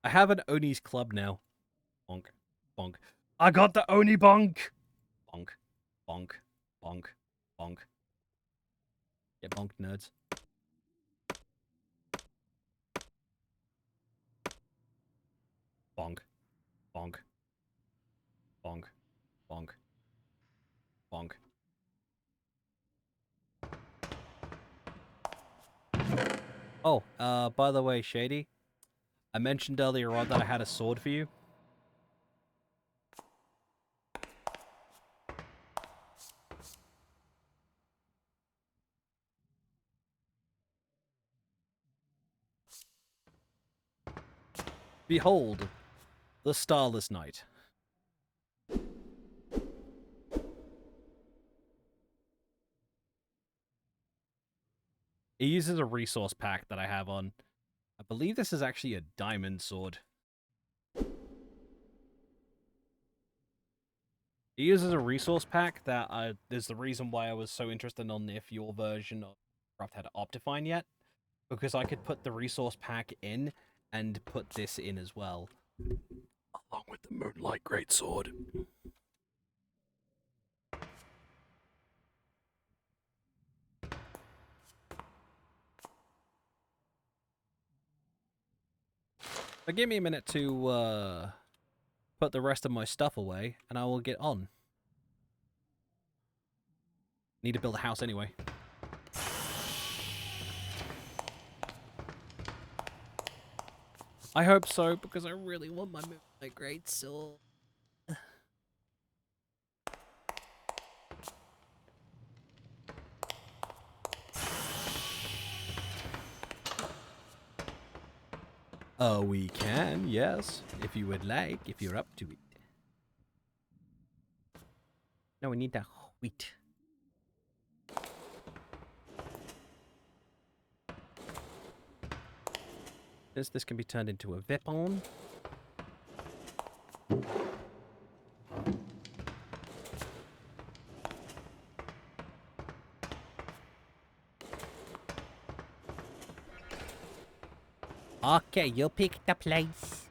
I have an Oni's club now. Bonk. Bonk. I got the Oni bonk! Bonk. Bonk. Bonk. Bonk. Get bonked, nerds. Bonk. Bonk. Bonk. Bonk. Bonk. Oh, by the way, Shady, I mentioned earlier on that I had a sword for you. Behold, the Starless Night. It uses a resource pack that I have on. I believe this is actually a diamond sword. It uses a resource pack that is the reason why I was so interested on if your version of Craft had Optifine yet. Because I could put the resource pack in and put this in as well. Along with the Moonlight Greatsword. But give me a minute to put the rest of my stuff away, and I will get on. Need to build a house anyway. I hope so, because I really want my Greatsword. We can, yes, if you would like, if you're up to it. No, we need that wheat. This can be turned into a weapon. Okay, you pick the place.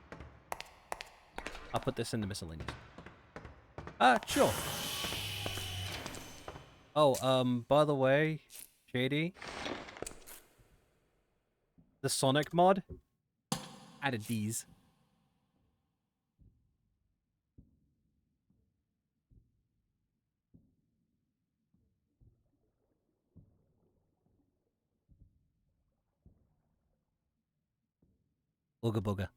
I'll put this in the miscellaneous. Sure. Oh, by the way, Shady, the Sonic mod added these. Ooga booga.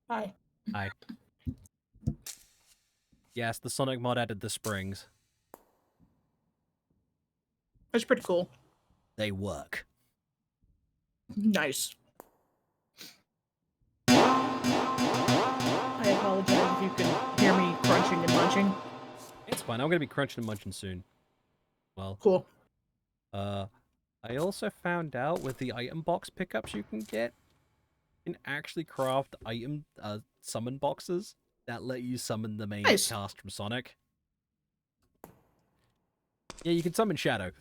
Hi. Hi. Yes, the Sonic mod added the springs. That's pretty cool. They work. Nice. I apologize if you can hear me crunching and munching. It's fine. I'm gonna be crunching and munching soon. Well, Cool. I also found out with the item box pickups you can get, you can actually craft item summon boxes that let you summon the main Nice. cast from Sonic. Yeah, you can summon Shadow,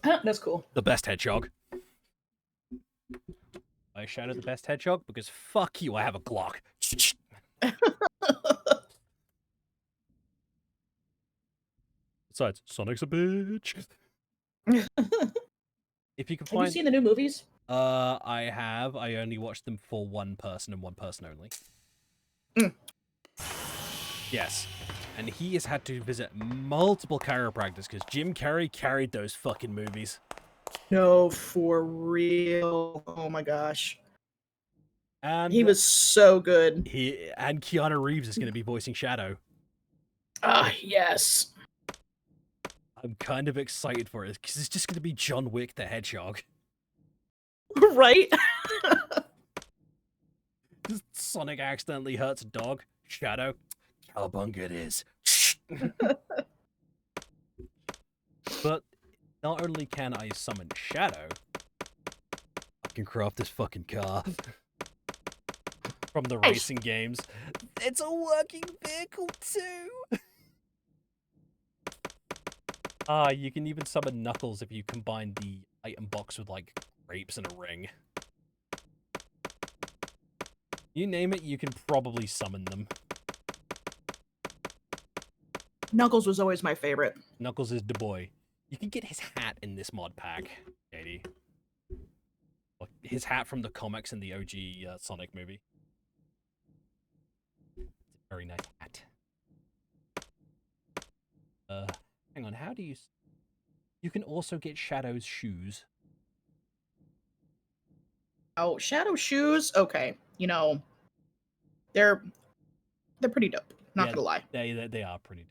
That's cool. the best hedgehog. I Shadow the best hedgehog because fuck you, I have a Glock. Besides, Sonic's a bitch. If you can Have you find, seen the new movies? I have. I only watched them for one person and one person only. Yes, and he has had to visit multiple chiropractors because Jim Carrey carried those fucking movies. No, for real. Oh my gosh. And He was so good. and Keanu Reeves is going to be voicing Shadow. Ah, yes. I'm kind of excited for it because it's just going to be John Wick the Hedgehog. Right? Sonic accidentally hurts a dog. Shadow. Cowabunga it is. But not only can I summon Shadow, I can craft this fucking car. From the Nice. racing games. It's a working vehicle too! You can even summon Knuckles if you combine the item box with, like, grapes and a ring. You name it, you can probably summon them. Knuckles was always my favorite. Knuckles is the boy. You can get his hat in this mod pack, Katie. Like, his hat from the comics and the OG Sonic movie. It's a very nice hat. Hang on, how do you... You can also get Shadow's shoes. Oh, Shadow shoes? Okay. You know, they're pretty dope. Not gonna lie. They are pretty dope.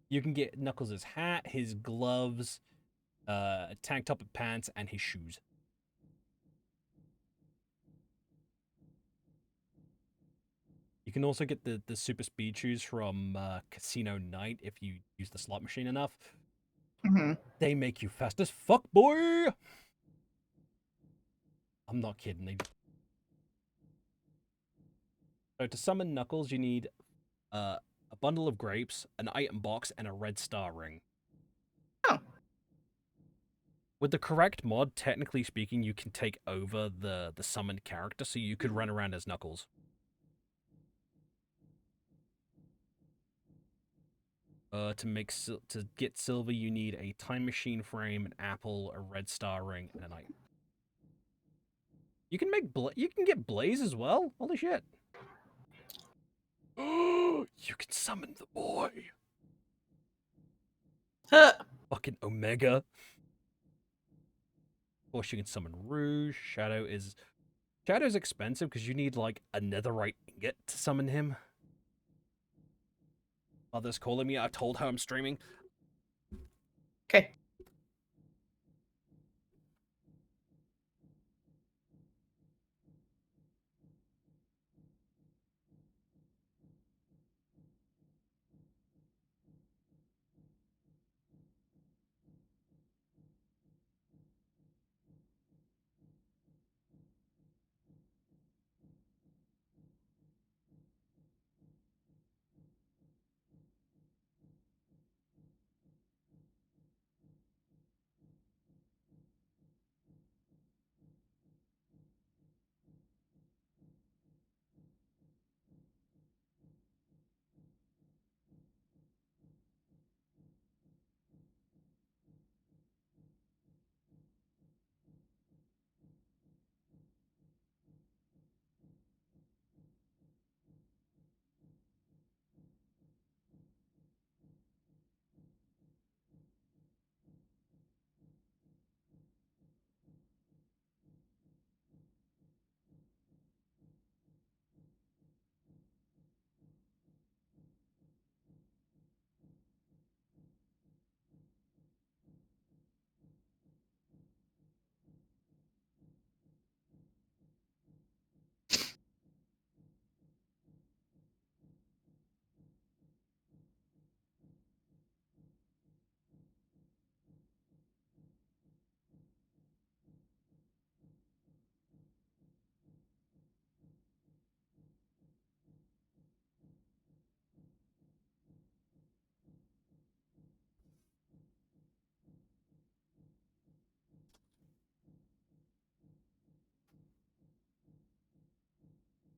You can get Knuckles' hat, his gloves, tank top and pants, and his shoes. You can also get the super speed shoes from Casino Night if you use the slot machine enough. Mm-hmm. They make you fast as fuck, boy! I'm not kidding. So to summon Knuckles, you need a bundle of grapes, an item box, and a red star ring. Oh. With the correct mod, technically speaking, you can take over the summoned character, so you could run around as Knuckles. To get silver, you need a time machine frame, an apple, a red star ring, and an item. You can make you can get Blaze as well. Holy shit! You can summon the boy. Huh. Fucking Omega. Of course, you can summon Rouge. Shadow's expensive because you need like a netherite ingot to summon him. Mother's calling me. I've told her I'm streaming. Okay.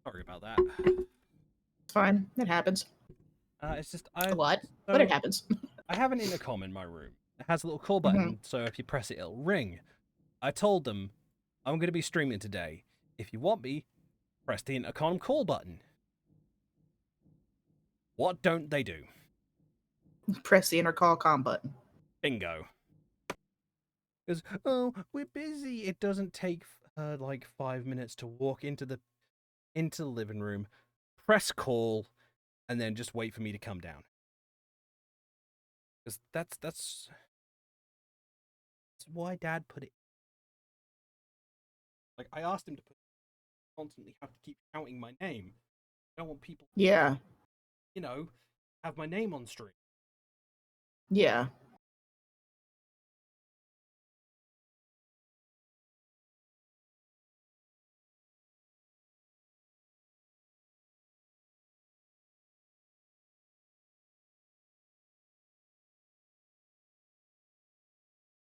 Sorry about that. It's fine. It happens. It's just A lot, but it happens. I have an intercom in my room. It has a little call Mm-hmm. button, so if you press it, it'll ring. I told them I'm going to be streaming today. If you want me, press the intercom call button. What don't they do? Press the intercom button. Bingo. Because, oh, we're busy. It doesn't take like 5 minutes to walk into the living room, press call, and then just wait for me to come down. Because that's why Dad put it. Like, I asked him to constantly have to keep shouting my name. I don't want people, Yeah. you know, have my name on stream. Yeah.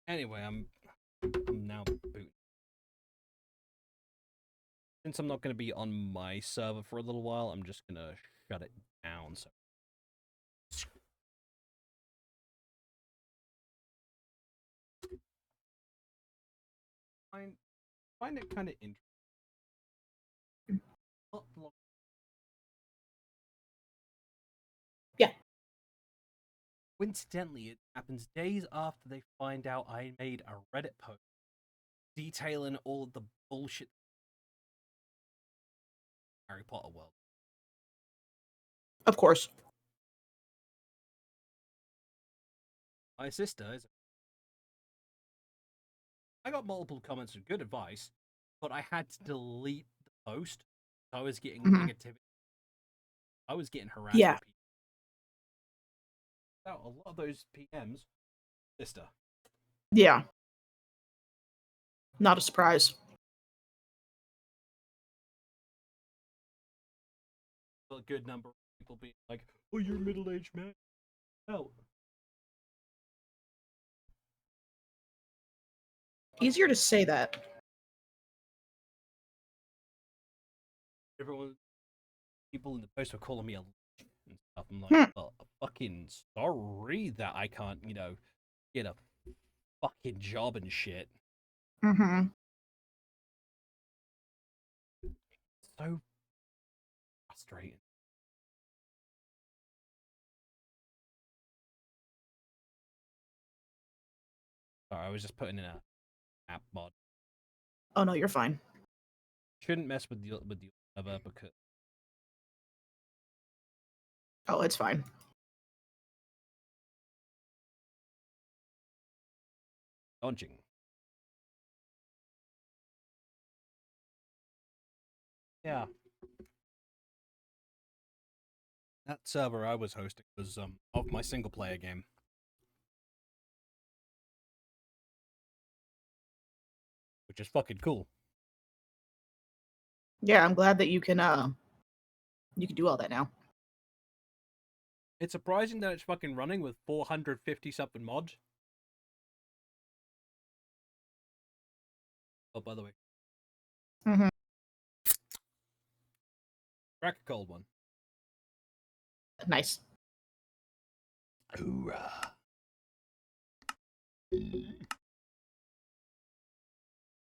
Anyway, I'm now booting. Since I'm not going to be on my server for a little while, I'm just going to shut it down. So. I find it kind of interesting. Yeah. Coincidentally, it happens days after they find out I made a Reddit post detailing all of the bullshit Harry Potter world. Of course. My sister is. I got multiple comments and good advice, but I had to delete the post. I was getting negativity. I was getting harassed. Yeah. A lot of those PMs, sister. Yeah. Not a surprise. a good number of people being like, "Oh, you're a middle-aged man." No. Easier to say that. Everyone, people in the post were calling me a and stuff. I'm like, Hmm. well, fucking sorry that I can't, get a fucking job and shit. Mm-hmm. So frustrating. Sorry, I was just putting in a app mod. Oh no, you're fine. Shouldn't mess with the other because Oh, it's fine. dodging. Yeah. That server I was hosting was of my single player game. Which is fucking cool. Yeah, I'm glad that you can do all that now. It's surprising that it's fucking running with 450 something mods. Oh, by the way, Mm-hmm. crack a cold one. Nice. Hoorah.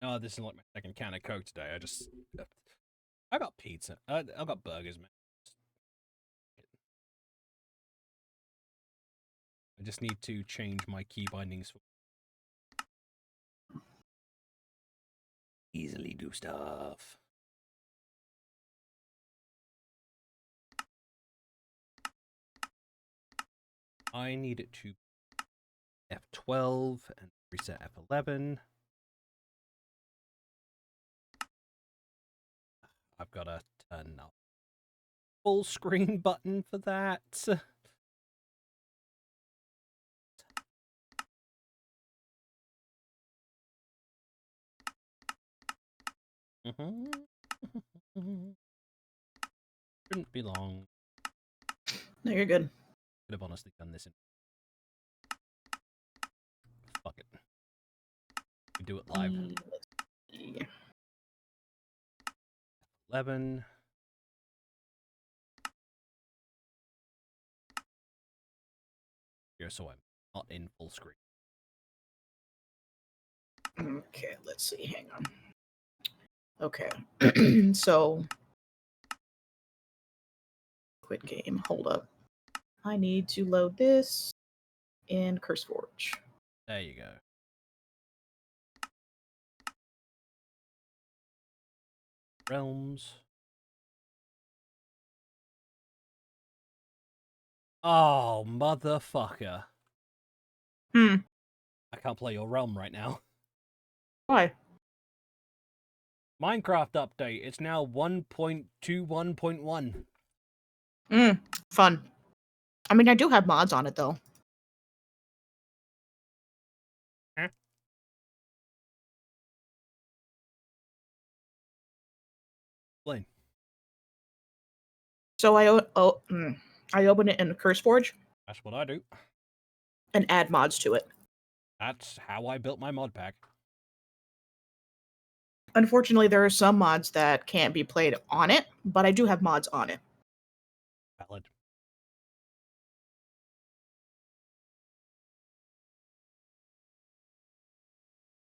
Oh, this is like my second can of Coke today. I got pizza. I got burgers, man. I just need to change my key bindings. Easily do stuff. I need it to F12 and reset F11. I've got to turn up full screen button for that. Shouldn't be long. No, you're good. Could have honestly done this in. Fuck it. We do it live. Yeah. 11. Here, so I'm not in full screen. Okay, let's see. Hang on. Okay. So quit game. Hold up. I need to load this in CurseForge. There you go. Realms. Oh, motherfucker. Hmm. I can't play your realm right now. Why? Minecraft update. It's now 1.21.1. Fun. I mean, I do have mods on it though. Huh? Explain. So I open it in CurseForge That's what I do. and add mods to it. That's how I built my mod pack. Unfortunately, there are some mods that can't be played on it, but I do have mods on it. Valid.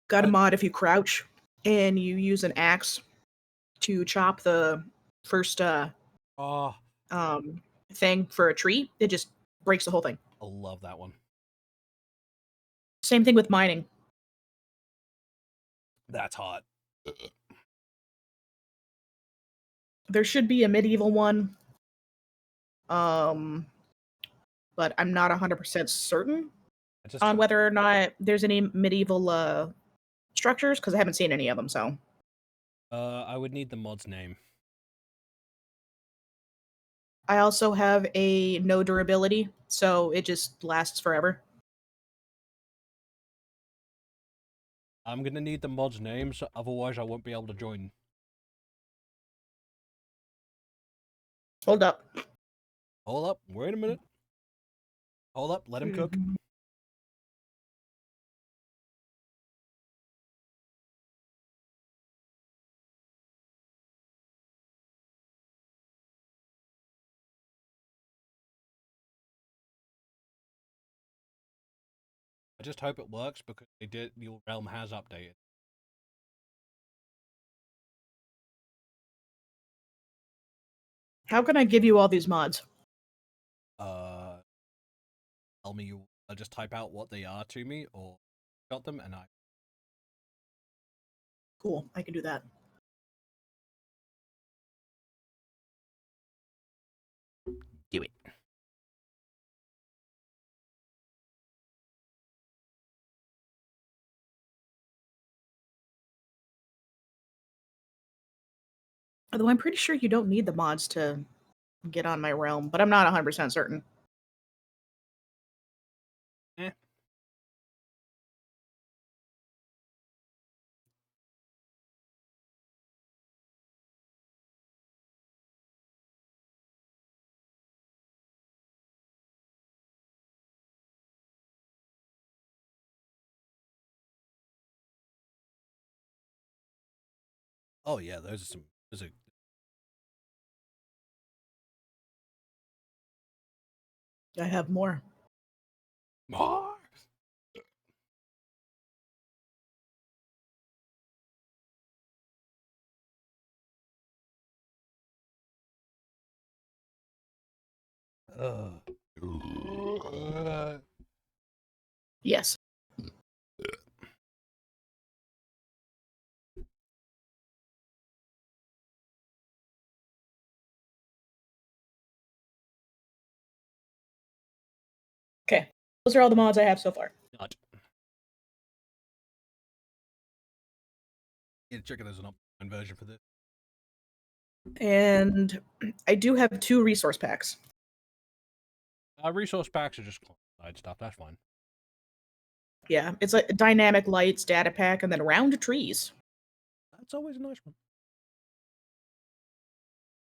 Got a mod if you crouch and you use an axe to chop the first Oh, thing for a tree, it just breaks the whole thing. I love that one. Same thing with mining. That's hot. There should be a medieval one. But I'm not 100% certain on whether or not there's any medieval structures because I haven't seen any of them. So I would need the mod's name. I also have a no durability, so it just lasts forever. I'm gonna need the mod's name, so otherwise I won't be able to join. Hold up. Hold up. Wait a minute. Hold up. Let him cook. I just hope it works because your realm has updated. How can I give you all these mods? Tell me you just type out what they are to me or got them and I. Cool, I can do that. Do it. Although I'm pretty sure you don't need the mods to get on my realm, but I'm not 100% certain. Eh. Oh yeah, those are I have more. Mars. Yes. Okay. Those are all the mods I have so far. Not. Yeah, check it. There's an updated version for this. And I do have 2 resource packs. Resource packs are just side stuff. That's fine. Yeah, it's a dynamic lights data pack and then round trees. That's always a nice one.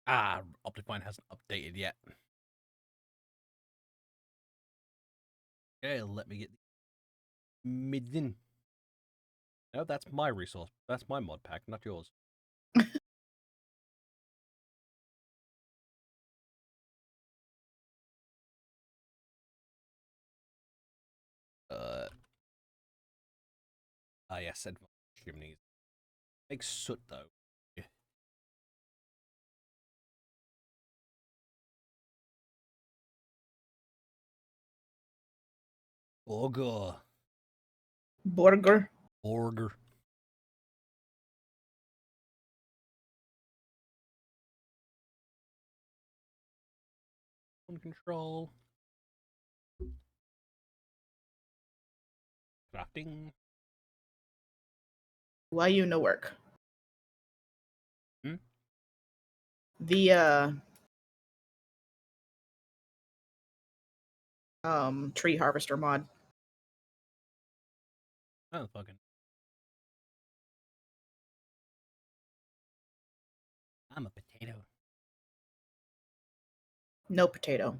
Ah, Optifine hasn't updated yet. Okay, let me get midden. No, that's my resource. That's my mod pack, not yours. Yes, advanced chimneys. Makes soot though. Yeah. Burger. Burger. Burger. On control. Crafting. Why you no work? Hmm? The tree harvester mod. Oh, fucking. I'm a potato. No potato.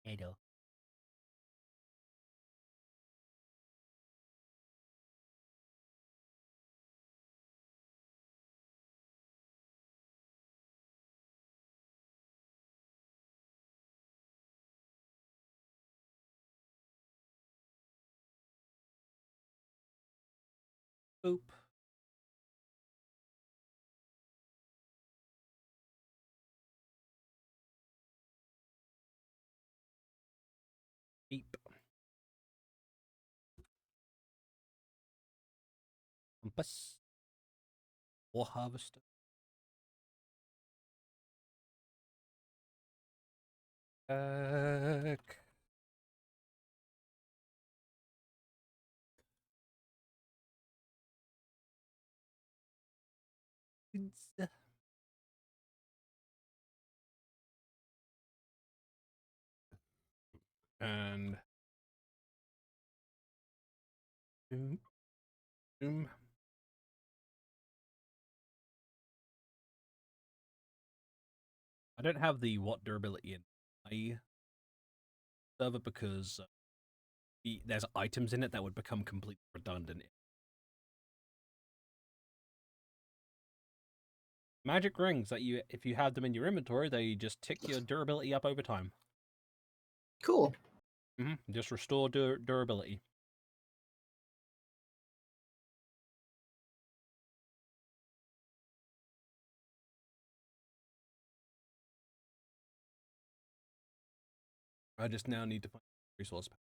Potato. Boop. Beep. Compass. Or harvester. Back. And doom, doom. I don't have the what durability in my server because there's items in it that would become completely redundant. Magic rings that if you have them in your inventory, they just tick your durability up over time. Cool. Just restore durability. I just now need to find a resource pack.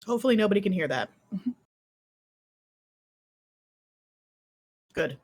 Hopefully nobody can hear that. Good.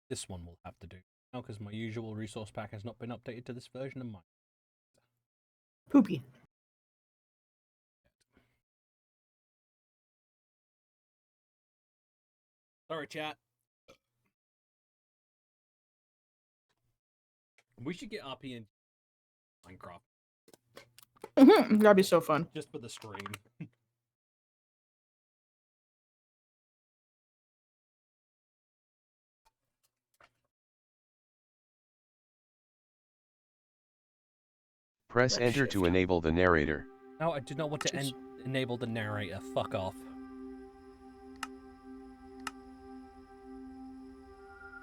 This one will have to do now because my usual resource pack has not been updated to this version of mine. Poopy. Sorry, chat. We should get RP in Minecraft That'd be so fun. just for the stream. Press Let's enter shift. to enable the narrator. No, I do not want to enable the narrator. Fuck off.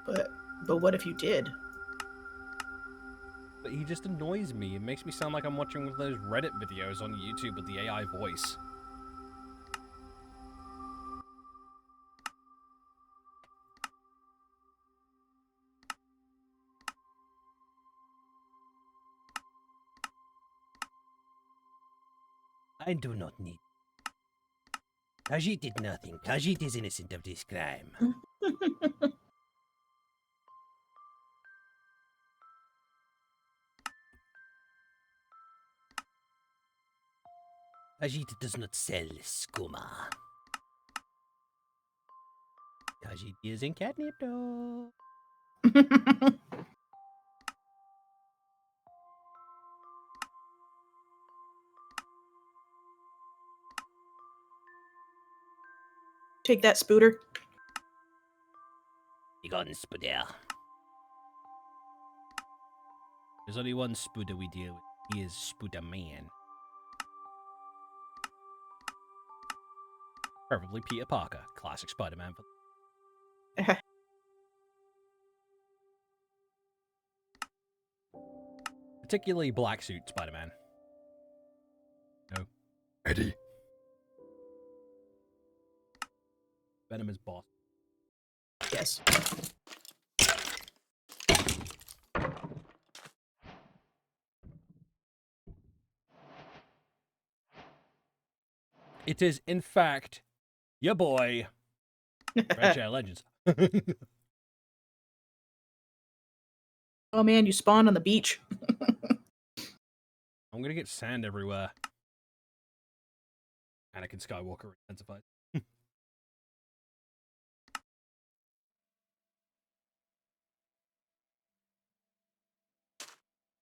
But what if you did? But he just annoys me. It makes me sound like I'm watching one of those Reddit videos on YouTube with the AI voice. I do not need. Khajiit did nothing. Khajiit is innocent of this crime. Khajiit does not sell skooma. Khajiit is in catnip though. Take that, Spooter. You got Spooder. There's only one Spooder we deal with. He is Spooder Man. Preferably Peter Parker, classic Spider-Man. Particularly black suit Spider-Man. No. Eddie. Venom is boss. Yes. It is, in fact, your boy, Red Chair Legends. Oh man, you spawned on the beach. I'm gonna get sand everywhere. Anakin Skywalker intensified.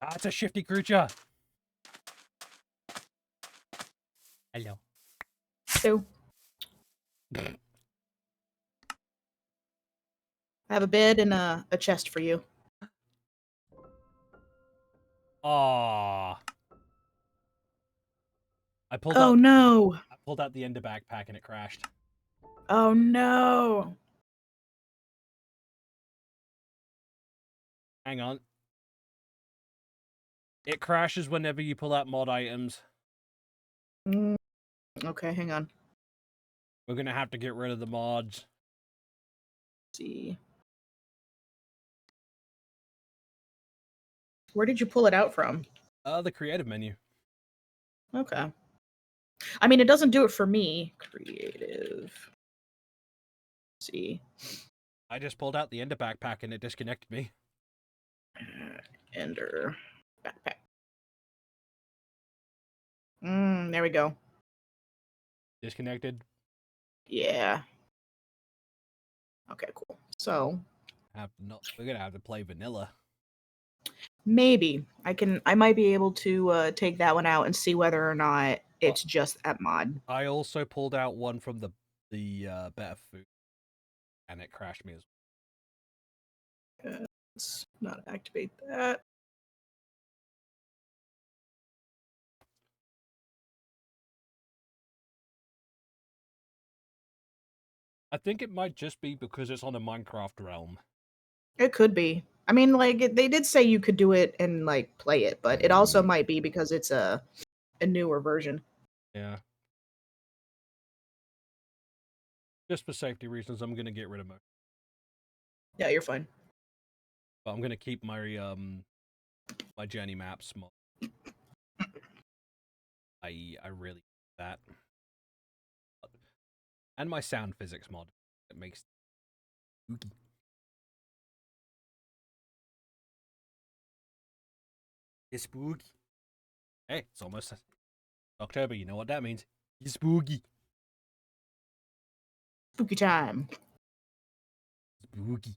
Ah, it's a shifty creature. Hello. So I have a bed and a chest for you. Aww. I pulled Oh out no. I pulled out the ender backpack and it crashed. Oh no. Hang on. It crashes whenever you pull out mod items. Mm, okay, hang on. We're gonna have to get rid of the mods. Let's see. Where did you pull it out from? The creative menu. Okay. I mean, it doesn't do it for me. Creative. Let's see. I just pulled out the Ender backpack and it disconnected me. Ender backpack. There we go. Disconnected. Yeah. Okay, cool. So We're gonna have to play vanilla. maybe I might be able to take that one out and see whether or not it's just that mod. I also pulled out one from the better food, and it crashed me as well. Let's not activate that. I think it might just be because it's on a Minecraft realm. It could be. I mean, like they did say you could do it and like play it, but it also might be because it's a newer version. Yeah. Just for safety reasons, I'm gonna get rid of most. Yeah, you're fine. But I'm gonna keep my my journey maps mod. I really that. And my sound physics mod. It makes spooky. It's spooky. Hey, it's almost October. You know what that means? It's spooky. Spooky time. Spooky.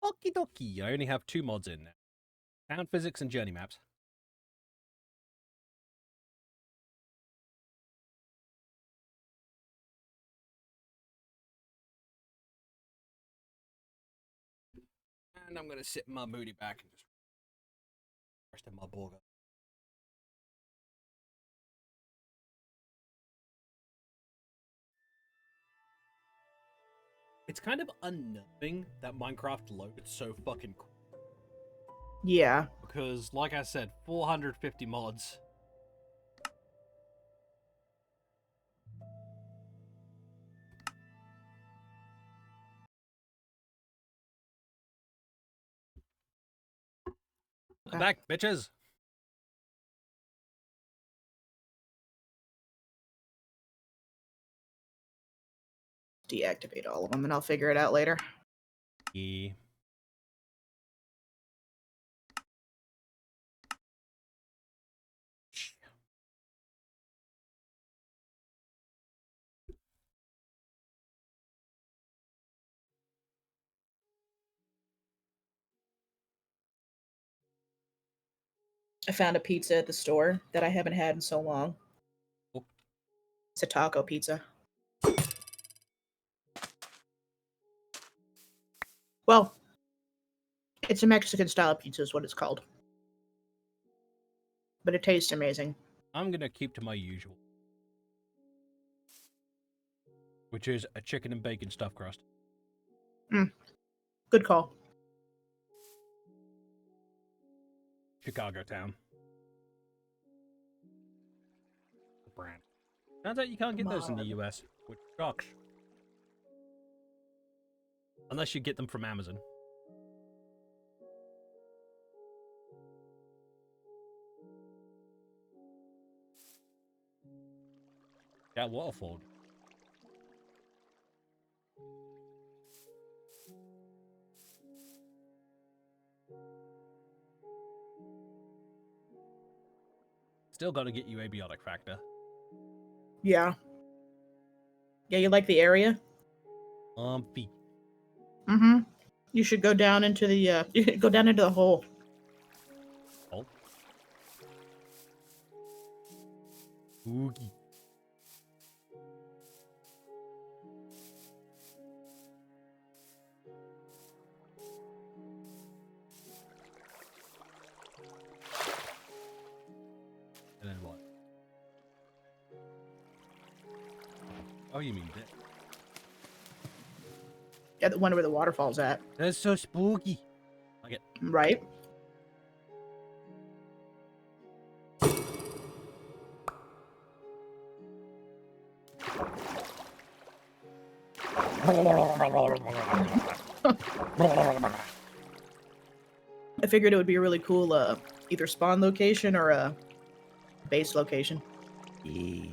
Okie dokie. I only have 2 mods in now. Sound physics and journey maps. And I'm gonna sit my booty back and just rest in my burger. It's kind of unnerving that Minecraft loaded so fucking quick. Yeah. Because, like I said, 450 mods. I'm back, bitches! Deactivate all of them and I'll figure it out later. Yeah. I found a pizza at the store that I haven't had in so long. Oh. It's a taco pizza. Well, it's a Mexican style pizza is what it's called. But it tastes amazing. I'm gonna keep to my usual. Which is a chicken and bacon stuffed crust. Good call. Chicago town. The brand. Turns out you can't get those in the US, which shocks. Unless you get them from Amazon. That waterfall. Still gotta get you abiotic factor. Yeah. Yeah, you like the area? Feet. Mm-hmm. You should go down into the go down into the hole. Oh. Oogie. And then what? Oh, you mean that? Yeah, the one where the waterfall's at. That's so spooky. Right? I figured it would be a really cool either spawn location or a base location. Yeah.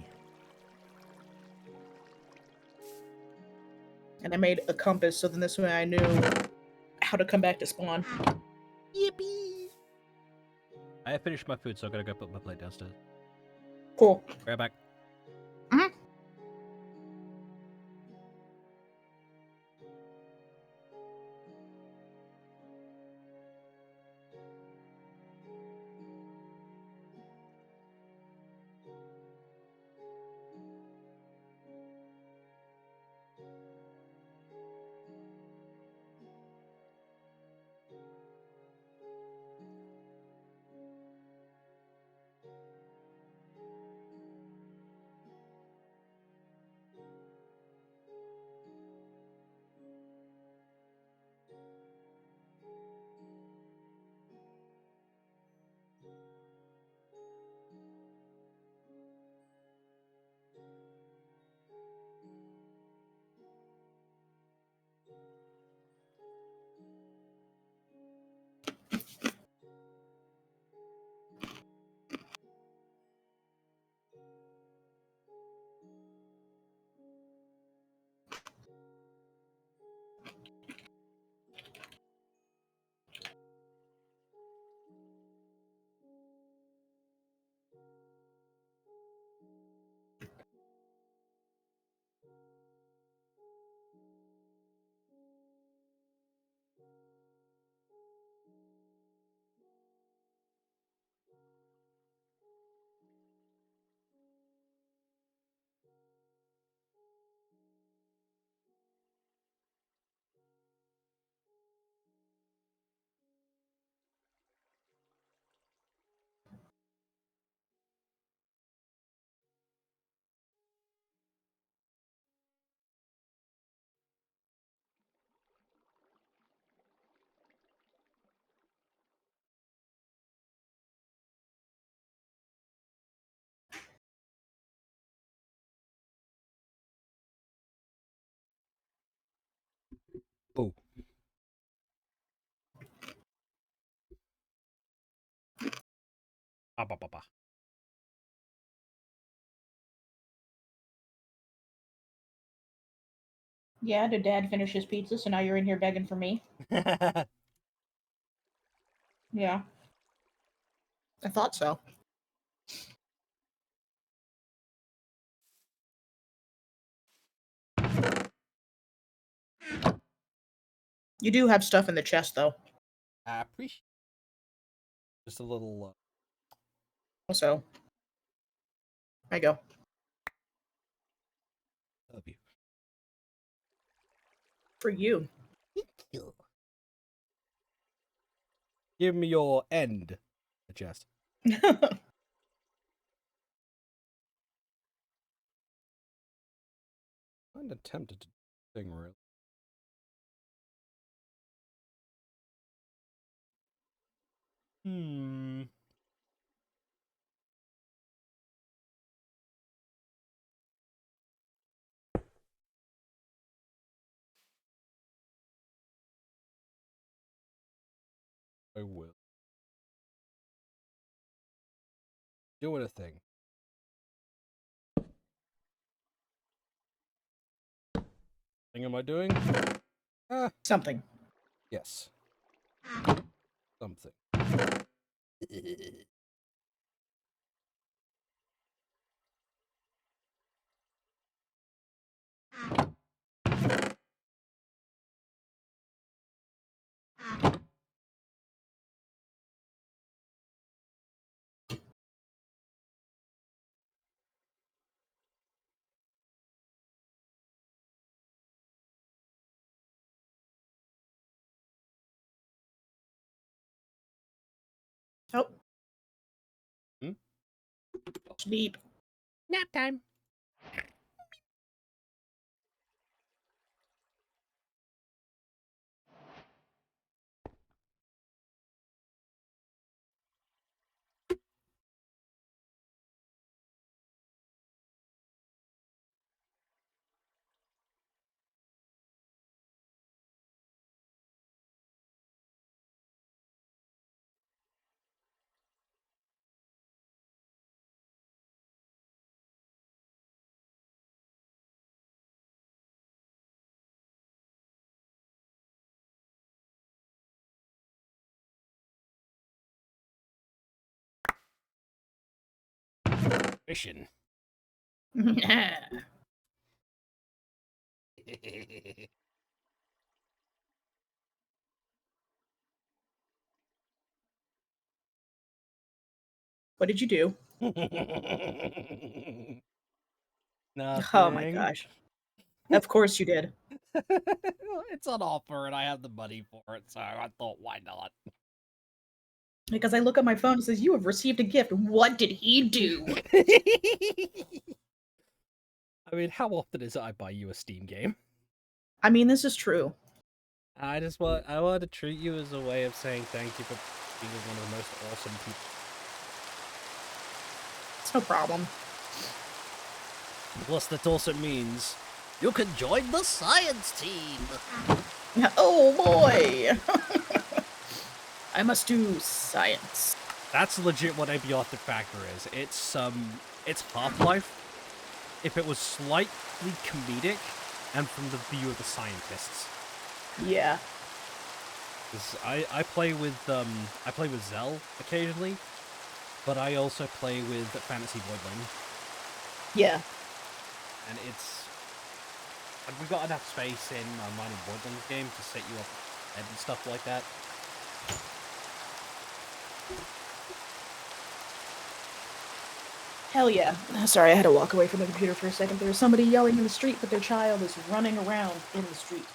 And I made a compass so then this way I knew how to come back to spawn. Yippee! I have finished my food, so I gotta go put my plate downstairs. Cool. Right back. Oh. Ah, bah, bah, bah. Yeah, did Dad finish his pizza? So now you're in here begging for me? Yeah. I thought so. You do have stuff in the chest, though. I appreciate just a little. Also, there you go. Love you. For you. Give me your end. The chest. I'm tempted to thing really. Hmm. I will. Doing a thing. Thing am I doing? Something. Yes. Something. Oh. Hmm? Sleep. Nap time. Fishing. What did you do? Nothing. Oh my gosh. Of course you did. It's on offer and I have the money for it, so I thought, why not? Because I look at my phone and says, "You have received a gift." What did he do? I mean, how often is it I buy you a Steam game? I mean, this is true. I want to treat you as a way of saying thank you for being one of the most awesome people. It's no problem. Plus, that also means you can join the science team. Oh boy! I must do science. That's legit what Abiotic Factor is. It's Half-Life if it was slightly comedic and from the view of the scientists. Yeah. I play with Zell occasionally, but I also play with Fantasy Voidling. Yeah. And we've got enough space in Mining Voidling game to set you up and stuff like that. Hell yeah. Sorry, I had to walk away from the computer for a second. There was somebody yelling in the street, but their child is running around in the street.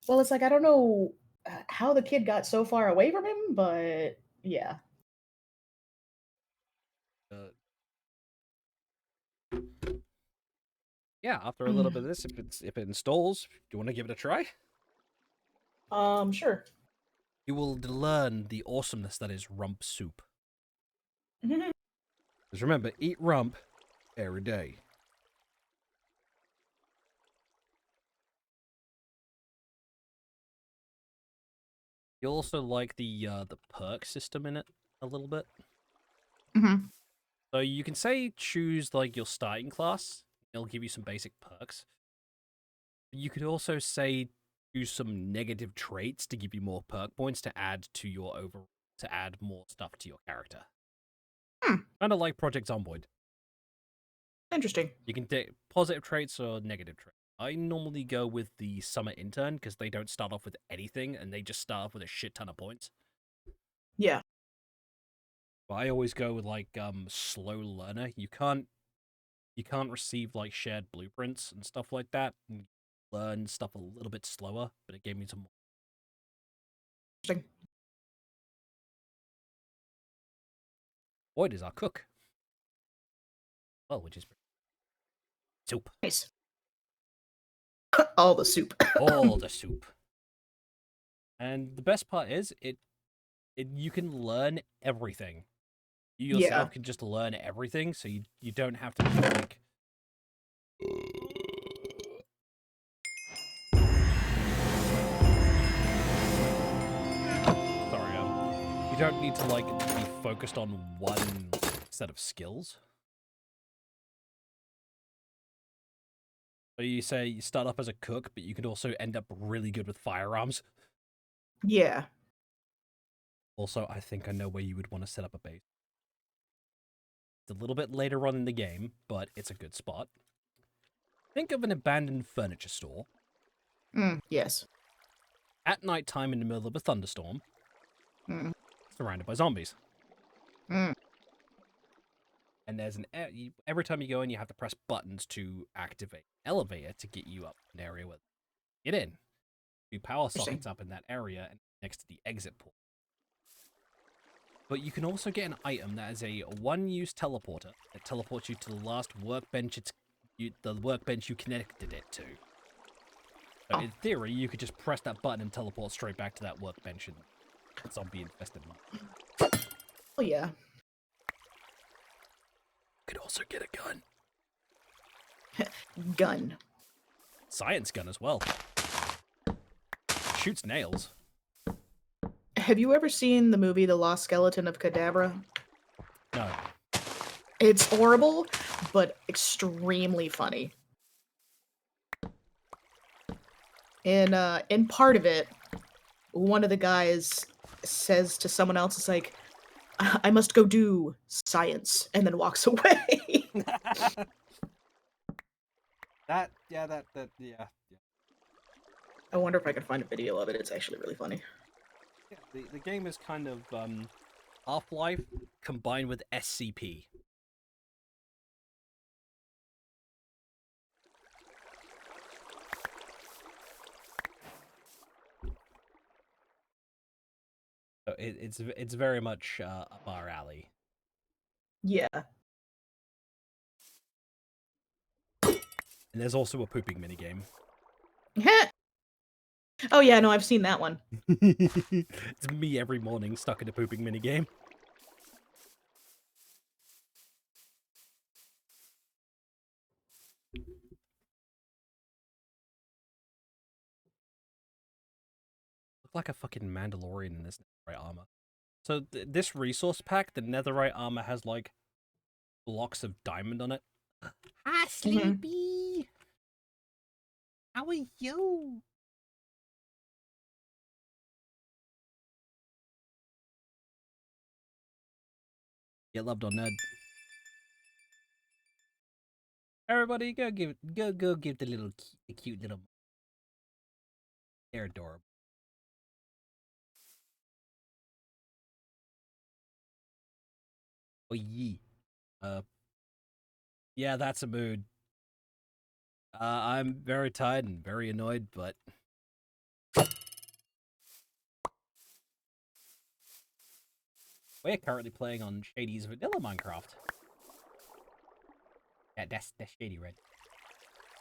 Well, it's like, I don't know how the kid got so far away from him, but yeah. Yeah, after a little bit of this, if it installs, do you want to give it a try? Sure. You will learn the awesomeness that is rump soup. Because remember, eat rump every day. You also like the perk system in it a little bit. So you can say choose like your starting class. It'll give you some basic perks. You could also say choose some negative traits to give you more perk points to add to your to add more stuff to your character. Kind of like Project Zomboid. Interesting. You can take positive traits or negative traits. I normally go with the summer intern because they don't start off with anything and they just start off with a shit ton of points. Yeah. But I always go with like slow learner. You can't receive like shared blueprints and stuff like that. And learn stuff a little bit slower, but it gave me some more. Interesting. Void is our cook. Well, which is soup. Nice. All the soup. All the soup. And the best part is you can learn everything. You yourself can just learn everything, so you don't have to be like sorry, you don't need to like be focused on one set of skills. So you say you start off as a cook, but you could also end up really good with firearms. Yeah. Also, I think I know where you would want to set up a base. It's a little bit later on in the game, but it's a good spot. Think of an abandoned furniture store. Yes. At night time in the middle of a thunderstorm. Surrounded by zombies. And there's every time you go in, you have to press buttons to activate an elevator to get you up an area where get in. You power sockets up in that area and next to the exit port. But you can also get an item that is a one-use teleporter that teleports you to the last workbench the workbench you connected it to. So in theory, you could just press that button and teleport straight back to that workbench and zombie-infested map. Oh yeah. Could also get a gun. Gun. Science gun as well. Shoots nails. Have you ever seen the movie The Lost Skeleton of Cadabra? No. It's horrible, but extremely funny. In part of it, one of the guys says to someone else, "It's like, I must go do science," and then walks away. Yeah. I wonder if I can find a video of it. It's actually really funny. Yeah, the game is kind of Half-Life combined with SCP. So it's very much up our alley. Yeah. And there's also a pooping minigame. Oh yeah, no, I've seen that one. It's me every morning stuck in a pooping minigame. Look like a fucking Mandalorian in this netherite armor. So this resource pack, the netherite armor has like blocks of diamond on it. Hi, Sleepy. How are you? Get loved on Ned. Everybody, go give the little cute little. They're adorable. Oh yee. Yeah, that's a mood. I'm very tired and very annoyed, but we're currently playing on Shady's vanilla Minecraft. Yeah, that's Shady Red.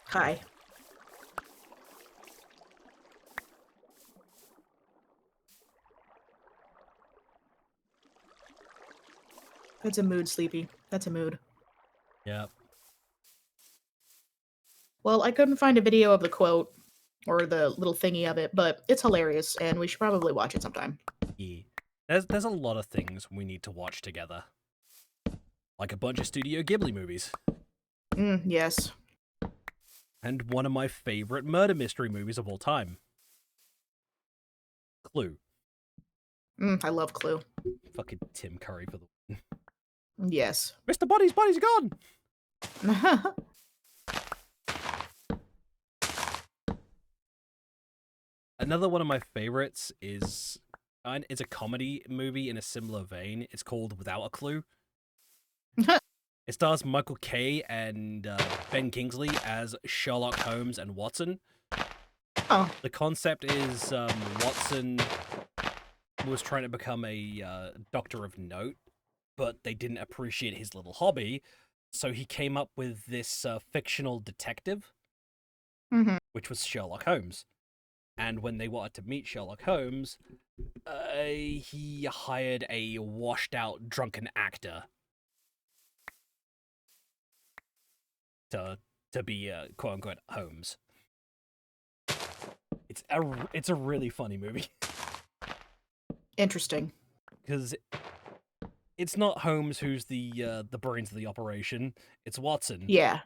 Hi. That's a mood, Sleepy. That's a mood. Yep. Well, I couldn't find a video of the quote or the little thingy of it, but it's hilarious, and we should probably watch it sometime. Yeah. There's a lot of things we need to watch together. Like a bunch of Studio Ghibli movies. Yes. And one of my favorite murder mystery movies of all time. Clue. I love Clue. Fucking Tim Curry for the win. Yes. Mr. Body's gone! Another one of my favorites is it's a comedy movie in a similar vein. It's called Without a Clue. It stars Michael Caine and Ben Kingsley as Sherlock Holmes and Watson. Oh. The concept is Watson was trying to become a doctor of note, but they didn't appreciate his little hobby, so he came up with this fictional detective, which was Sherlock Holmes. And when they wanted to meet Sherlock Holmes, he hired a washed-out drunken actor to be quote-unquote Holmes. It's a really funny movie. Interesting. Because it's not Holmes who's the brains of the operation. It's Watson. Yeah.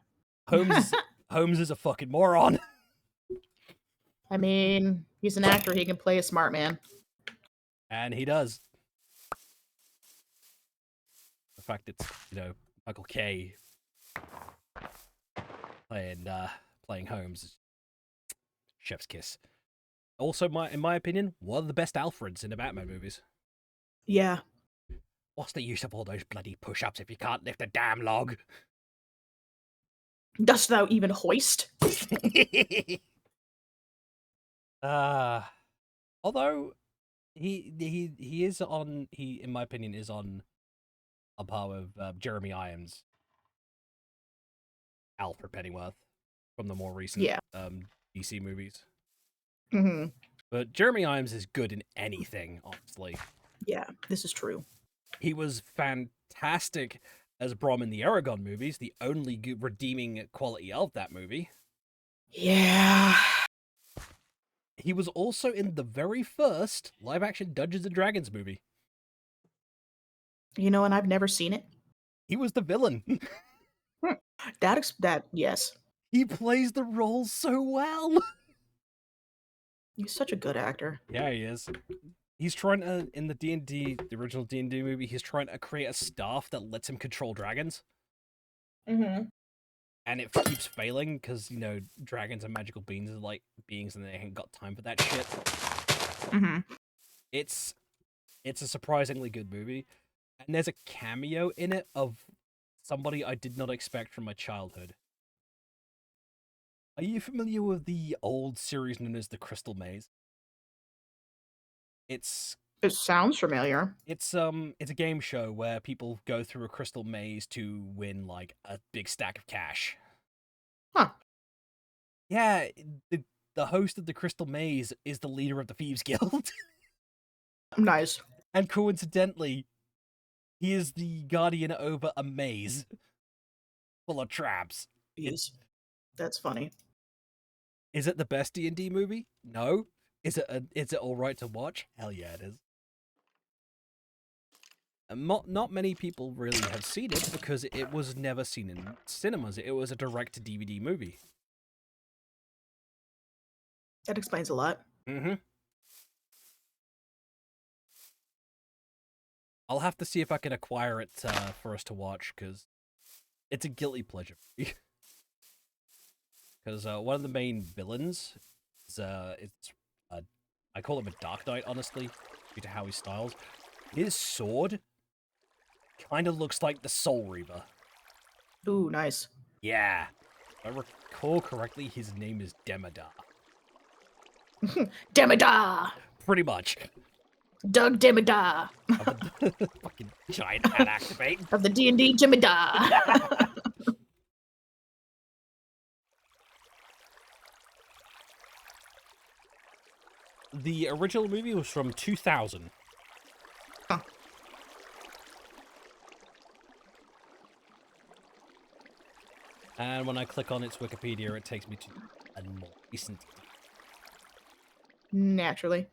Holmes is a fucking moron. I mean, he's an actor. He can play a smart man. And he does. The fact it's, Michael Caine playing Holmes is chef's kiss. Also, in my opinion, one of the best Alfreds in the Batman movies. Yeah. What's the use of all those bloody push-ups if you can't lift a damn log? Dost thou even hoist? Although he is on, in my opinion is on a par with Jeremy Irons, Alfred Pennyworth from the more recent DC movies. But Jeremy Irons is good in anything, honestly. Yeah, this is true. He was fantastic as Brom in the Aragon movies, the only redeeming quality of that movie. Yeah. He was also in the very first live-action Dungeons & Dragons movie. And I've never seen it. He was the villain. That, yes. He plays the role so well. He's such a good actor. Yeah, he is. He's trying to, in the D&D, the original D&D movie, he's trying to create a staff that lets him control dragons. Mm-hmm. And it keeps failing because, you know, dragons are magical beings and they ain't got time for that shit. Mm-hmm. It's a surprisingly good movie. And there's a cameo in it of somebody I did not expect from my childhood. Are you familiar with the old series known as The Crystal Maze? It sounds familiar. It's a game show where people go through a crystal maze to win like a big stack of cash. Huh. Yeah, the host of the Crystal Maze is the leader of the Thieves Guild. Nice. And coincidentally, he is the guardian over a maze full of traps. Yes. That's funny. Is it the best D&D movie? No. Is it all right to watch? Hell yeah, it is. And not many people really have seen it because it was never seen in cinemas. It was a direct-to-DVD movie. That explains a lot. Mm-hmm. I'll have to see if I can acquire it for us to watch, because it's a guilty pleasure. Because one of the main villains is I call him a Dark Knight, honestly, due to how he styles. His sword kind of looks like the Soul Reaver. Ooh, nice. Yeah. If I recall correctly, his name is Demodar. Demodar! Pretty much. Doug Demodar! Fucking giant hat activate. Of the D&D Demodar! The original movie was from 2000. Huh. And when I click on its Wikipedia, it takes me to a more recent. Naturally.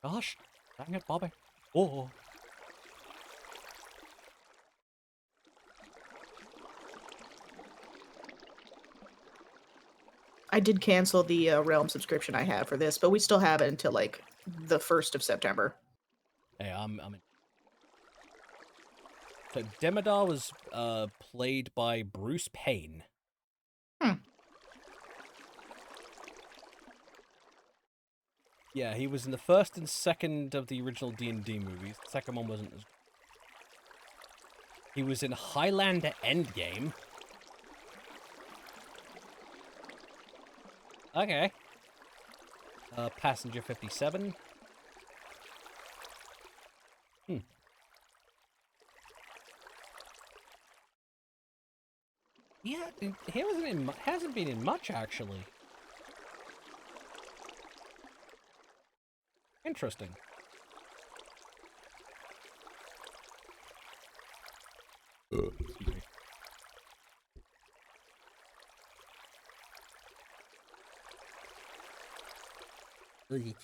Gosh, dang it, Bobby. Oh. I did cancel the Realm subscription I have for this, but we still have it until like the 1st of September. Hey, I'm in. So Demodar was played by Bruce Payne. Yeah, he was in the first and second of the original D&D movies. The second one wasn't as... He was in Highlander Endgame. Okay. Passenger 57. Yeah, he hasn't been in much, actually. Interesting. Excuse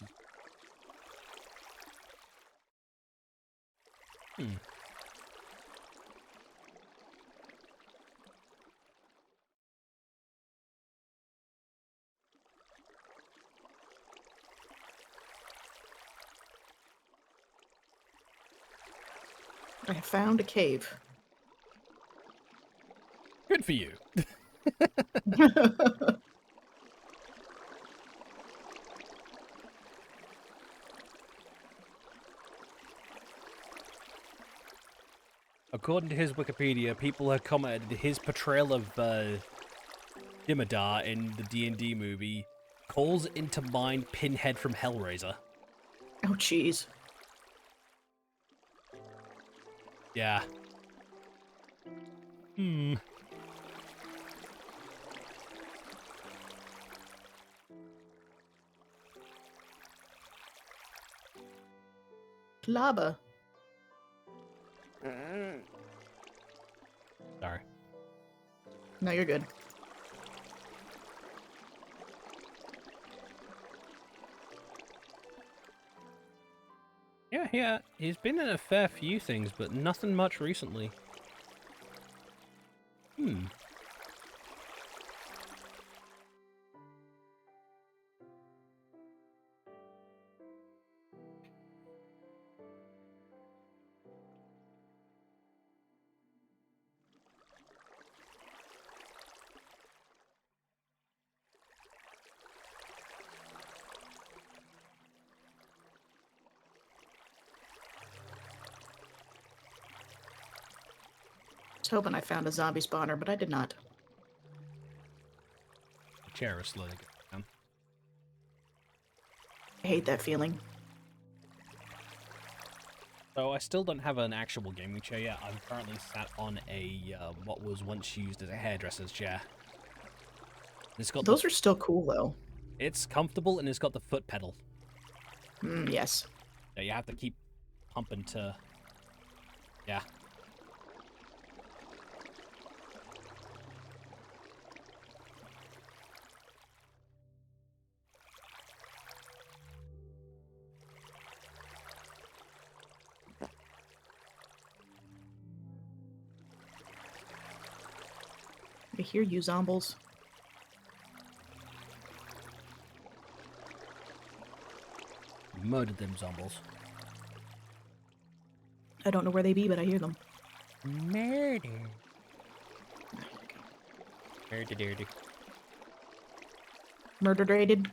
me. I found a cave. Good for you. According to his Wikipedia, people have commented his portrayal of Dimmadar in the D&D movie calls into mind Pinhead from Hellraiser. Oh, jeez. Yeah. Lava. Sorry. No, you're good. Yeah, he's been in a fair few things, but nothing much recently. hoping I found a zombie spawner, but I did not. The chair is slowly going down. I hate that feeling. So I still don't have an actual gaming chair yet. I'm currently sat on a what was once used as a hairdresser's chair. It's got Those are still cool, though. It's comfortable and it's got the foot pedal. Yes. Yeah, you have to keep pumping to. Yeah. I hear you, zombies. Murdered them zombies. I don't know where they be, but I hear them. Murder. Murder. Murder-rated.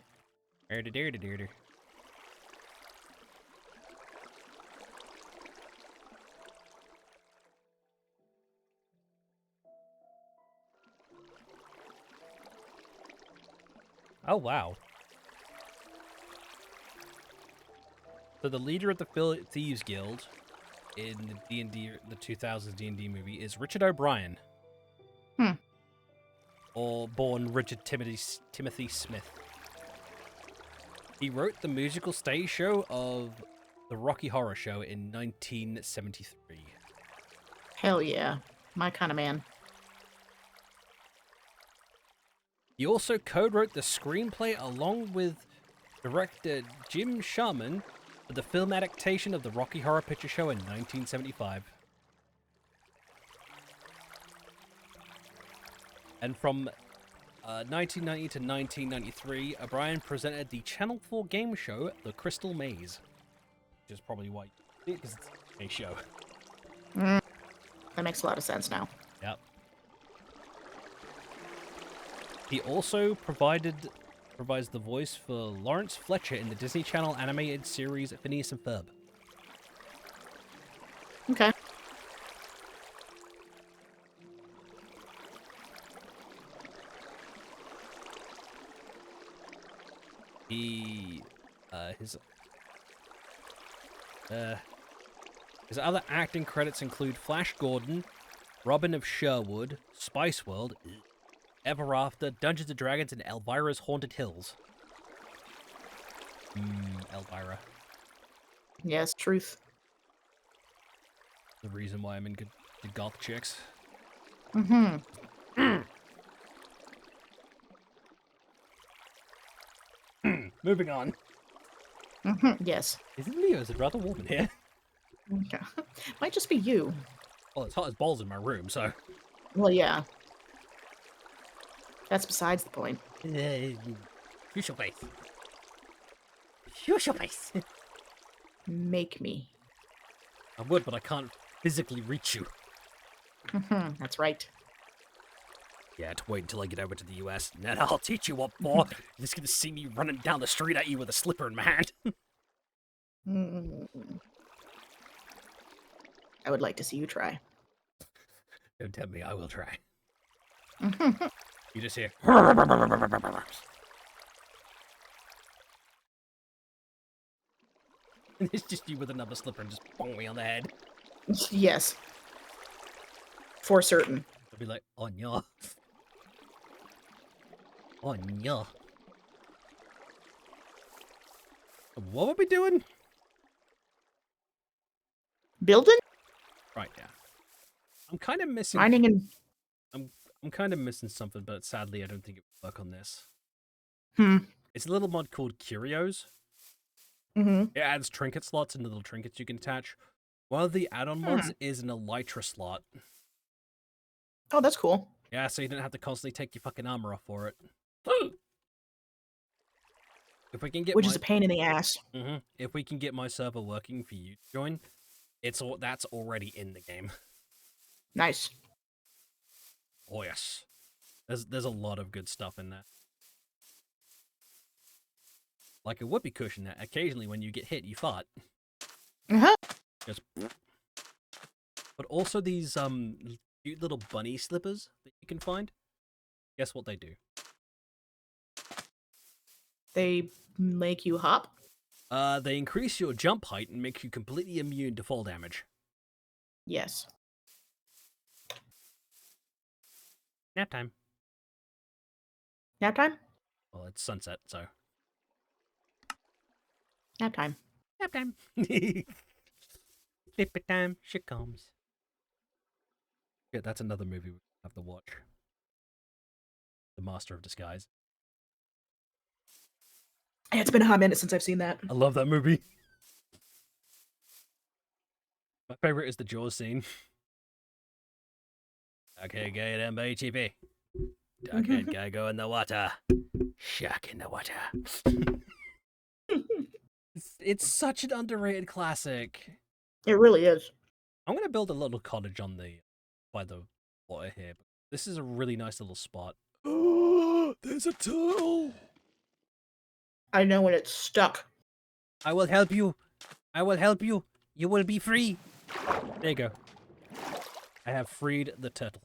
Murder. Oh, wow. So the leader of the Thieves Guild in the D&D, the 2000s D&D movie is Richard O'Brien. Or born Richard Timothy Smith. He wrote the musical stage show of the Rocky Horror Show in 1973. Hell yeah. My kind of man. He also co-wrote the screenplay along with director Jim Sharman for the film adaptation of the Rocky Horror Picture Show in 1975. And from 1990 to 1993, O'Brien presented the Channel 4 game show, The Crystal Maze. Which is probably why you see it, because it's a show. That makes a lot of sense now. Yep. He also provides the voice for Lawrence Fletcher in the Disney Channel animated series Phineas and Ferb. Okay. His other acting credits include Flash Gordon, Robin of Sherwood, Spice World, Ever After, Dungeons & Dragons, and Elvira's Haunted Hills. Elvira. Yes, truth. The reason why I'm in good goth chicks. Moving on. Yes. Isn't Leo's a rather warm in here? Okay. Might just be you. Well, it's hot as balls in my room, so... Well, yeah. That's besides the point. Use your face. Use your face. Make me. I would, but I can't physically reach you. That's right. Yeah, to wait until I get over to the US, and then I'll teach you what for. You're just gonna see me running down the street at you with a slipper in my hand. I would like to see you try. Don't tell me, I will try. Mhm. You just hear... And it's just you with another slipper and just bong me on the head. Yes. For certain. I'll be like, on ya. On ya. What were we doing? Building? Right, yeah. I'm kind of missing... Mining and... I'm kind of missing something, but sadly I don't think it will work on this. Hmm. It's a little mod called Curios. Mm-hmm. It adds trinket slots and little trinkets you can attach. One of the add-on mods is an Elytra slot. Oh, that's cool. Yeah, so you don't have to constantly take your fucking armor off for it. If we can get Which is a pain in the ass. If we can get my server working for you to join, that's already in the game. Nice. Oh yes, there's a lot of good stuff in there. Like a whoopee cushion that occasionally when you get hit, you fart. Uh-huh. Just... But also these cute little bunny slippers that you can find. Guess what they do? They make you hop. They increase your jump height and make you completely immune to fall damage. Yes. Nap time. Nap time? Well, it's sunset, so. Nap time. Nap time. Sleepy time, she comes. Yeah, that's another movie we have to watch. The Master of Disguise. It's been a hot minute since I've seen that. I love that movie. My favorite is the Jaws scene. Okay, get MBTP. Okay, gotta go in the water. Shark in the water. It's such an underrated classic. It really is. I'm gonna build a little cottage on by the water here. This is a really nice little spot. Oh, there's a turtle. I know when it's stuck. I will help you. I will help you. You will be free. There you go. I have freed the turtle.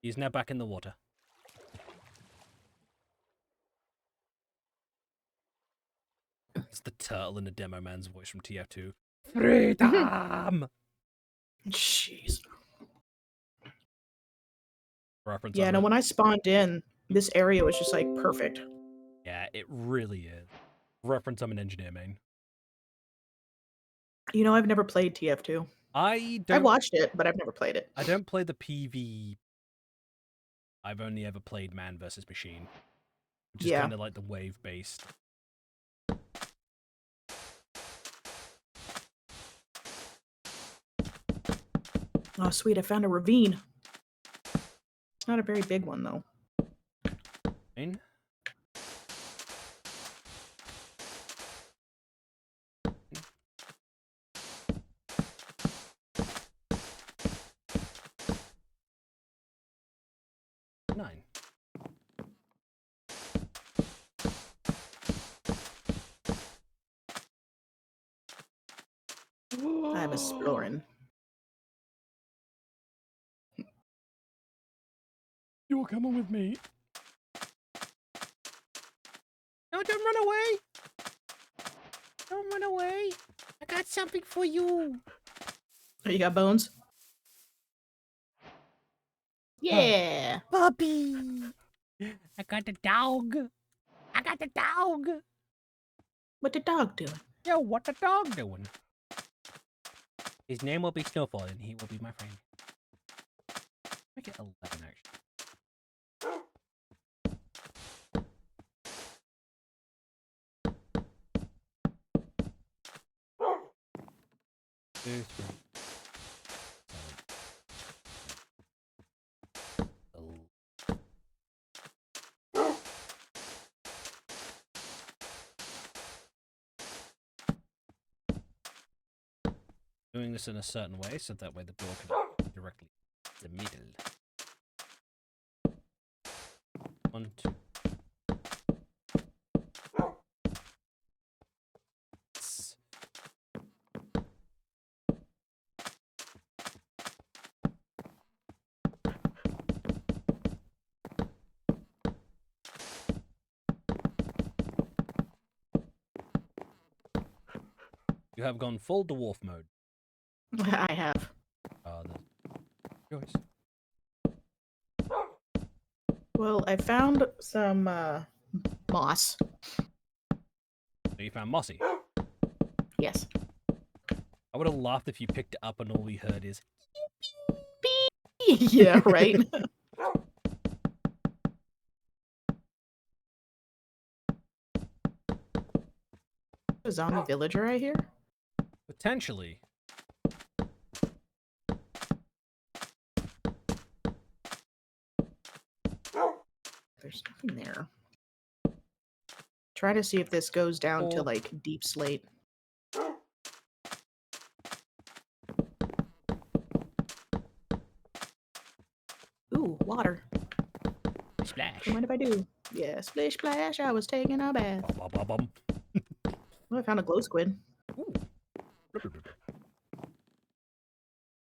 He's now back in the water. It's the turtle in the Demo Man's voice from TF2. Freedom! Jeez. Reference Yeah, of no, it. when I spawned in, this area was just like perfect. Yeah, it really is. Reference I'm an engineer, main. You know, I've never played TF2. I I watched it, but I've never played it. I don't play the PV. I've only ever played man versus machine, which is Yeah. kind of like the wave based. Oh, sweet, I found a ravine. It's not a very big one, though. Main? Nine. I'm exploring. You're coming with me. No, don't run away. Don't run away. I got something for you. Oh, you got bones? Yeah. Puppy. I got the dog. I got the dog. What the dog doing? Yo, what the dog doing? His name will be Snowfall, and he will be my friend. Make it 11, actually. Two, three. Doing this in a certain way, so that way the door can be directly in the middle. 1, 2. You have gone full dwarf mode. I have. Choice. Well, I found some moss. So you found Mossy. Yes. I would have laughed if you picked it up and all we heard is Yeah, right? A zombie villager right here? potentially. There's nothing there. Try to see if this goes down to Oh. like deep slate. Ooh, water. Splash. What if I do? Yeah, splish splash, I was taking a bath. Bum, bum, bum. Oh, I found a glow squid. Ooh.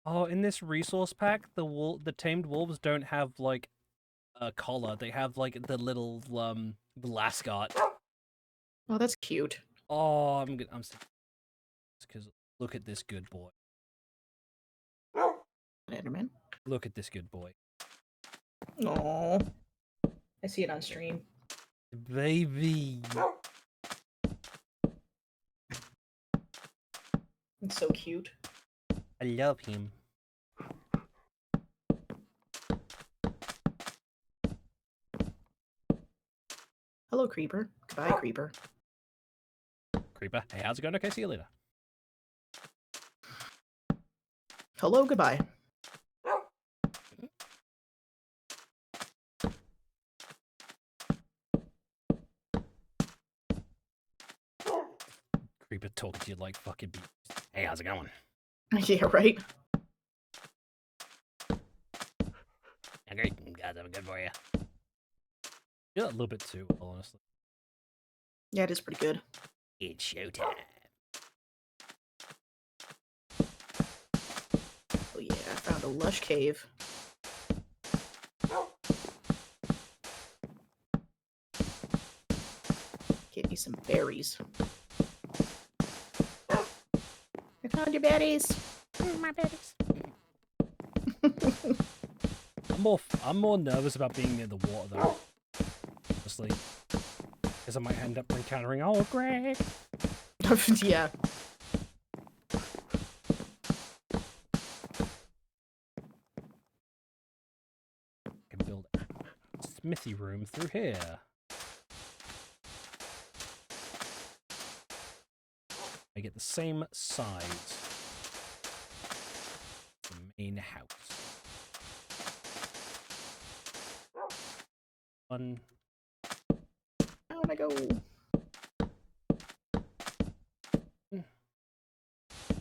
Oh, in this resource pack, the tamed wolves don't have like a collar. They have like the little ascot. Oh, that's cute. Oh, I'm sick because look at this good boy. Enderman. Look at this good boy. Oh, I see it on stream. Baby. It's so cute. I love him. Hello, Creeper. Goodbye, Creeper. Creeper. Hey, how's it going? Okay, see you later. Hello, goodbye. Creeper talking to you like fucking bees. Hey, how's it going? Yeah, right? Okay, guys, I'm good for you. Yeah, a little bit too, honestly. Yeah, it is pretty good. It's showtime. Oh yeah, I found a lush cave. Give me some berries. I found your berries. My berries. I'm more nervous about being near the water though. Honestly. Because I might end up encountering old Greg. Yeah. I can build a smithy room through here. I get the same size. The main house. One. I wanna go.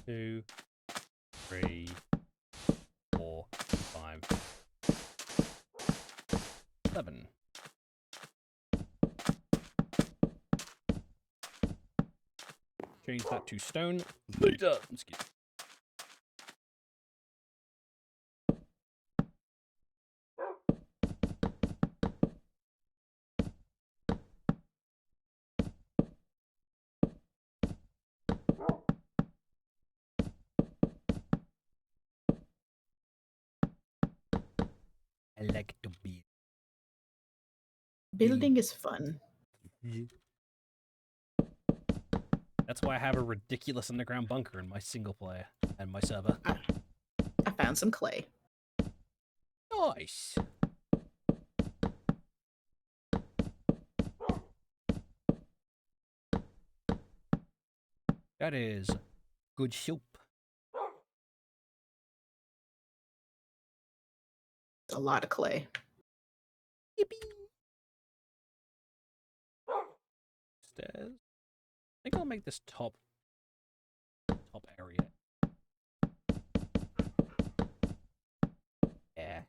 2, 3, 4, 5, 7. Change that to stone later. Excuse me. I like to be. Building is fun. That's why I have a ridiculous underground bunker in my single player and my server. I found some clay. Nice. That is good soup. A lot of clay. Yippee. Stairs. I think I'll make this top area. Yeah.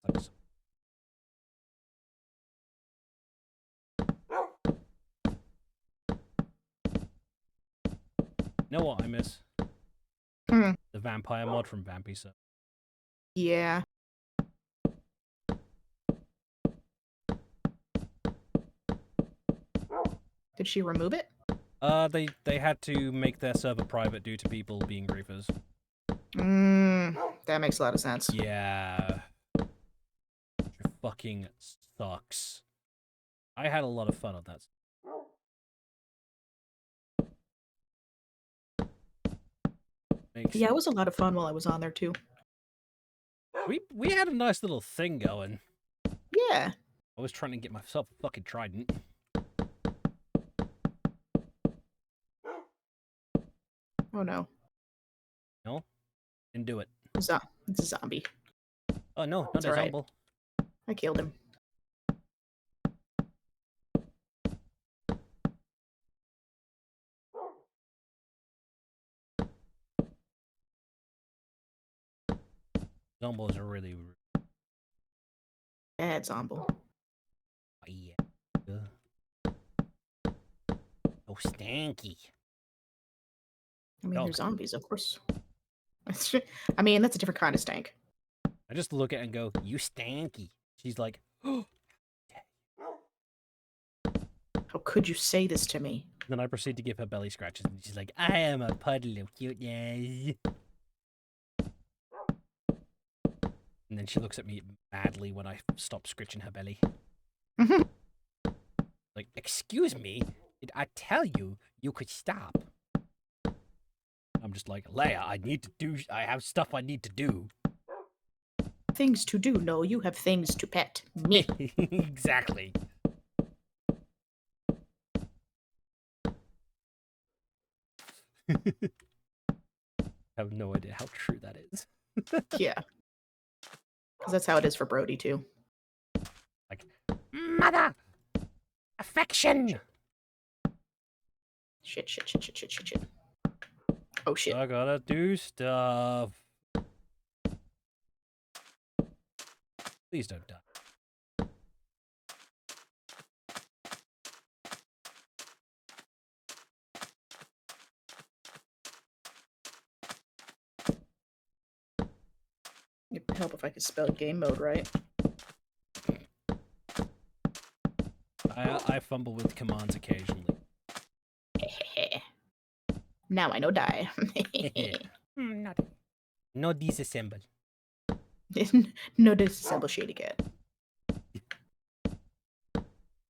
Thanks. You know what I miss? Hmm. The vampire mod from Vampisa. Yeah. Did she remove it? They had to make their server private due to people being griefers. That makes a lot of sense. Yeah. It fucking sucks. I had a lot of fun on that. Yeah, it was a lot of fun while I was on there too. We had a nice little thing going. Yeah. I was trying to get myself a fucking trident. Oh no. No? Didn't do it. It's a zombie. Oh no, not It's a alright. zombie. I killed him. Zombies are really Bad zombie. yeah. Oh, stanky. I mean, Dog. they're zombies, of course. I mean, that's a different kind of stank. I just look at it and go, "You stanky." She's like, "Oh." How could you say this to me? Then I proceed to give her belly scratches, and she's like, "I am a puddle of cuteness." And then she looks at me madly when I stop scratching her belly. Like, excuse me, did I tell you you could stop? I'm just like, Leia, I have stuff I need to do. Things to do. No, you have things to pet. Me. Exactly. I have no idea how true that is. Yeah. Because that's how it is for Brody, too. Like, mother! Affection! Shit. Oh, shit. I gotta do stuff. Please don't die. It'd help if I could spell game mode right. I fumble with commands occasionally. Now I know die. No disassemble. No disassemble Shady Cat.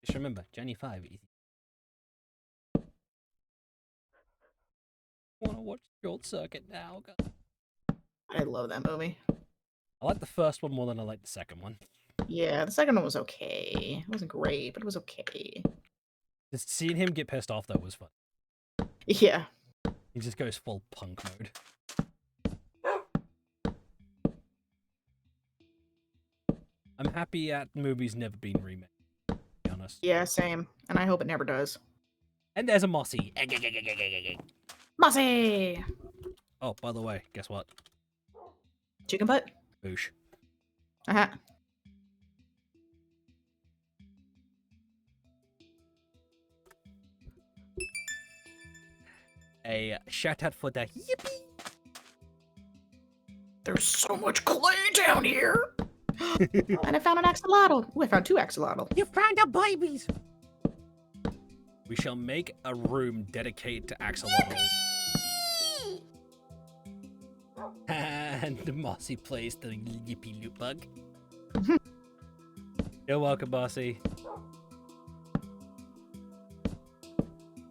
Just remember, Johnny 5 is. I wanna watch Short Circuit now. God. I love that movie. I like the first one more than I like the second one. Yeah, the second one was okay. It wasn't great, but it was okay. Just seeing him get pissed off though was fun. Yeah. He just goes full punk mode. I'm happy that movie's never been remade, to be honest. Yeah, same. And I hope it never does. And there's a Mossy. Mossy! Oh, by the way, guess what? Chicken butt? Boosh. Uh-huh. A shout out for the yippee. There's so much clay down here! And I found an axolotl. Ooh, I found 2 axolotl. You found the babies! We shall make a room dedicated to axolotls. And Mossy plays the yippee loot bug. You're welcome, Mossy.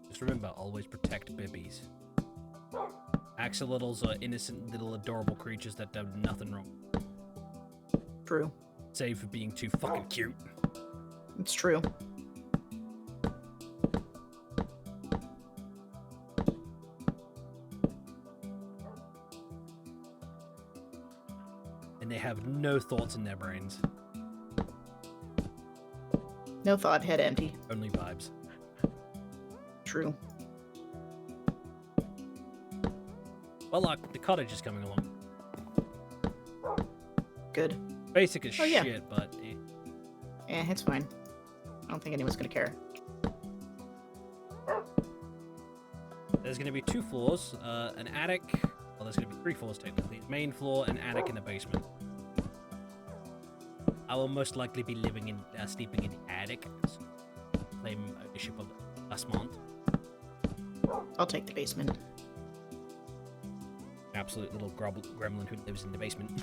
Just remember, always protect bibbies. Axolotls are innocent little adorable creatures that do nothing wrong. True. Save for being too fucking cute. It's true. And they have no thoughts in their brains. No thought, head empty. Only vibes. True. Well, like, the cottage is coming along. Good. Basic as Oh, yeah. shit, but... Eh, it's fine. I don't think anyone's gonna care. There's going to be 2 floors, an attic. Well, there's going to be 3 floors technically. Main floor, an attic, and a basement. I will most likely be living in, sleeping in the attic. So claim ownership of last month. I'll take the basement. Absolute little gremlin who lives in the basement.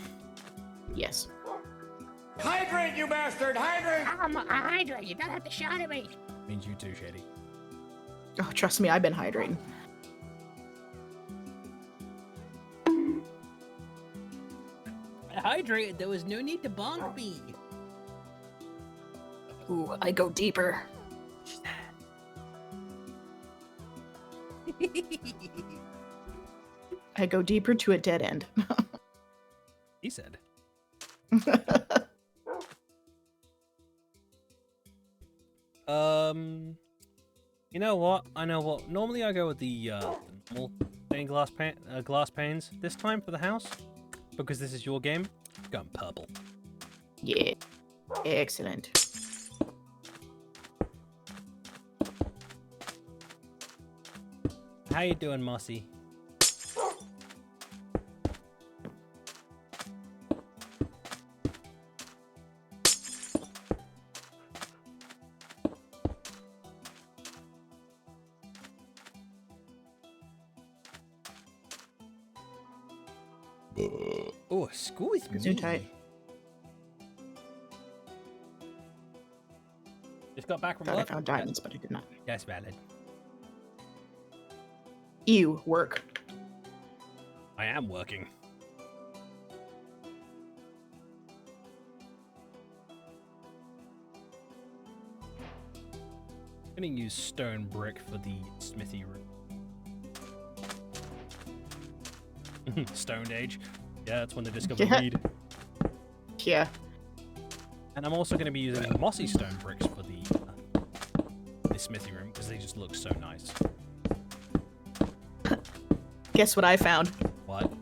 Yes. Hydrate, you bastard! Hydrate! I'm a hydrate. You don't have to shout at me. Means you too, Shady. Oh, trust me, I've been hydrating. I hydrated. There was no need to bonk me. Ooh, I go deeper. I go deeper to a dead end. He said. You know what? I know what. Normally I go with the normal stained glass panes. This time for the house, because this is your game, I'm going purple. Yeah. Excellent. How you doing, Mossy? Oh, excuse me. Zoom tight. Just got back from Thought I work. found diamonds, but I did not. That's valid. Ew, work. I am working. I'm gonna use stone brick for the smithy room. Stone Age. Yeah, that's when they discovered Yeah. weed. Yeah. And I'm also going to be using mossy stone bricks for the smithy room because they just look so nice. Guess what I found? What?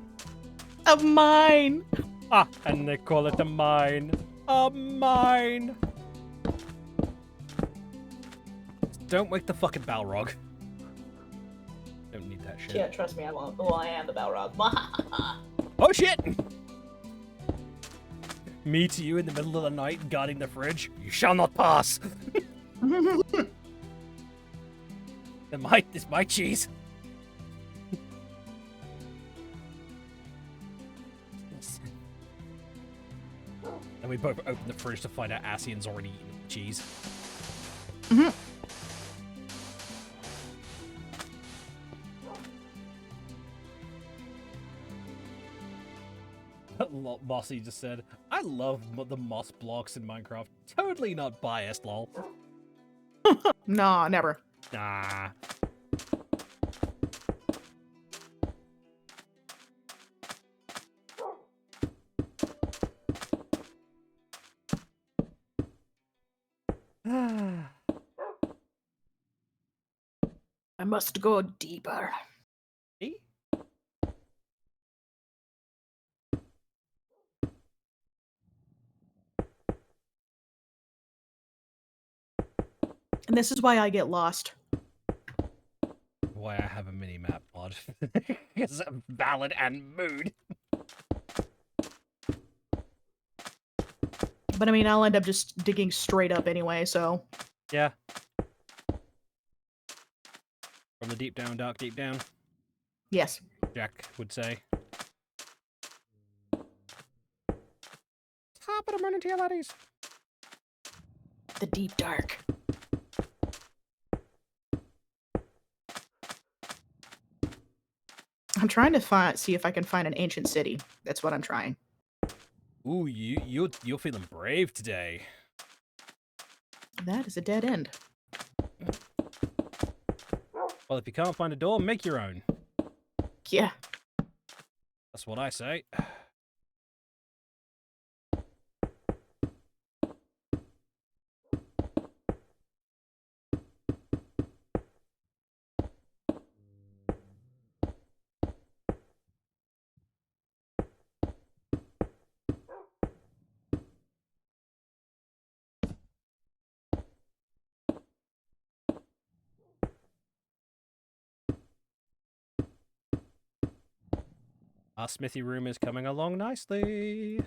A mine! Ah, and they call it a mine. A mine! Don't wake the fucking Balrog. Don't need that shit. Yeah, trust me, I won't. Well, I am the Balrog. Oh shit! Me to you in the middle of the night guarding the fridge. You shall not pass! It's my cheese. And we both open the fridge to find out Asian's already eaten the cheese. Mossy just said, I love the moss blocks in Minecraft. Totally not biased, lol. Nah, never. Nah. I must go deeper. See? And this is why I get lost. Why I have a mini-map mod. It's valid and mood. But I mean, I'll end up just digging straight up anyway, so. Yeah. From the deep down, dark deep down, Yes. Jack would say. Top of the morning to you, laddies. The deep dark. I'm trying to see if I can find an ancient city. That's what I'm trying. Ooh, you're feeling brave today. That is a dead end. Well, if you can't find a door, make your own. Yeah. That's what I say. Our smithy room is coming along nicely.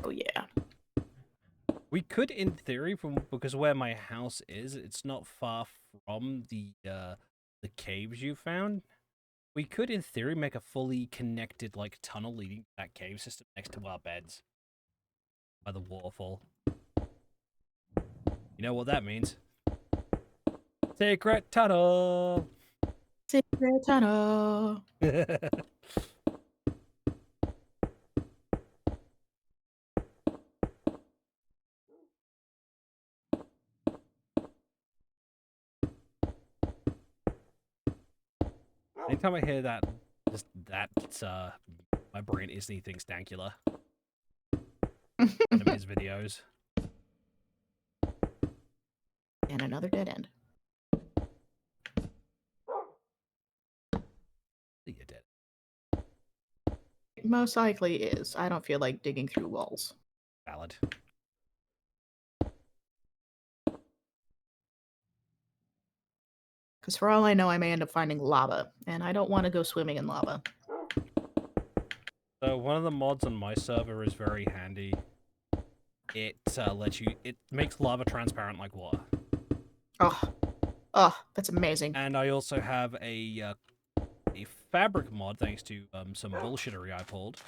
Oh yeah. We could, in theory, because where my house is, it's not far from the caves you found. We could, in theory, make a fully connected tunnel leading to that cave system next to our beds by the waterfall. You know what that means? Secret tunnel. Secret tunnel. Anytime I hear that, my brain instantly thinks Dankula. One of his videos. And another dead end. You're dead. It most likely is. I don't feel like digging through walls. Valid. Because for all I know, I may end up finding lava, and I don't want to go swimming in lava. So one of the mods on my server is very handy. It it makes lava transparent like water. Oh, that's amazing. And I also have a fabric mod thanks to some bullshittery I pulled,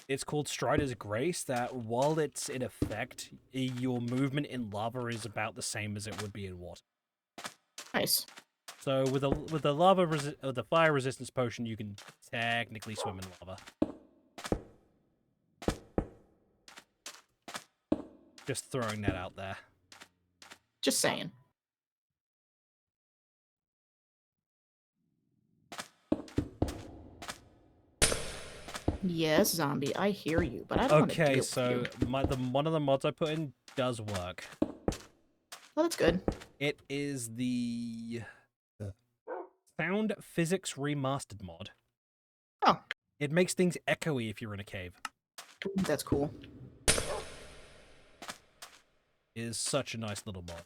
It's called Strider's Grace, that while it's in effect, your movement in lava is about the same as it would be in water. Nice. So with the fire resistance potion, you can technically swim in lava. Just throwing that out there. Just saying. Yes, zombie, I hear you, but I don't want to Okay, deal so with you. one of the mods I put in does work. Oh, that's good. It is the Sound Physics Remastered mod. Oh. It makes things echoey if you're in a cave. Ooh, that's cool. It is such a nice little mod.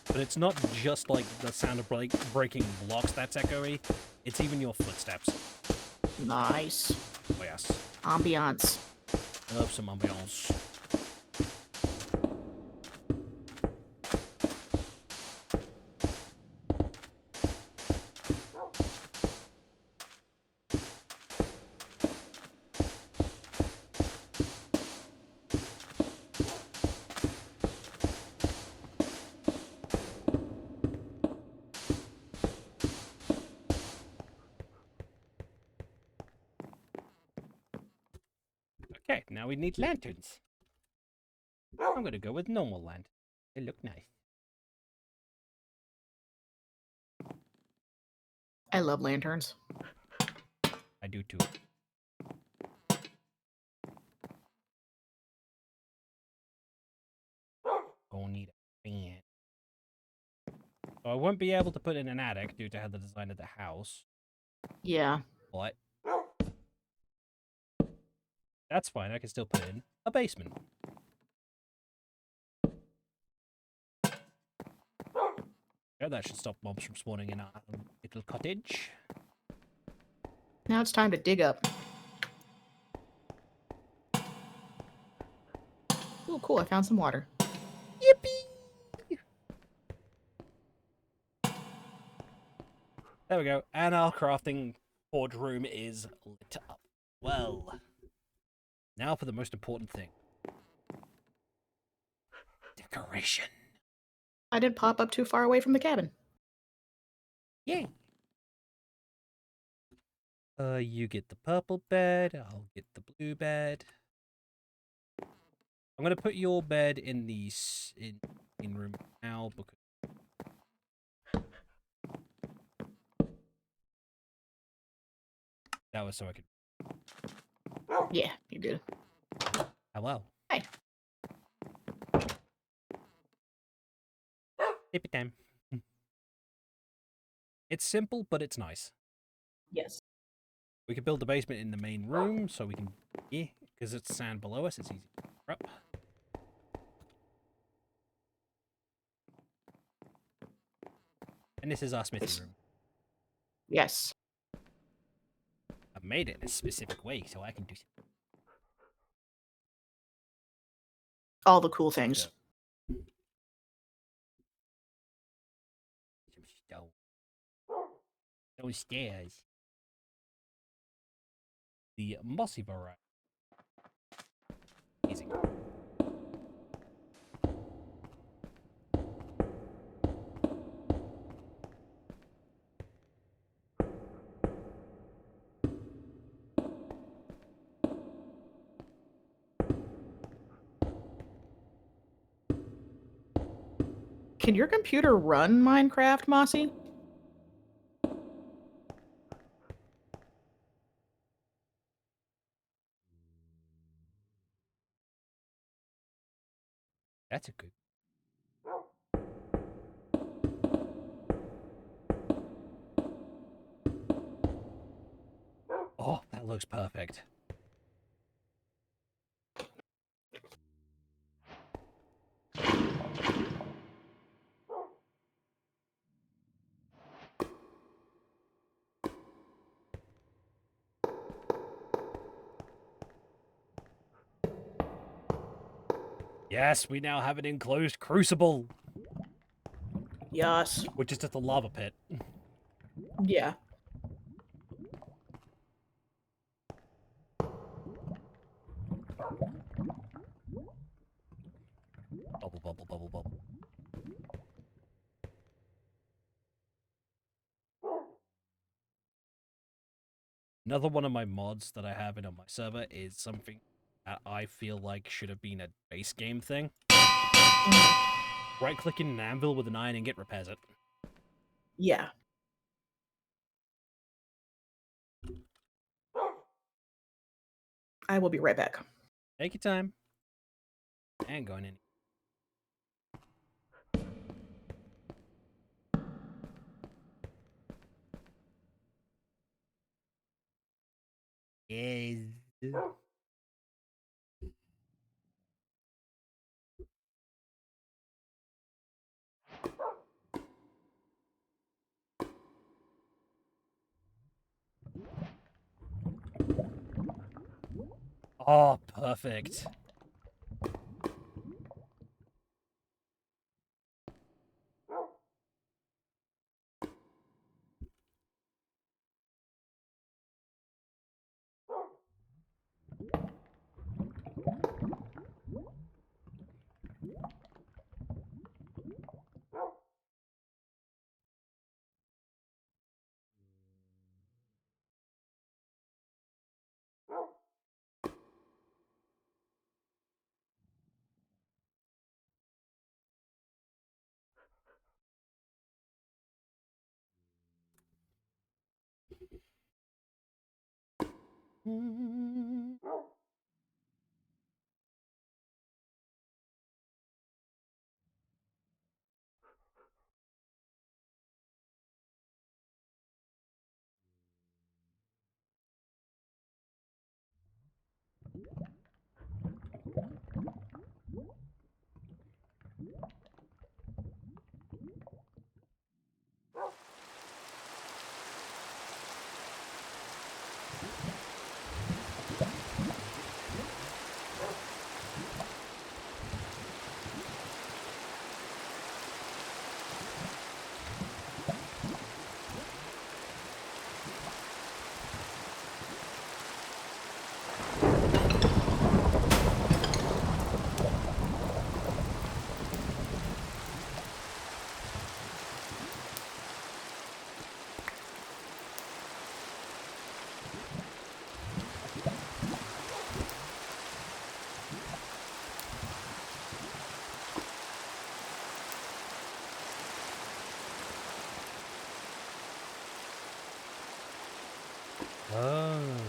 But it's not just like the sound of breaking blocks that's echoey. It's even your footsteps. Nice. Oh yes. Ambiance. I love some ambiance. Okay, now we need lanterns. I'm gonna go with normal lantern. They look nice. I love lanterns. I do too. Gonna need a fan. So I won't be able to put in an attic due to how the design of the house, Yeah. but that's fine. I can still put in a basement. Yeah, that should stop mobs from spawning in our little cottage. Now it's time to dig up. Oh, cool. I found some water. Yippee! There we go. And our crafting forge room is lit up. Well, now for the most important thing. Decoration. I didn't pop up too far away from the cabin. Yay! You get the purple bed, I'll get the blue bed. I'm gonna put your bed in the in room now because that was so I could. Yeah, you're good. Hello. Hi. Tippy time. It's simple, but it's nice. Yes. We could build the basement in the main room, so we can, yeah, because it's sand below us, it's easy to cover up. And this is our smithy room. Yes. I made it in a specific way, so I can do All the cool things. some stone. Those stairs. The mossy variety. Easy. Can your computer run Minecraft, Mossy? That's a good. Oh, that looks perfect. Yes, we now have an enclosed crucible, Yes. which is just a lava pit. Yeah. Bubble, bubble, bubble, bubble. Another one of my mods that I have in on my server is something that I feel like should have been a base game thing. Right-click in an anvil with an iron ingot repairs it. Yeah. I will be right back. Take your time. And going in. Yes. Oh, perfect. Oh.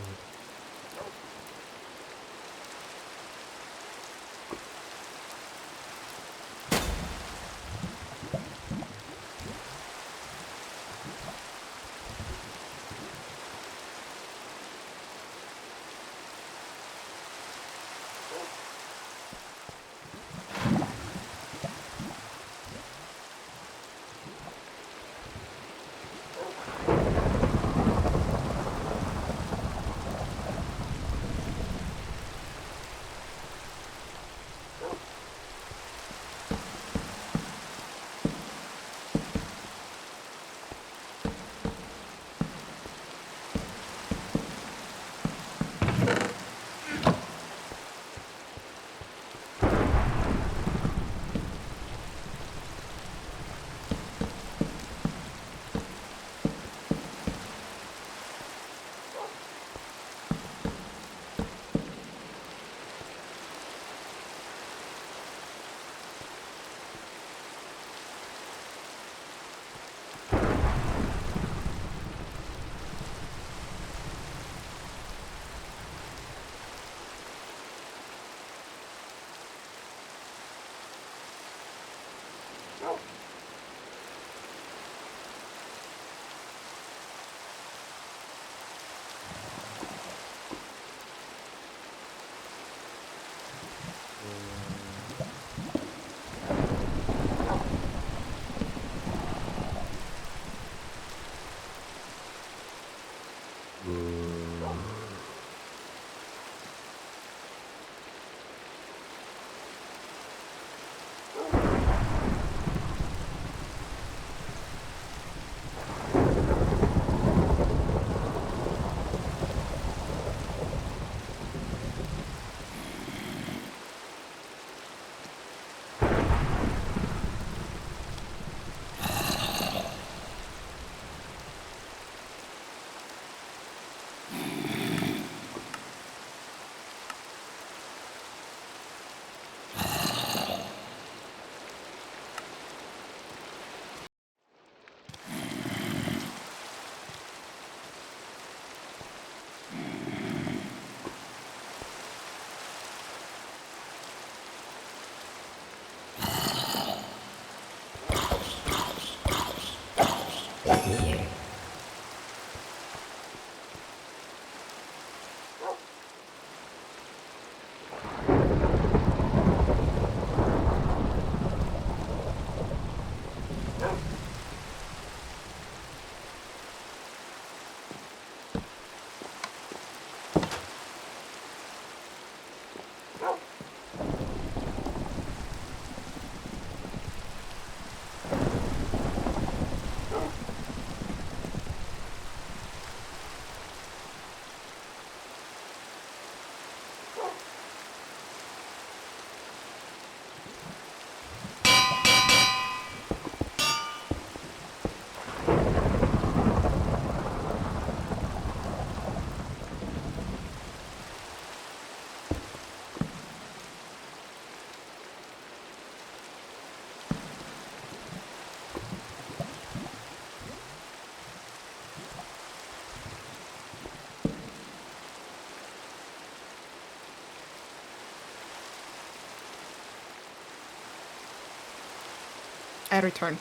I return.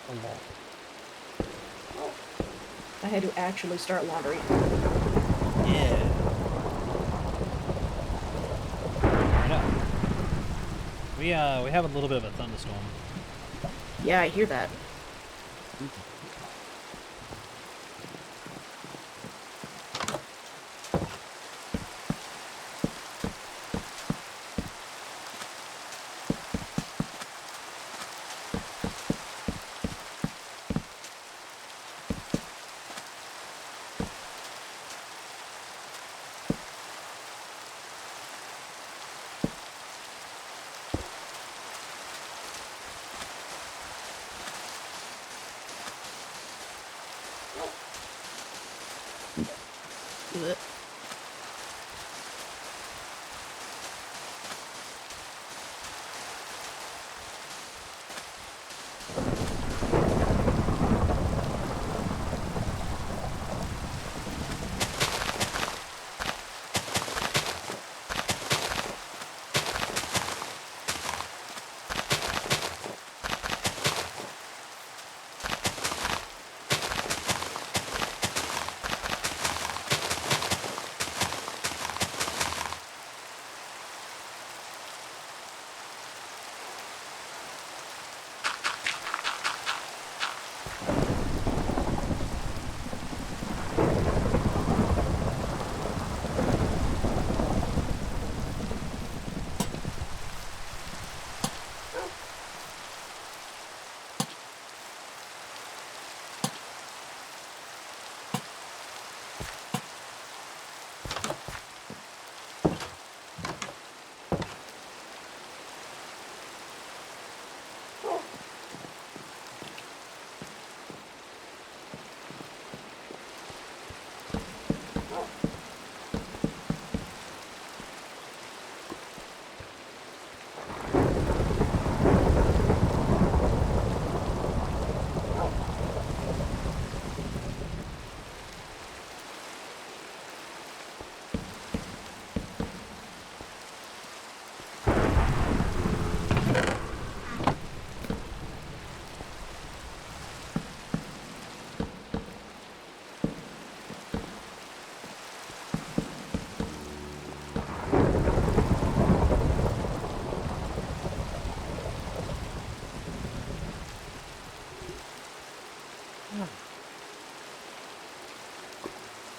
A lot. I had to actually start laundry. Yeah. I know. We have a little bit of a thunderstorm. Yeah, I hear that. Ugh.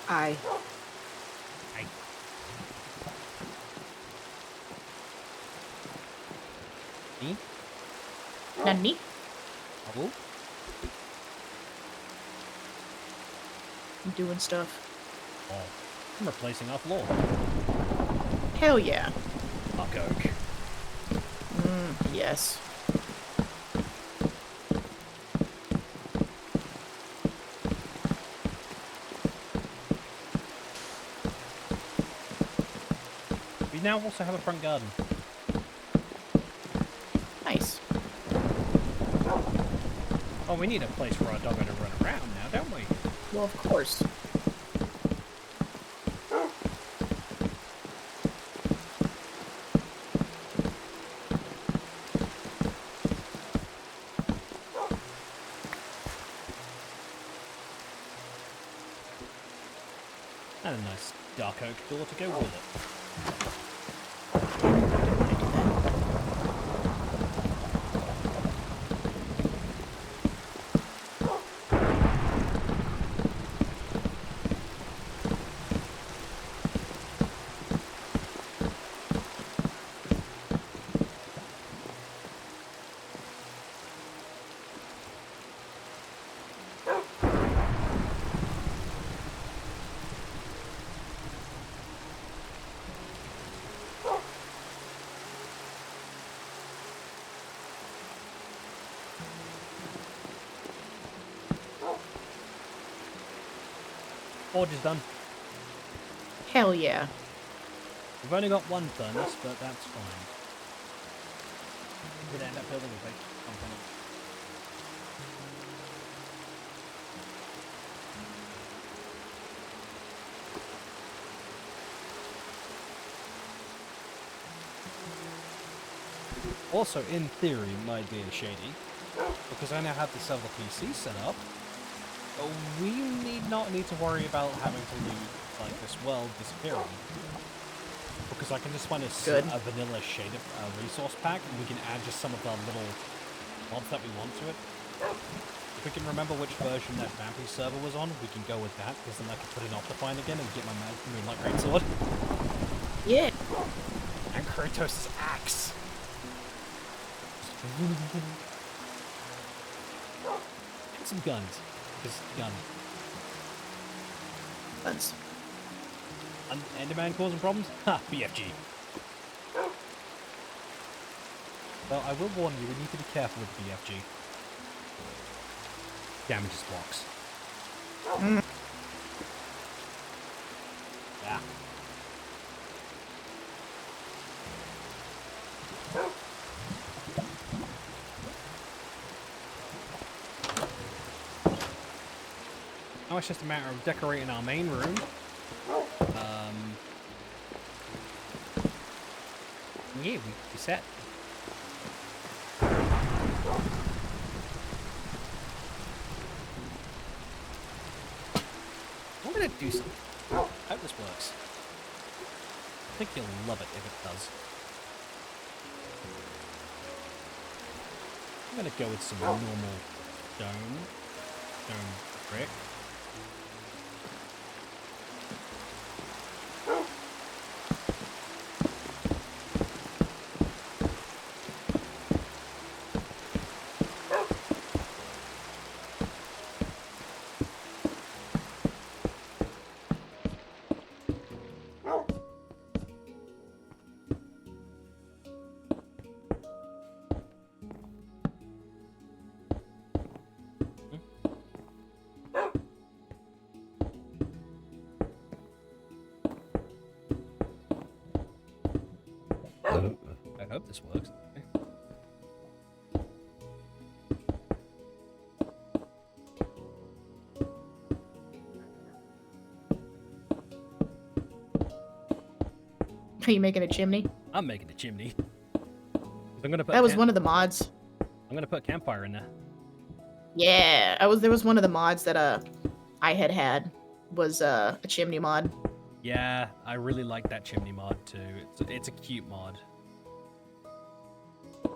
I. Me? Nani? Oh? I'm doing stuff. Oh. I'm replacing our floor. Hell yeah. Fuck oak. Yes. We now also have a front garden. Nice. Oh, we need a place for our doggo to run around now, don't we? Well, of course. And a nice dark oak door to go with it. Forge is done. Hell yeah. We've only got one furnace, but that's fine. We'd end up building a big company. Also, in theory, might be a shady. because I now have the server PC set up, we need not to worry about having to leave like this world disappearing. Because I can just find a vanilla shader resource pack, and we can add just some of the little mods that we want to it. If we can remember which version that Vampy server was on, we can go with that, because then I can put in Optifine again and get my Moonlight Greatsword. Yeah. And Kratos' axe. And some guns. Just guns. Guns. Enderman causing problems? Ha! BFG. Well, I will warn you, we need to be careful with BFG. Damages blocks. Yeah. Now it's just a matter of decorating our main room. Yeah, we set. I'm gonna do something. I hope this works. I think you'll love it if it does. I'm gonna go with some normal stone brick. I hope this works. Are you making a chimney? I'm making a chimney. I'm gonna put That was one of the mods. I'm gonna put a campfire in there. Yeah, there was one of the mods that I had was a chimney mod. Yeah, I really like that chimney mod too. It's a cute mod.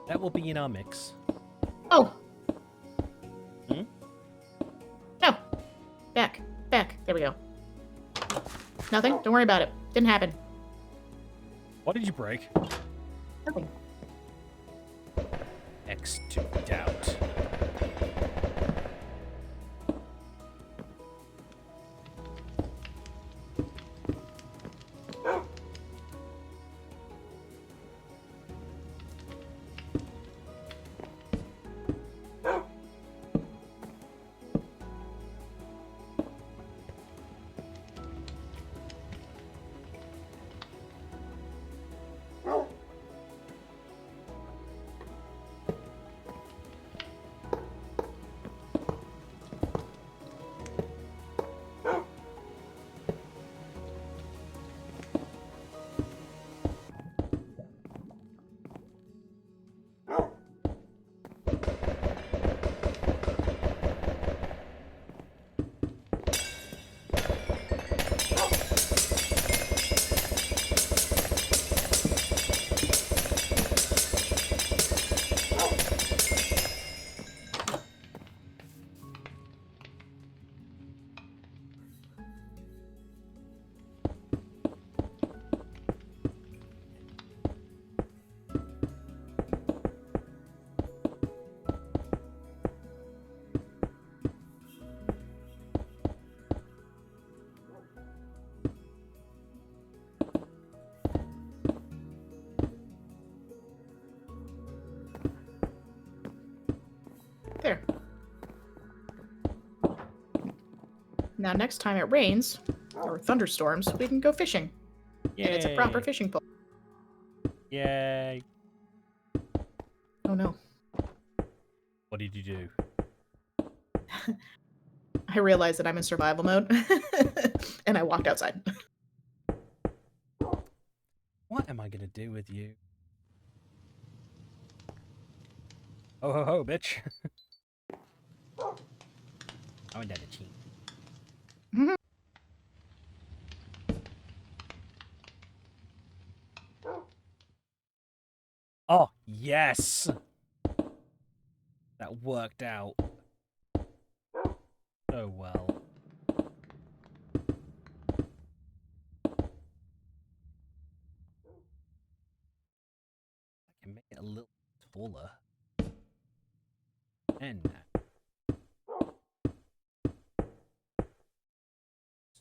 That will be in our mix. Oh. Hmm? No. Back. There we go. Nothing. Don't worry about it. Didn't happen. What did you break? Nothing. X to doubt. There. Now, next time it rains or thunderstorms, we can go fishing. Yay. And it's a proper fishing pole. Yay. Oh no. What did you do? I realized that I'm in survival mode, and I walked outside. What am I gonna do with you? Ho ho ho, bitch. I went down the cheek. Oh, yes! That worked out so well. I can make it a little taller. And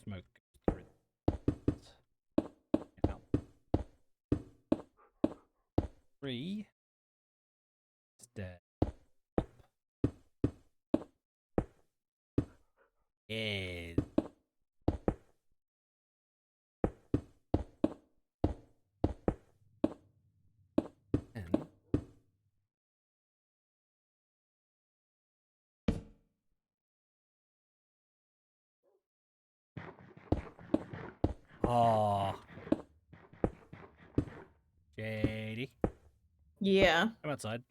smoke goes through it. Now. 3. Step. Yeah. And oh, JD, Yeah. come outside.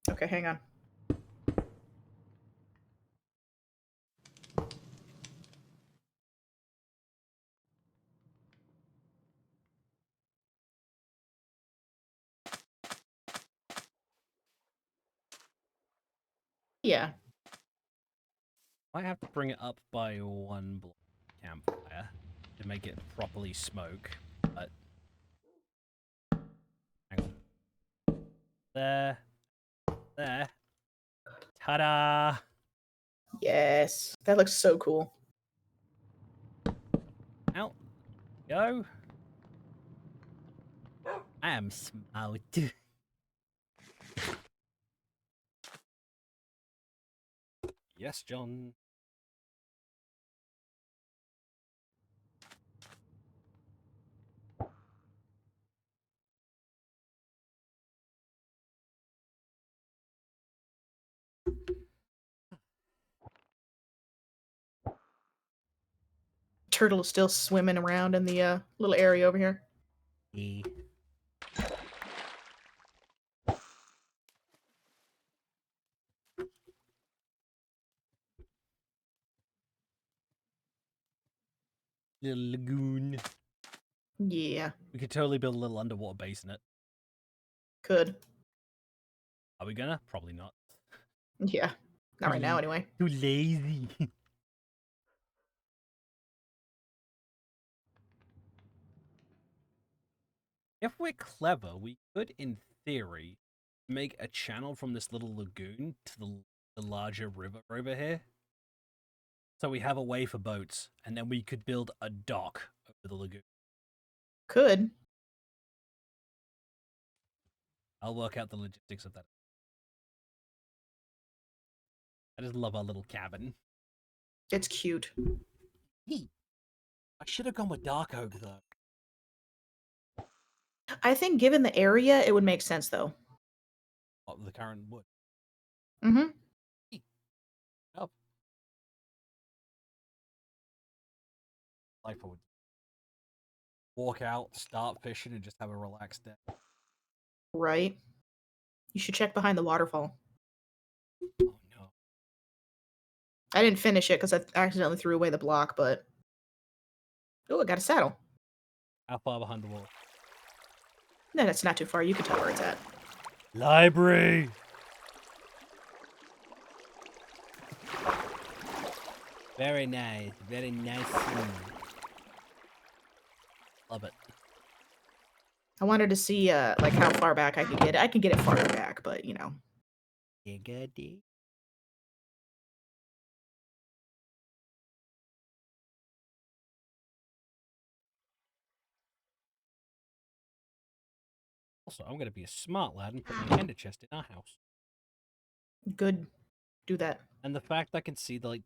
Okay, hang on. Yeah. Might have to bring it up by 1 block campfire to make it properly smoke, but hang on. There. There. Ta-da! Yes. That looks so cool. Out. Go. I am smart. Yes, John. Turtle is still swimming around in the little area over here. E. Little lagoon. Yeah. We could totally build a little underwater base in it. Could. Are we gonna? Probably not. Yeah. Not right now, anyway. Too lazy. If we're clever, we could, in theory, make a channel from this little lagoon to the larger river over here. So we have a way for boats, and then we could build a dock over the lagoon. Could. I'll work out the logistics of that. I just love our little cabin. It's cute. I should have gone with dark oak, though. I think given the area, it would make sense, though. What, the current wood? Mm-hmm. Up. Like would walk out, start fishing, and just have a relaxed day. Right. You should check behind the waterfall. Oh no. I didn't finish it because I accidentally threw away the block, but... Oh, I got a saddle. How far behind the wall? No, that's not too far. You can tell where it's at. Library! Very nice. Very nice. Love it. I wanted to see, like, how far back I could get it. I can get it farther back, but, you know. Giggity. Also, I'm gonna be a smart lad and put my ender chest in our house. Good. Do that. And the fact I can see the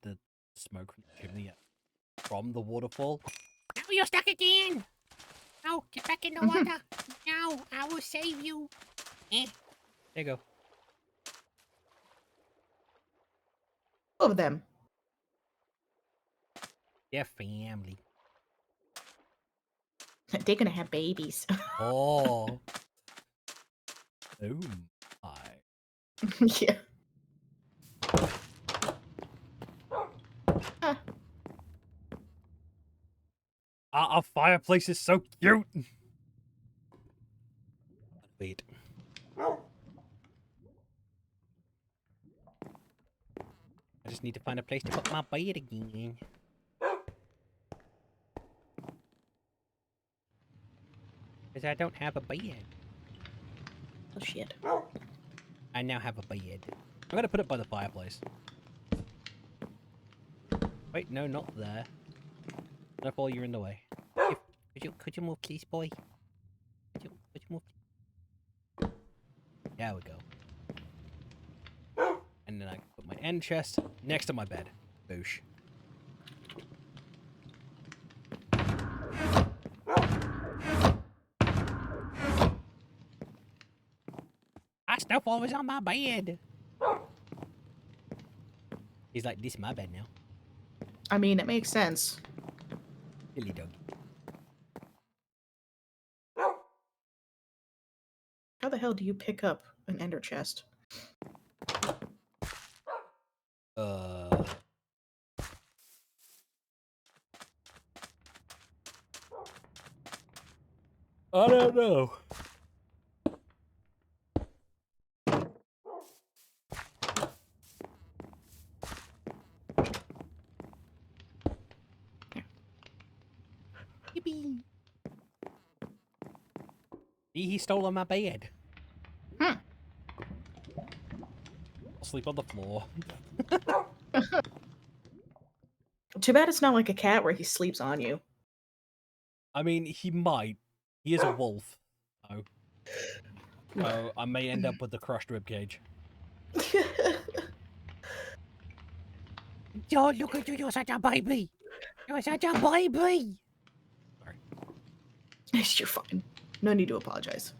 smoke from the chimney from the waterfall. Now you're stuck again. No, get back in the water. No, I will save you. There you go. Two of them. They're family. They're gonna have babies. Oh. Oh my. Yeah. Our fireplace is so cute. Wait. I just need to find a place to put my bed again. Because I don't have a bed. Oh shit. I now have a bed. I'm gonna put it by the fireplace. Wait, no, not there. No, Paul, you're in the way. Could you move, please, boy? Could you move? There we go. And then I put my end chest next to my bed. Boosh. I stuff always on my bed. He's like, this is my bed now. I mean, it makes sense. Silly dog. How the hell do you pick up an ender chest? I don't know. Yippee. He stole on my bed. Hmm. I'll sleep on the floor. Too bad it's not like a cat where he sleeps on you. I mean, he might. He is a wolf. So I may end up with the crushed ribcage. Oh, look at you, you're such a baby. You're such a baby. You're fine. No need to apologize.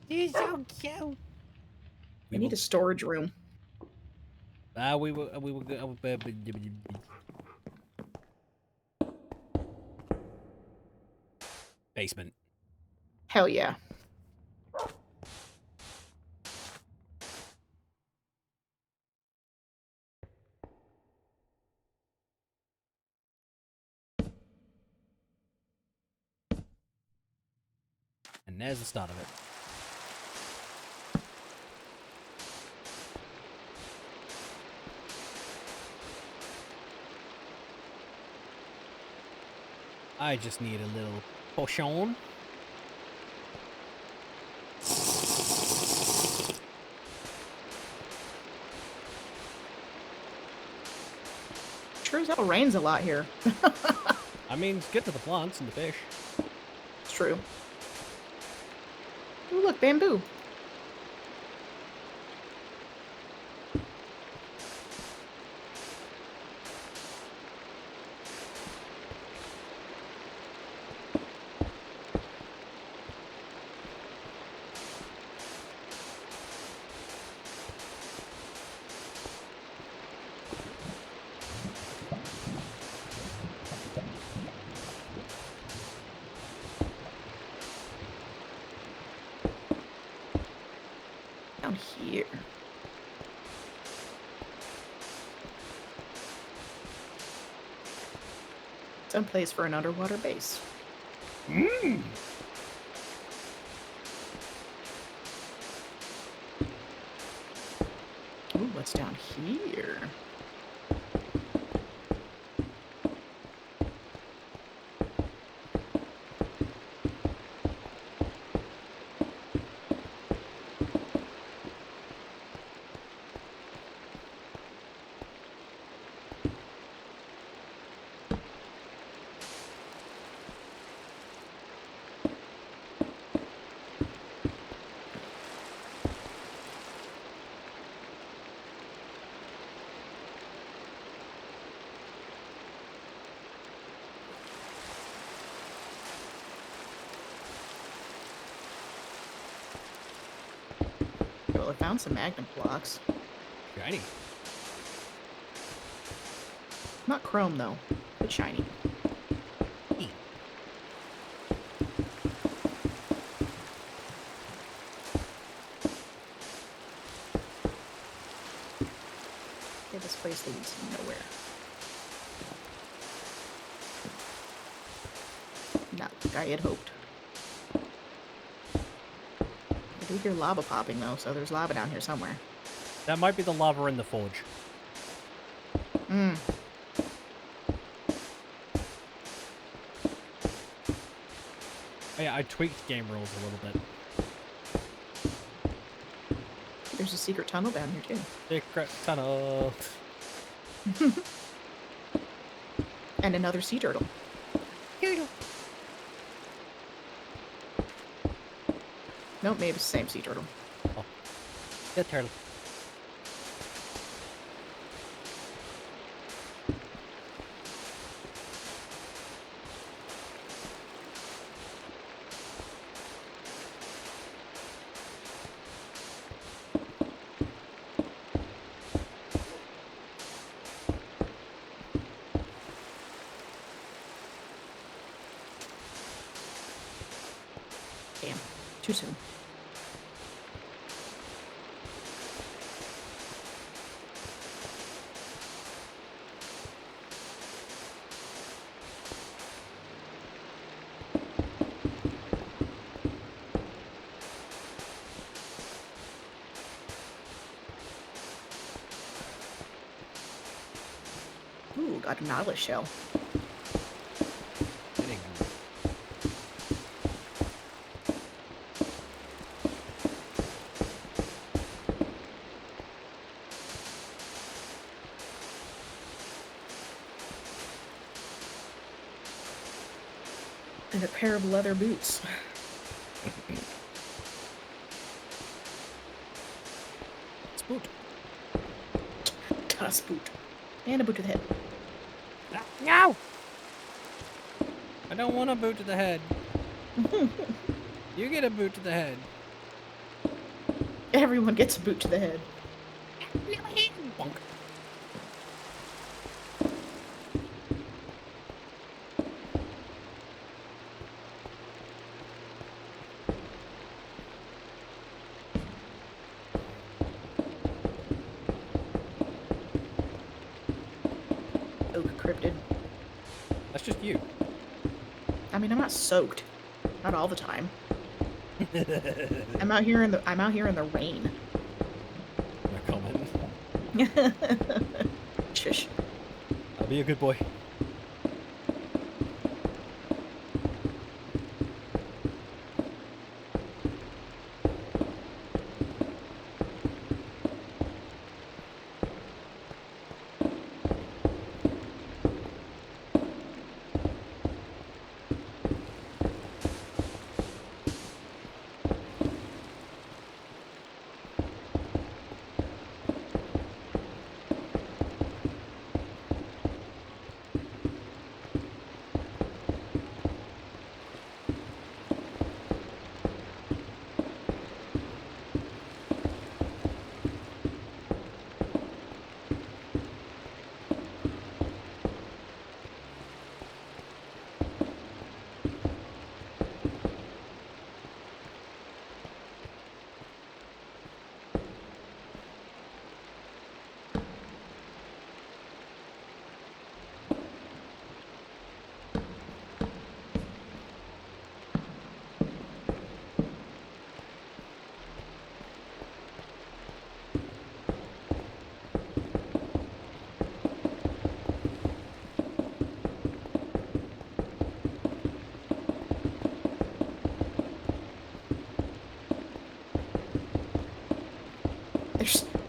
You're so cute. I need a storage room. We were basement. Hell yeah. And there's the start of it. I just need a little potion. Sure as hell rains a lot here. I mean, it's good for the plants and the fish. It's true. Ooh, look, bamboo. Down here. Some place for an underwater base. Ooh, what's down here? Well, I found some magnet blocks. Shiny. Not chrome, though, but shiny. place leads nowhere. Not like I had hoped. I do hear lava popping though, so there's lava down here somewhere. That might be the lava in the forge. Hmm. Oh, yeah, I tweaked game rules a little bit. There's a secret tunnel down here too. Secret tunnel. And another sea turtle. Nope, maybe it's the same sea turtle. Good turtle. Damn, too soon. Ooh, got a nautilus shell. Kidding. And a pair of leather boots. Spoot. Got a spoot. And a boot to the head. No! I don't want a boot to the head. You get a boot to the head. Everyone gets a boot to the head. Bonk. Oak cryptid. That's just you. I mean, I'm not soaked. Not all the time. I'm out here in the rain. No comment. Shush. I'll be a good boy.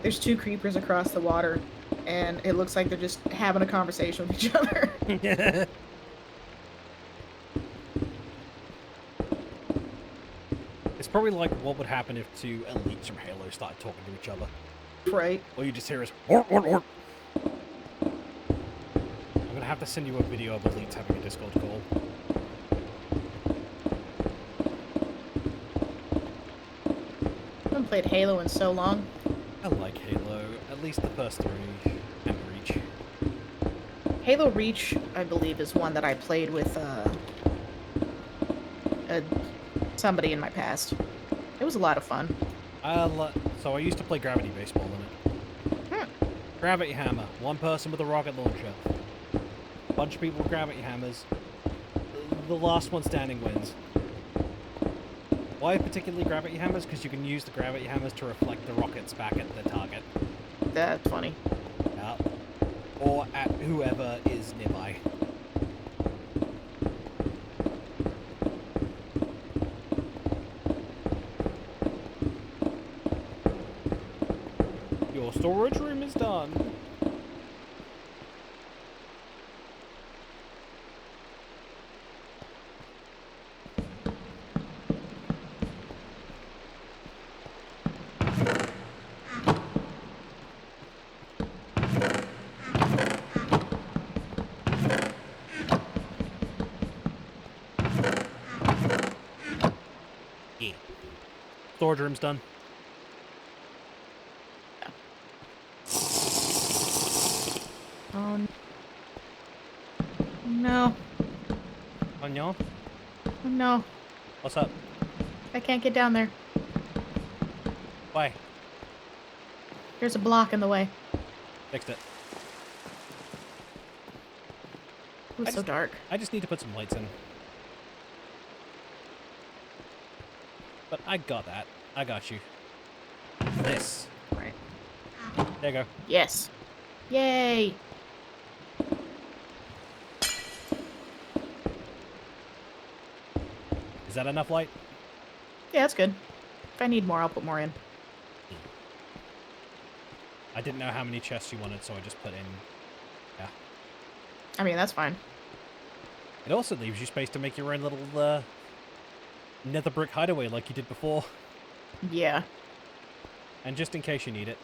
There's two creepers across the water, and it looks like they're just having a conversation with each other. It's probably like what would happen if two elites from Halo started talking to each other. Right. All you just hear is "Or, or, or." I'm gonna have to send you a video of elites having a Discord call. I haven't played Halo in so long. I like Halo, at least the first three, and Reach. Halo Reach, I believe, is one that I played with somebody in my past. It was a lot of fun. So I used to play Gravity Baseball in it. Gravity hammer. One person with a rocket launcher. A bunch of people with gravity hammers. The last one standing wins. Why particularly gravity hammers? Because you can use the gravity hammers to reflect the rockets back at the target. That's funny. Yeah. Or at whoever is nearby. Your storage room is done. Yeah. Storage room's done. Oh no. Oh no? Oh no. What's up? I can't get down there. Why? There's a block in the way. Fixed it. Ooh, it's so dark. I just need to put some lights in. But I got that. I got you. This. Right. There you go. Yes. Yay. Is that enough light? Yeah, that's good. If I need more, I'll put more in. I didn't know how many chests you wanted, so I just put in... Yeah. I mean, that's fine. It also leaves you space to make your own little, nether brick hideaway like you did before. Yeah. And just in case you need it.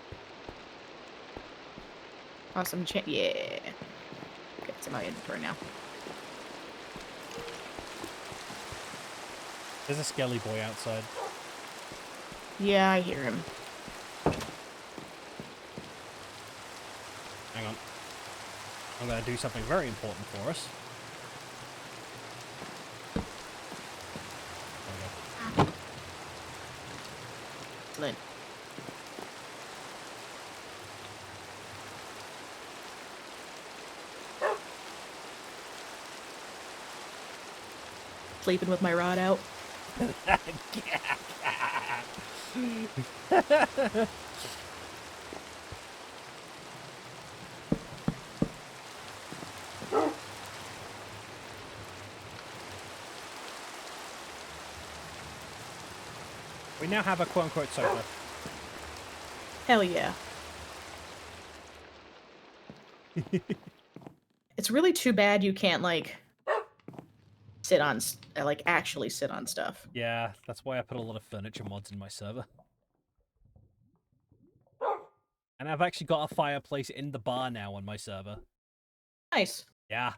Awesome. Yeah. Okay, it's in my inventory now. There's a skelly boy outside. Yeah, I hear him. Hang on. I'm going to do something very important for us. There we go. Excellent. Sleeping with my rod out. We now have a quote-unquote sofa. Hell yeah. It's really too bad you can't, like, sit on, like, actually sit on stuff. Yeah, that's why I put a lot of furniture mods in my server. And I've actually got a fireplace in the bar now on my server. Nice. Yeah.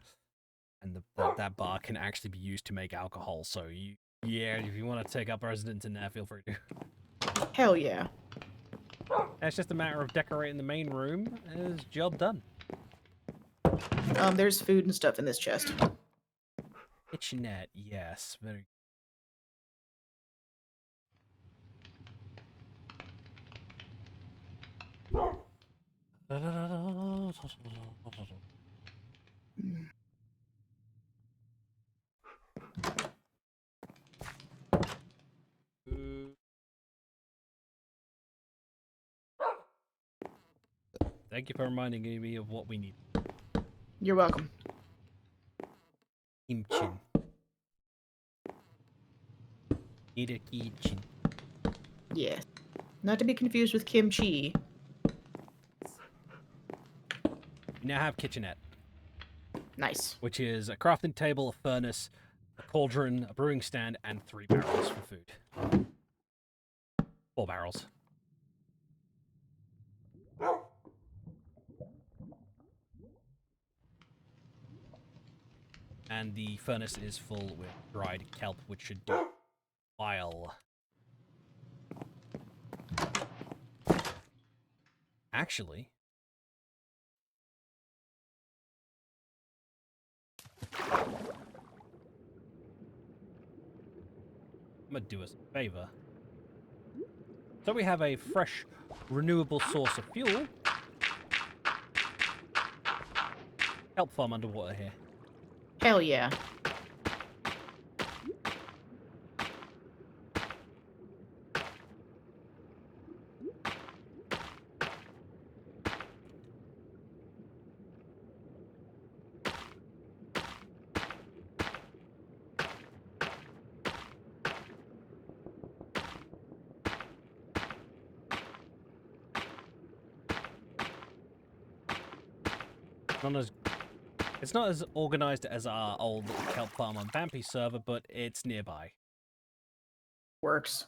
And that bar can actually be used to make alcohol, so yeah, if you want to take up residence in there, feel free to. Hell yeah. It's just a matter of decorating the main room, and it's job done. There's food and stuff in this chest. Kitchenette, yes. Very. Thank you for reminding me of what we need. You're welcome. Kimchi. Need a kitchen. Yeah. Not to be confused with kimchi. We now have kitchenette, Nice. which is a crafting table, a furnace, a cauldron, a brewing stand, and 3 barrels for food. 4 barrels. And the furnace is full with dried kelp, which should do a while. Actually, I'm gonna do us a favor. So we have a fresh, renewable source of fuel. Kelp farm underwater here. Hell yeah. It's not as organized as our old kelp farm on Vampy server, but it's nearby. Works.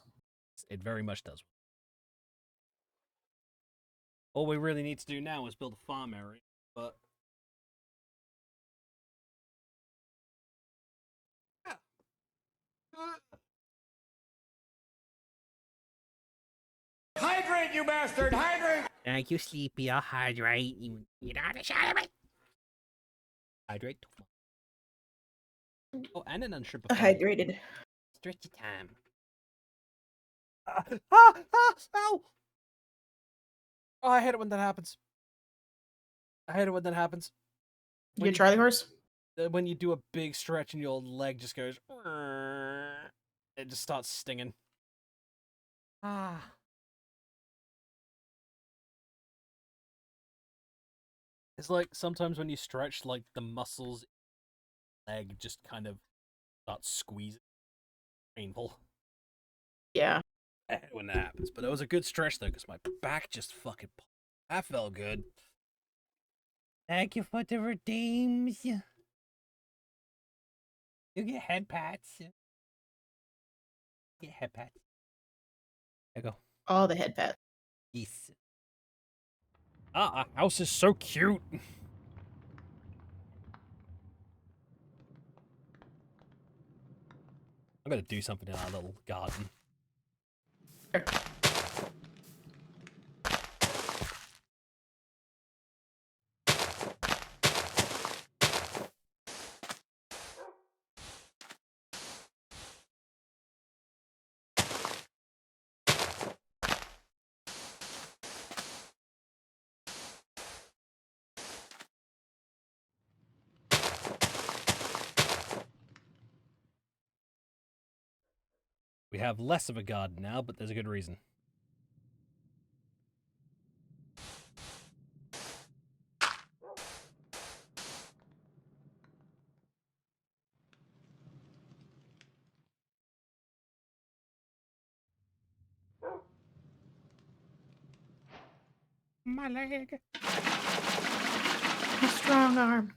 It very much does. All we really need to do now is build a farm area, but Hydrate, you bastard! Hydrate! Thank you, Sleepy. I'll hydrate. You get out of the shower. Hydrate. oh, and an unstrip. Hydrated. Stretchy time. Ow! Oh, I hate it when that happens. I hate it when that happens. You Charlie horse? When you do a big stretch and your leg just goes, it just starts stinging. Ah. It's like sometimes when you stretch, like the muscles leg just kind of start squeezing. Painful. Yeah. I hate it when that happens, but it was a good stretch though, because my back just fucking. That felt good. Thank you for the redeems. You get head pats. Get head pats. There you go. All the head pats. Yes. Ah, our house is so cute. I'm gonna do something in our little garden. Sure. We have less of a garden now, but there's a good reason. My leg. A strong arm.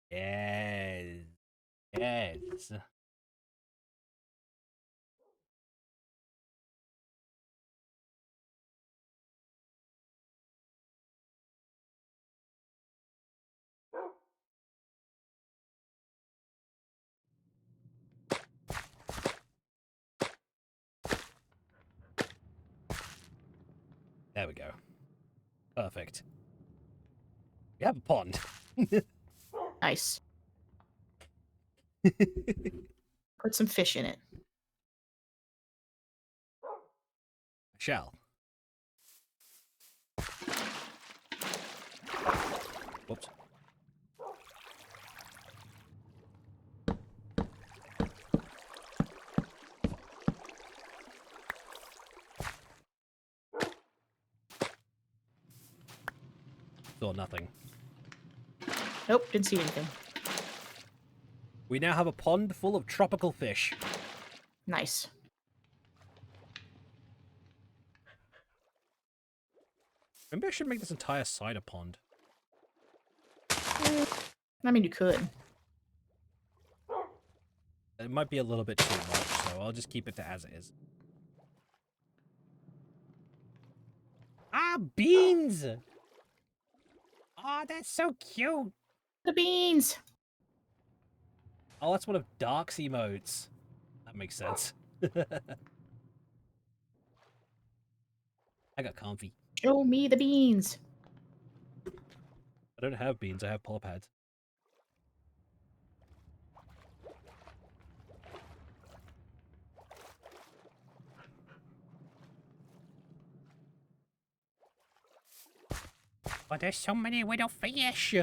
Yes. Yes. There we go. Perfect. We have a pond. Nice. Put some fish in it. Shall. Whoops. Saw nothing. Nope, didn't see anything. We now have a pond full of tropical fish. Nice. Maybe I should make this entire side a pond. I mean, you could. It might be a little bit too much, so I'll just keep it to as it is. Ah, beans. Oh, that's so cute. The beans. Oh, that's one of Dark's emotes. That makes sense. I got comfy. Show me the beans. I don't have beans, I have paw pads. Oh, there's so many little fish.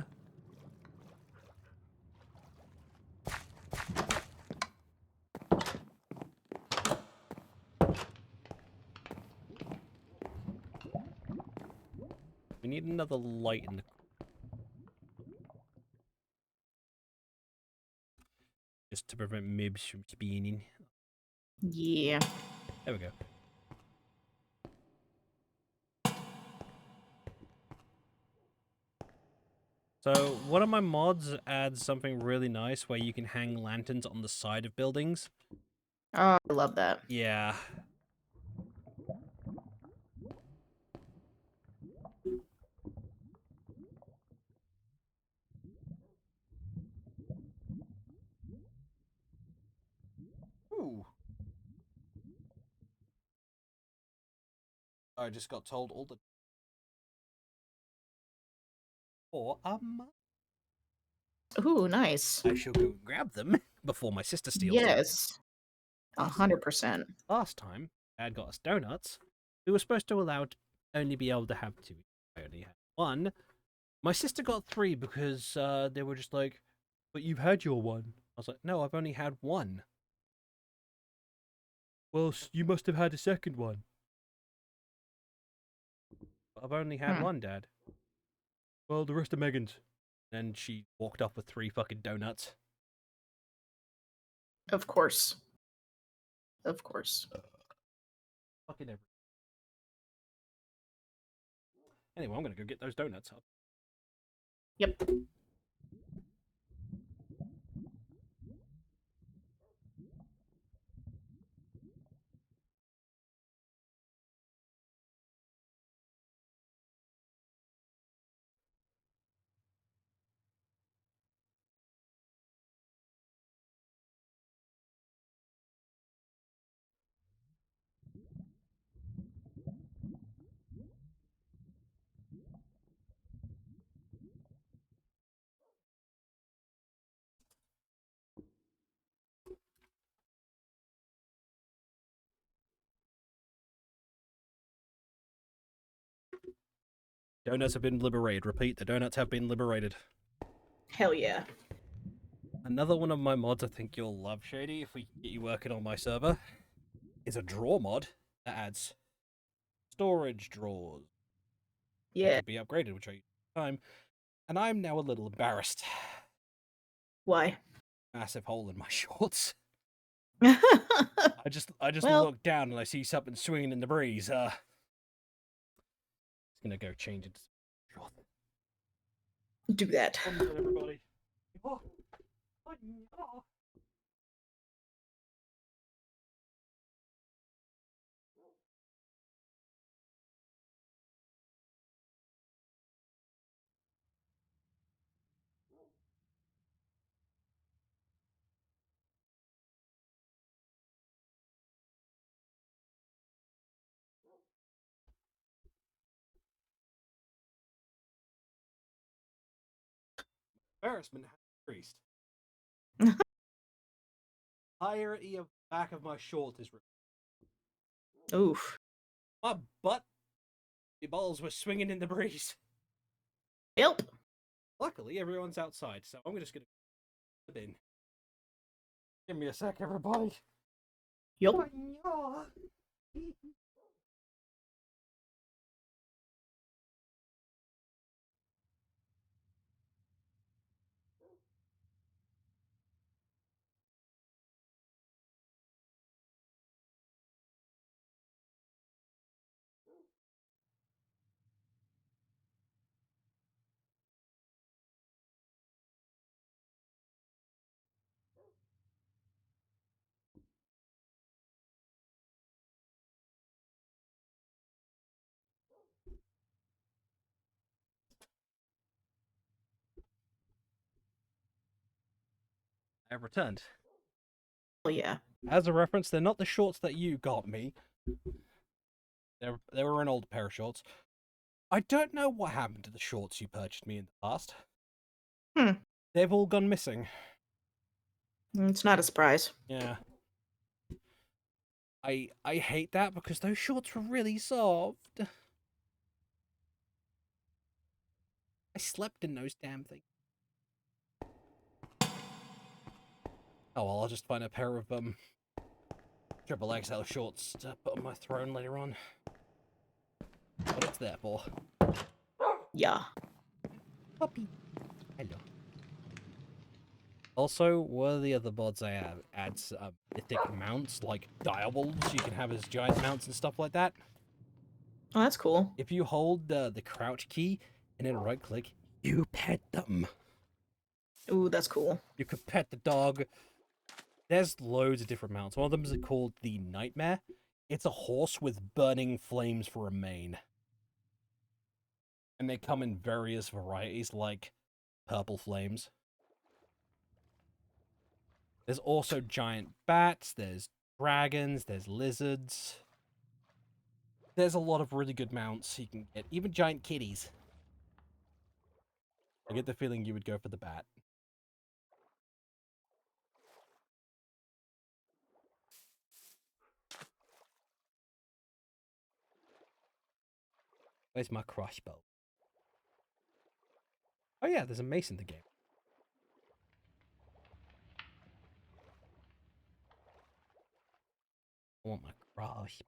We need another light in the... Just to prevent mibs from spawning. Yeah. There we go. So, one of my mods adds something really nice where you can hang lanterns on the side of buildings. Oh, I love that. Yeah. Ooh. I just got told all the... For a month. Ooh, nice. I shall go and grab them before my sister steals them. Yes. 100%. Last time, Dad got us donuts. We were supposed to only be able to have 2. I only had 1. My sister got 3 because they were just like, but you've had your 1. I was like, no, I've only had 1. Well, you must have had a second one. I've only had 1, Dad. Well, the rest are Megan's. Then she walked off with 3 fucking donuts. Of course. Of course. Fucking everything. Anyway, I'm gonna go get those donuts up. Yep. Donuts have been liberated. Repeat, the donuts have been liberated. Hell yeah. Another one of my mods I think you'll love, Shady, if we can get you working on my server, is a drawer mod that adds storage drawers. That Yeah. could be upgraded, which I time. And I'm now a little embarrassed. Why? Massive hole in my shorts. Well, I just look down and I see something swinging in the breeze. It's gonna go change into shorts. do that. One minute, everybody. Oh. Oh. Embarrassment has increased. Entirety of back of my short is Oof. my butt. The balls were swinging in the breeze. Yep. Luckily, everyone's outside, so I'm just gonna put in. Give me a sec, everybody. Yep. I have returned. Hell yeah. As a reference, they're not the shorts that you got me. They were an old pair of shorts. I don't know what happened to the shorts you purchased me in the past. They've all gone missing. It's not a surprise. Yeah. I hate that because those shorts were really soft. slept in those damn things. Oh well, I'll just find a pair of triple XL shorts to put on my throne later on. What it's there for. Yeah. Puppy. Hello. Also, one of the other mods I have adds mythic mounts like direwolves. You can have as giant mounts and stuff like that. Oh, that's cool. If you hold the crouch key and then right click, you pet them. Ooh, that's cool. You could pet the dog. There's loads of different mounts. One of them is called the Nightmare. It's a horse with burning flames for a mane. And they come in various varieties, like purple flames. There's also giant bats, there's dragons, there's lizards. There's a lot of really good mounts you can get, even giant kitties. I get the feeling you would go for the bat. Where's my crossbow? Oh yeah, there's a mace in the game. I want my crossbow.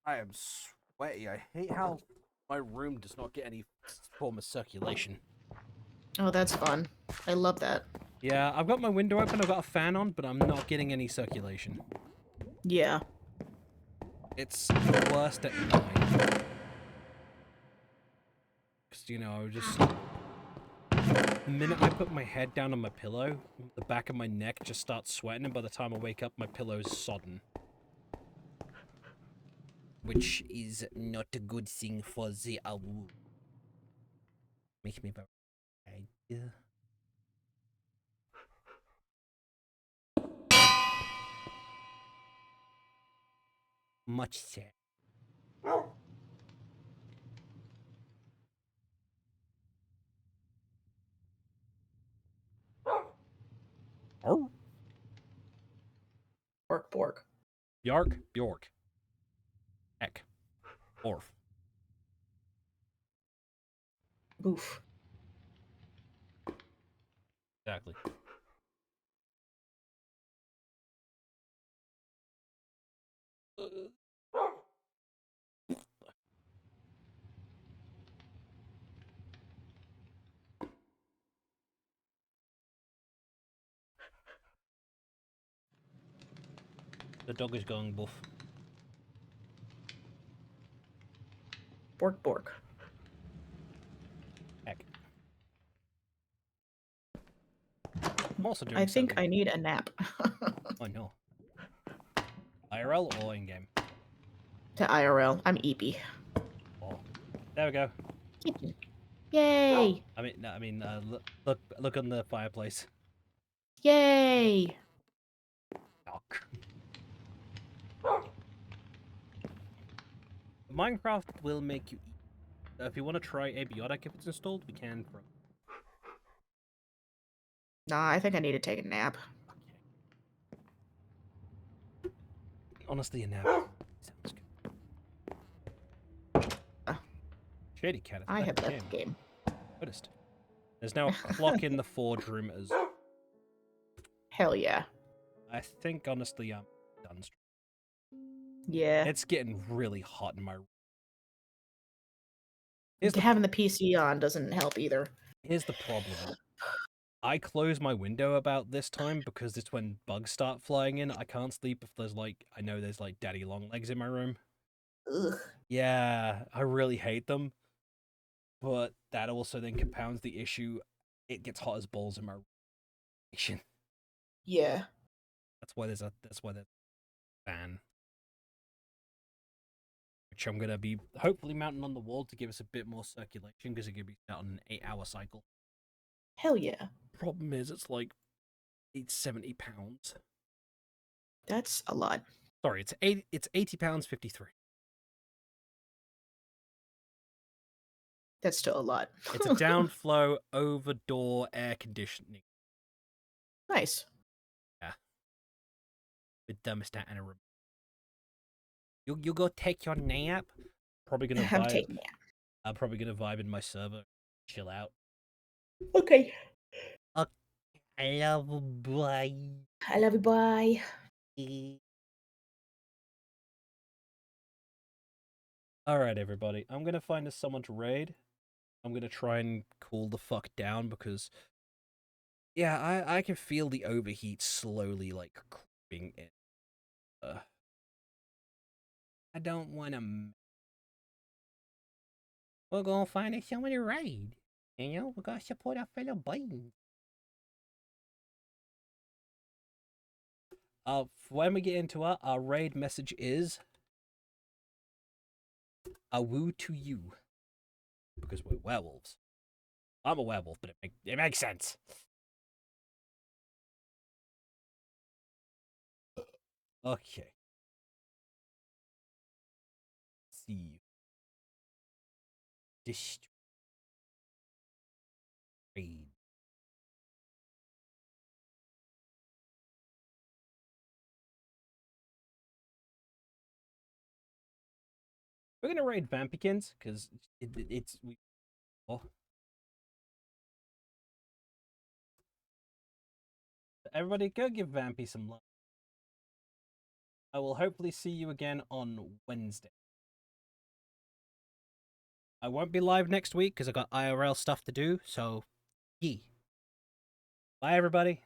I am sweaty. I hate how my room does not get any form of circulation. Oh, that's fun. I love that. Yeah, I've got my window open, I've got a fan on, but I'm not getting any circulation. Yeah. It's the worst at night. Because, you know, the minute I put my head down on my pillow, the back of my neck just starts sweating, and by the time I wake up, my pillow's sodden. Which is not a good thing for the owl. Makes me very sad. Much sad. Oh. Bork. Bjark, Bjork. Heck. Orf. Oof. Exactly. The dog is going boof. Bork. Heck. I'm also doing I think something. I need a nap. Oh no. IRL or in-game? To IRL. I'm eepy. Oh. There we go. Yay! Look on the fireplace. Yay! Doc. Minecraft will make you eat. If you want to try Abiotic if it's installed, we can. Nah, I think I need to take a nap. Honestly, a nap sounds good. Shady Cat. I have left the game. Noticed. There's now a clock in the forge room as. Hell yeah. I think honestly I'm done. Yeah. It's getting really hot in my room. Here's the, Having the PC on doesn't help either. here's the problem. I close my window about this time because it's when bugs start flying in. I can't sleep if there's like, I know there's like daddy long legs in my room. Ugh. Yeah, I really hate them. But that also then compounds the issue. It gets hot as balls in my room. Yeah. That's why there's a fan. Which I'm gonna be hopefully mounting on the wall to give us a bit more circulation because it's gonna be set on an 8-hour cycle. Hell yeah. Problem is it's like it's £70. That's a lot. Sorry, it's £80 53. That's still a lot. It's a downflow over door air conditioning. Nice. With thermostat and a remote. You go take your nap. Probably gonna I'm vibe. taking it. I'm probably gonna vibe in my server, chill out. Okay. I love you, bye. I love you. Bye. All right, everybody. I'm gonna find us someone to raid. I'm gonna try and cool the fuck down because, yeah, I can feel the overheat slowly like creeping in. I don't want to. We're gonna find us someone to raid. You know, we're gonna support our fellow Bidens. When we get into it, our raid message is a woo to you. Because we're werewolves. I'm a werewolf, but it makes sense. Okay. See you. Raid. We're gonna raid Vampikins because it's everybody go give Vampy some love. I will hopefully see you again on Wednesday. I won't be live next week because I got IRL stuff to do, so yee. Bye everybody.